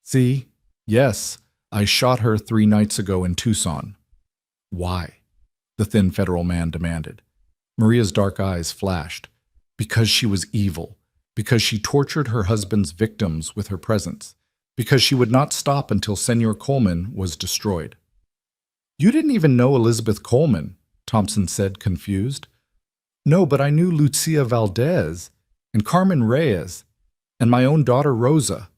"See? Yes, I shot her 3 nights ago in Tucson." "Why?" the thin federal man demanded. Maria's dark eyes flashed. "Because she was evil. Because she tortured her husband's victims with her presence. Because she would not stop until Senor Coleman was destroyed." "You didn't even know Elizabeth Coleman," Thompson said, confused. "No, but I knew Lucia Valdez and Carmen Reyes and my own daughter Rosa."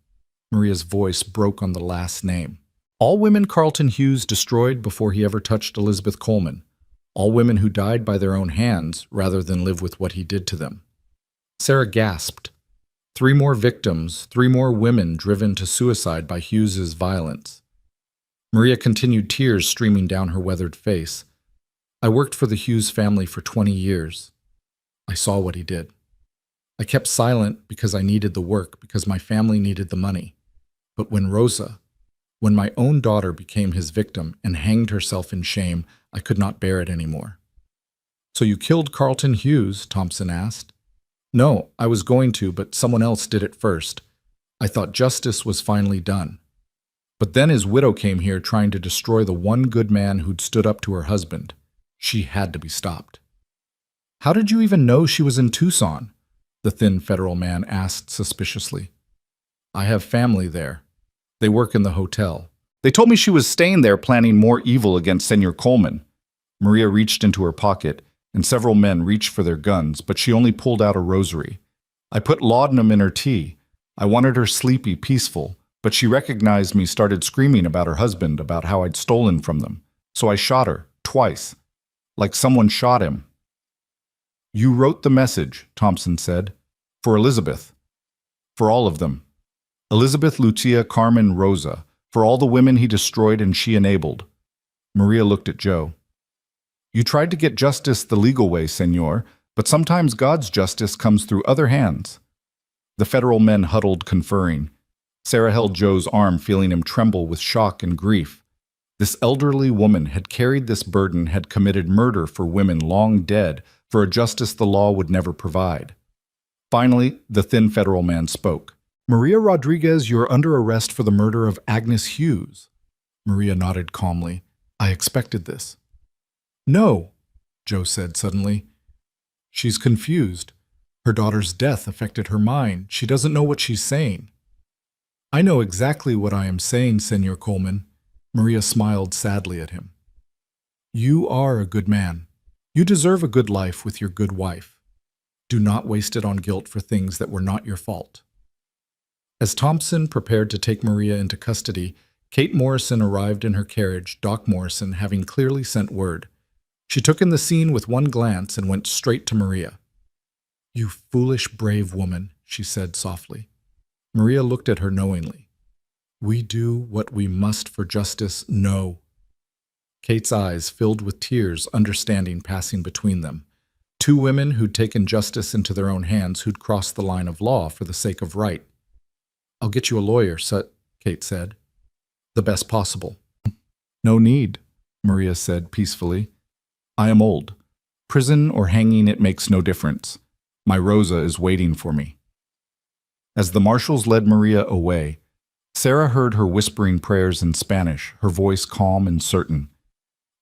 Maria's voice broke on the last name. "All women Carlton Hughes destroyed before he ever touched Elizabeth Coleman. All women who died by their own hands rather than live with what he did to them." Sarah gasped. 3 more victims, 3 more women driven to suicide by Hughes's violence. Maria continued, tears streaming down her weathered face. "I worked for the Hughes family for 20 years. I saw what he did. I kept silent because I needed the work, because my family needed the money. But when my own daughter became his victim and hanged herself in shame, I could not bear it anymore." "So you killed Carlton Hughes?" Thompson asked. "No, I was going to, but someone else did it first. I thought justice was finally done. But then his widow came here trying to destroy the one good man who'd stood up to her husband. She had to be stopped." "How did you even know she was in Tucson?" the thin federal man asked suspiciously. "I have family there. They work in the hotel. They told me she was staying there planning more evil against Senor Coleman." Maria reached into her pocket, and several men reached for their guns, but she only pulled out a rosary. "I put laudanum in her tea. I wanted her sleepy, peaceful, but she recognized me, started screaming about her husband, about how I'd stolen from them. So I shot her, twice, like someone shot him." "You wrote the message," Thompson said, "for Elizabeth. For all of them. Elizabeth, Lucia, Carmen, Rosa. For all the women he destroyed and she enabled." Maria looked at Joe. "You tried to get justice the legal way, senor, but sometimes God's justice comes through other hands." The federal men huddled, conferring. Sarah held Joe's arm, feeling him tremble with shock and grief. This elderly woman had carried this burden, had committed murder for women long dead, for a justice the law would never provide. Finally, the thin federal man spoke. "Maria Rodriguez, you're under arrest for the murder of Agnes Hughes." Maria nodded calmly. I expected this. No, Joe said suddenly. She's confused. Her daughter's death affected her mind. She doesn't know what she's saying. I know exactly what I am saying, Senor Coleman. Maria smiled sadly at him. You are a good man. You deserve a good life with your good wife. Do not waste it on guilt for things that were not your fault. As Thompson prepared to take Maria into custody, Kate Morrison arrived in her carriage, Doc Morrison having clearly sent word. She took in the scene with one glance and went straight to Maria. You foolish, brave woman, she said softly. Maria looked at her knowingly. We do what we must for justice, no. Kate's eyes filled with tears, understanding passing between them. Two women who'd taken justice into their own hands, who'd crossed the line of law for the sake of right. I'll get you a lawyer, Kate said. The best possible. No need, Maria said peacefully. I am old. Prison or hanging, it makes no difference. My Rosa is waiting for me. As the marshals led Maria away, Sarah heard her whispering prayers in Spanish, her voice calm and certain.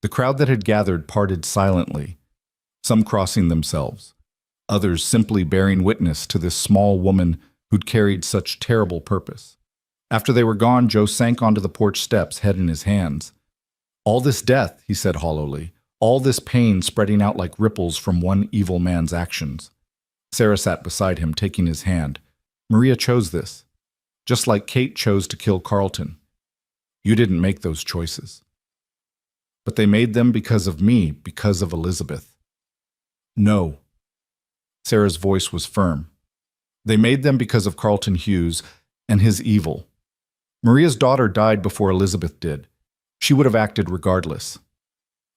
The crowd that had gathered parted silently, some crossing themselves, others simply bearing witness to this small woman who'd carried such terrible purpose. After they were gone, Joe sank onto the porch steps, head in his hands. All this death, he said hollowly, all this pain spreading out like ripples from one evil man's actions. Sarah sat beside him, taking his hand. Maria chose this, just like Kate chose to kill Carlton. You didn't make those choices. But they made them because of me, because of Elizabeth. No. Sarah's voice was firm. They made them because of Carlton Hughes and his evil. Maria's daughter died before Elizabeth did. She would have acted regardless.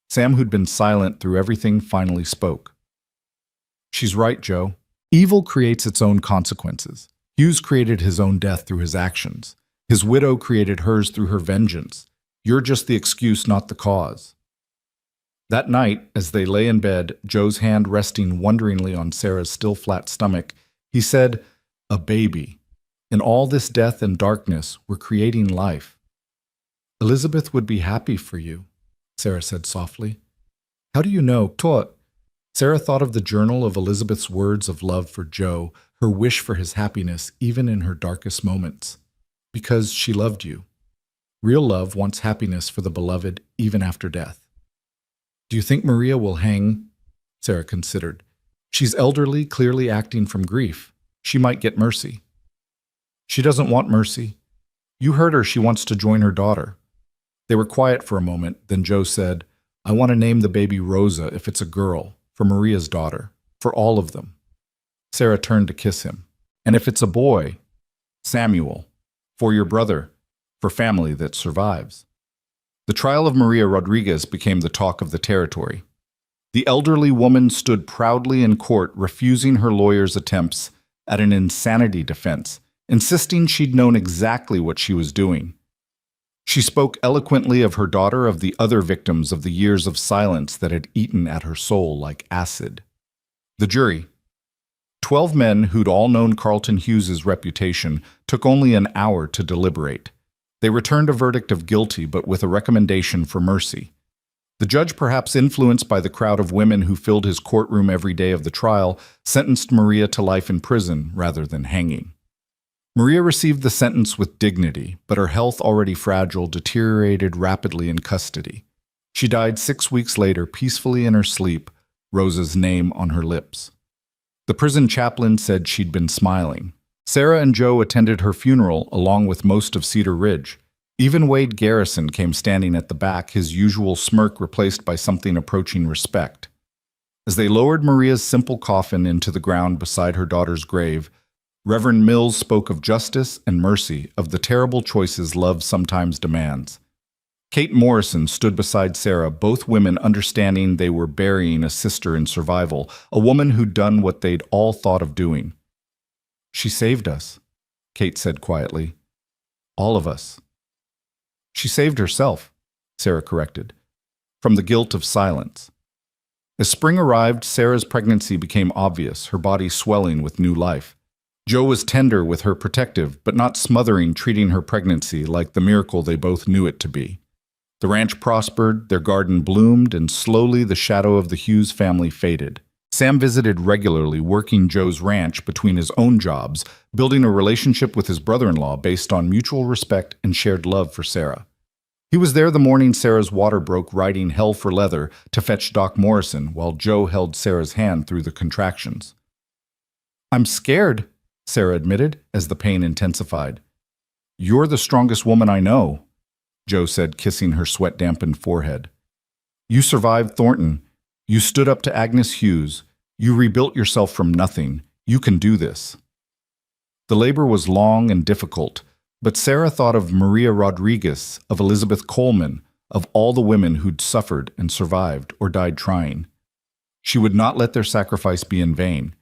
Sam, who'd been silent through everything, finally spoke. She's right, Joe. Evil creates its own consequences. Hughes created his own death through his actions. His widow created hers through her vengeance. You're just the excuse, not the cause. That night, as they lay in bed, Joe's hand resting wonderingly on Sarah's still flat stomach, he said, a baby. In all this death and darkness, we're creating life. Elizabeth would be happy for you, Sarah said softly. How do you know? Sarah thought of the journal of Elizabeth's words of love for Joe, her wish for his happiness even in her darkest moments. Because she loved you. Real love wants happiness for the beloved even after death. Do you think Maria will hang? Sarah considered. She's elderly, clearly acting from grief. She might get mercy. She doesn't want mercy. You heard her, she wants to join her daughter. They were quiet for a moment, then Joe said, I want to name the baby Rosa if it's a girl, for Maria's daughter, for all of them. Sarah turned to kiss him. And if it's a boy, Samuel, for your brother, for family that survives. The trial of Maria Rodriguez became the talk of the territory. The elderly woman stood proudly in court, refusing her lawyer's attempts at an insanity defense, insisting she'd known exactly what she was doing. She spoke eloquently of her daughter, of the other victims of the years of silence that had eaten at her soul like acid. The jury, 12 men who'd all known Carlton Hughes's reputation, took only an hour to deliberate. They returned a verdict of guilty, but with a recommendation for mercy. The judge, perhaps influenced by the crowd of women who filled his courtroom every day of the trial, sentenced Maria to life in prison rather than hanging. Maria received the sentence with dignity, but her health, already fragile, deteriorated rapidly in custody. She died 6 weeks later, peacefully in her sleep, Rosa's name on her lips. The prison chaplain said she'd been smiling. Sarah and Joe attended her funeral along with most of Cedar Ridge. Even Wade Garrison came standing at the back, his usual smirk replaced by something approaching respect. As they lowered Maria's simple coffin into the ground beside her daughter's grave, Reverend Mills spoke of justice and mercy, of the terrible choices love sometimes demands. Kate Morrison stood beside Sarah, both women understanding they were burying a sister in survival, a woman who'd done what they'd all thought of doing. She saved us, Kate said quietly. All of us. She saved herself, Sarah corrected, from the guilt of silence. As spring arrived, Sarah's pregnancy became obvious, her body swelling with new life. Joe was tender with her, protective, but not smothering, treating her pregnancy like the miracle they both knew it to be. The ranch prospered, their garden bloomed, and slowly the shadow of the Hughes family faded. Sam visited regularly, working Joe's ranch between his own jobs, building a relationship with his brother-in-law based on mutual respect and shared love for Sarah. He was there the morning Sarah's water broke, riding hell for leather to fetch Doc Morrison, while Joe held Sarah's hand through the contractions. "I'm scared," Sarah admitted as the pain intensified. "You're the strongest woman I know," Joe said, kissing her sweat-dampened forehead. "You survived Thornton. You stood up to Agnes Hughes. You rebuilt yourself from nothing. You can do this." The labor was long and difficult, but Sarah thought of Maria Rodriguez, of Elizabeth Coleman, of all the women who'd suffered and survived or died trying. She would not let their sacrifice be in vain.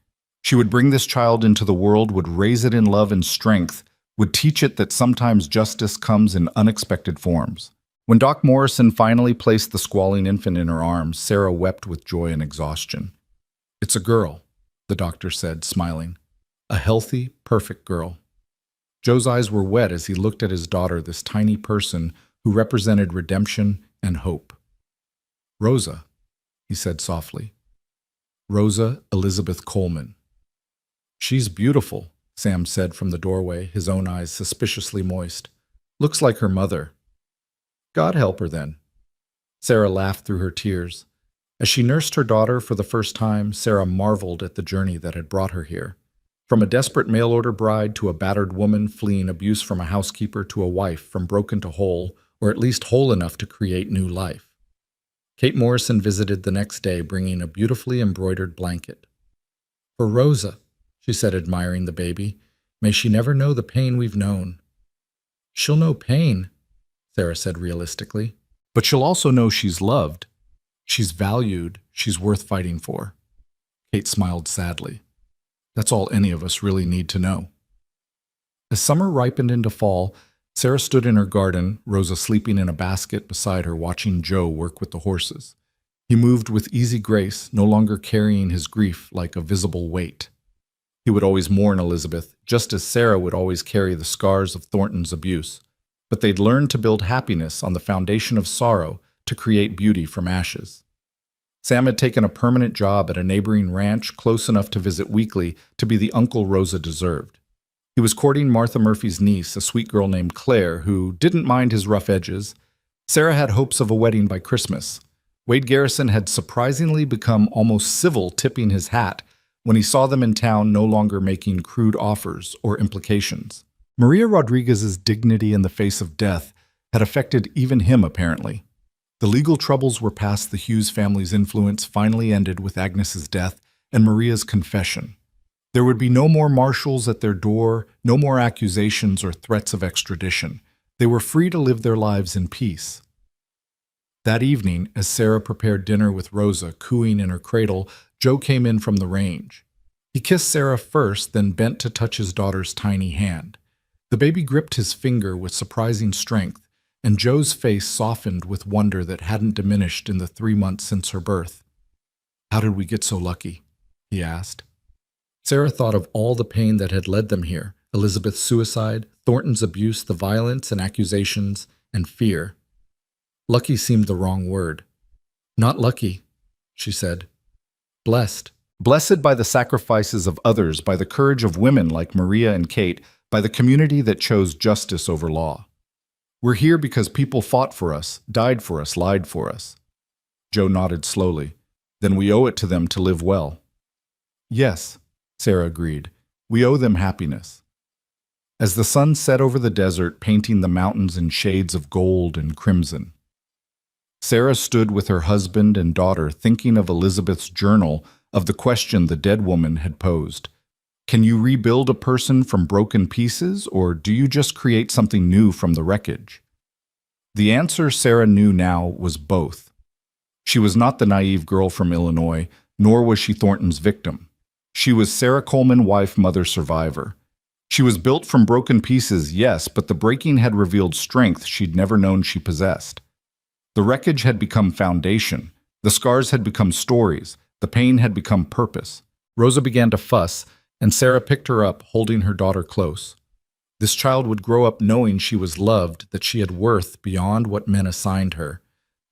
She would bring this child into the world, would raise it in love and strength, would teach it that sometimes justice comes in unexpected forms. When Doc Morrison finally placed the squalling infant in her arms, Sarah wept with joy and exhaustion. "It's a girl," the doctor said, smiling. "A healthy, perfect girl." Joe's eyes were wet as he looked at his daughter, this tiny person who represented redemption and hope. "Rosa," he said softly. "Rosa Elizabeth Coleman." "She's beautiful," Sam said from the doorway, his own eyes suspiciously moist. "Looks like her mother." "God help her then." Sarah laughed through her tears. As she nursed her daughter for the first time, Sarah marveled at the journey that had brought her here. From a desperate mail-order bride to a battered woman fleeing abuse from a housekeeper to a wife from broken to whole, or at least whole enough to create new life. Kate Morrison visited the next day, bringing a beautifully embroidered blanket. "For Rosa," she said, admiring the baby. "May she never know the pain we've known." "She'll know pain," Sarah said realistically. "But she'll also know she's loved. She's valued. She's worth fighting for." Kate smiled sadly. "That's all any of us really need to know." As summer ripened into fall, Sarah stood in her garden, Rosa sleeping in a basket beside her, watching Joe work with the horses. He moved with easy grace, no longer carrying his grief like a visible weight. He would always mourn Elizabeth, just as Sarah would always carry the scars of Thornton's abuse. But they'd learned to build happiness on the foundation of sorrow, to create beauty from ashes. Sam had taken a permanent job at a neighboring ranch close enough to visit weekly to be the uncle Rosa deserved. He was courting Martha Murphy's niece, a sweet girl named Claire, who didn't mind his rough edges. Sarah had hopes of a wedding by Christmas. Wade Garrison had surprisingly become almost civil, tipping his hat when he saw them in town, no longer making crude offers or implications. Maria Rodriguez's dignity in the face of death had affected even him, apparently. The legal troubles were past. The Hughes family's influence finally ended with Agnes's death and Maria's confession. There would be no more marshals at their door, no more accusations or threats of extradition. They were free to live their lives in peace. That evening, as Sarah prepared dinner with Rosa cooing in her cradle, Joe came in from the range. He kissed Sarah first, then bent to touch his daughter's tiny hand. The baby gripped his finger with surprising strength, and Joe's face softened with wonder that hadn't diminished in the 3 months since her birth. "How did we get so lucky?" he asked. Sarah thought of all the pain that had led them here, Elizabeth's suicide, Thornton's abuse, the violence and accusations, and fear. Lucky seemed the wrong word. "Not lucky," she said. "Blessed. Blessed by the sacrifices of others, by the courage of women like Maria and Kate, by the community that chose justice over law. We're here because people fought for us, died for us, lied for us." Joe nodded slowly. "Then we owe it to them to live well." "Yes," Sarah agreed. "We owe them happiness." As the sun set over the desert, painting the mountains in shades of gold and crimson, Sarah stood with her husband and daughter, thinking of Elizabeth's journal, of the question the dead woman had posed. Can you rebuild a person from broken pieces, or do you just create something new from the wreckage? The answer, Sarah knew now, was both. She was not the naive girl from Illinois, nor was she Thornton's victim. She was Sarah Coleman, wife, mother, survivor. She was built from broken pieces, yes, but the breaking had revealed strength she'd never known she possessed. The wreckage had become foundation. The scars had become stories. The pain had become purpose. Rosa began to fuss, and Sarah picked her up, holding her daughter close. This child would grow up knowing she was loved, that she had worth beyond what men assigned her,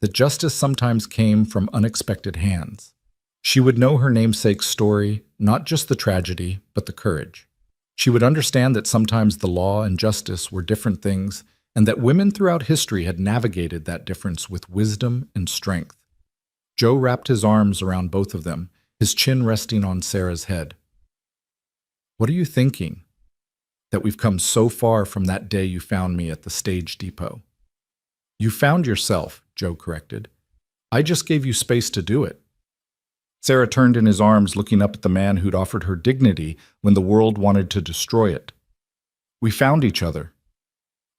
that justice sometimes came from unexpected hands. She would know her namesake's story, not just the tragedy, but the courage. She would understand that sometimes the law and justice were different things, and that women throughout history had navigated that difference with wisdom and strength. Joe wrapped his arms around both of them, his chin resting on Sarah's head. "What are you thinking?" "That we've come so far from that day you found me at the stage depot." "You found yourself," Joe corrected. "I just gave you space to do it." Sarah turned in his arms, looking up at the man who'd offered her dignity when the world wanted to destroy it. "We found each other."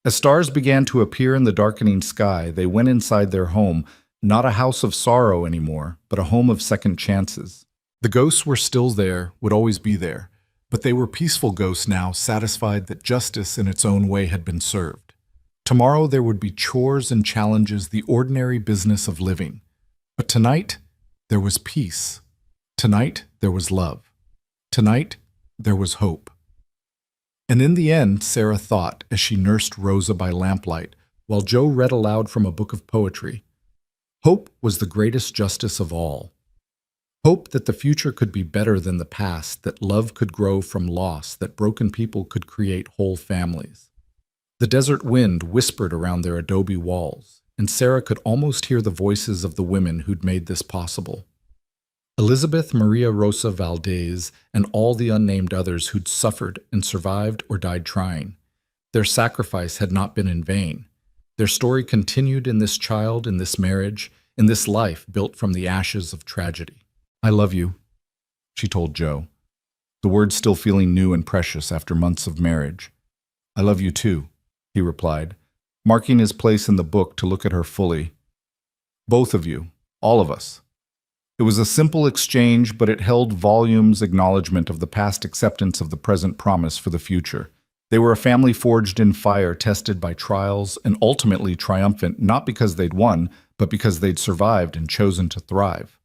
As stars began to appear in the darkening sky, they went inside their home, not a house of sorrow anymore, but a home of second chances. The ghosts were still there, would always be there, but they were peaceful ghosts now, satisfied that justice in its own way had been served. Tomorrow there would be chores and challenges, the ordinary business of living. But tonight, there was peace. Tonight, there was love. Tonight, there was hope. And in the end, Sarah thought, as she nursed Rosa by lamplight, while Joe read aloud from a book of poetry, hope was the greatest justice of all. Hope that the future could be better than the past, that love could grow from loss, that broken people could create whole families. The desert wind whispered around their adobe walls, and Sarah could almost hear the voices of the women who'd made this possible. Elizabeth Maria Rosa Valdez and all the unnamed others who'd suffered and survived or died trying. Their sacrifice had not been in vain. Their story continued in this child, in this marriage, in this life built from the ashes of tragedy. "I love you," she told Joe, the words still feeling new and precious after months of marriage. "I love you too," he replied, marking his place in the book to look at her fully. "Both of you, all of us." It was a simple exchange, but it held volumes acknowledgement of the past, acceptance of the present, promise for the future. They were a family forged in fire, tested by trials, and ultimately triumphant, not because they'd won, but because they'd survived and chosen to thrive.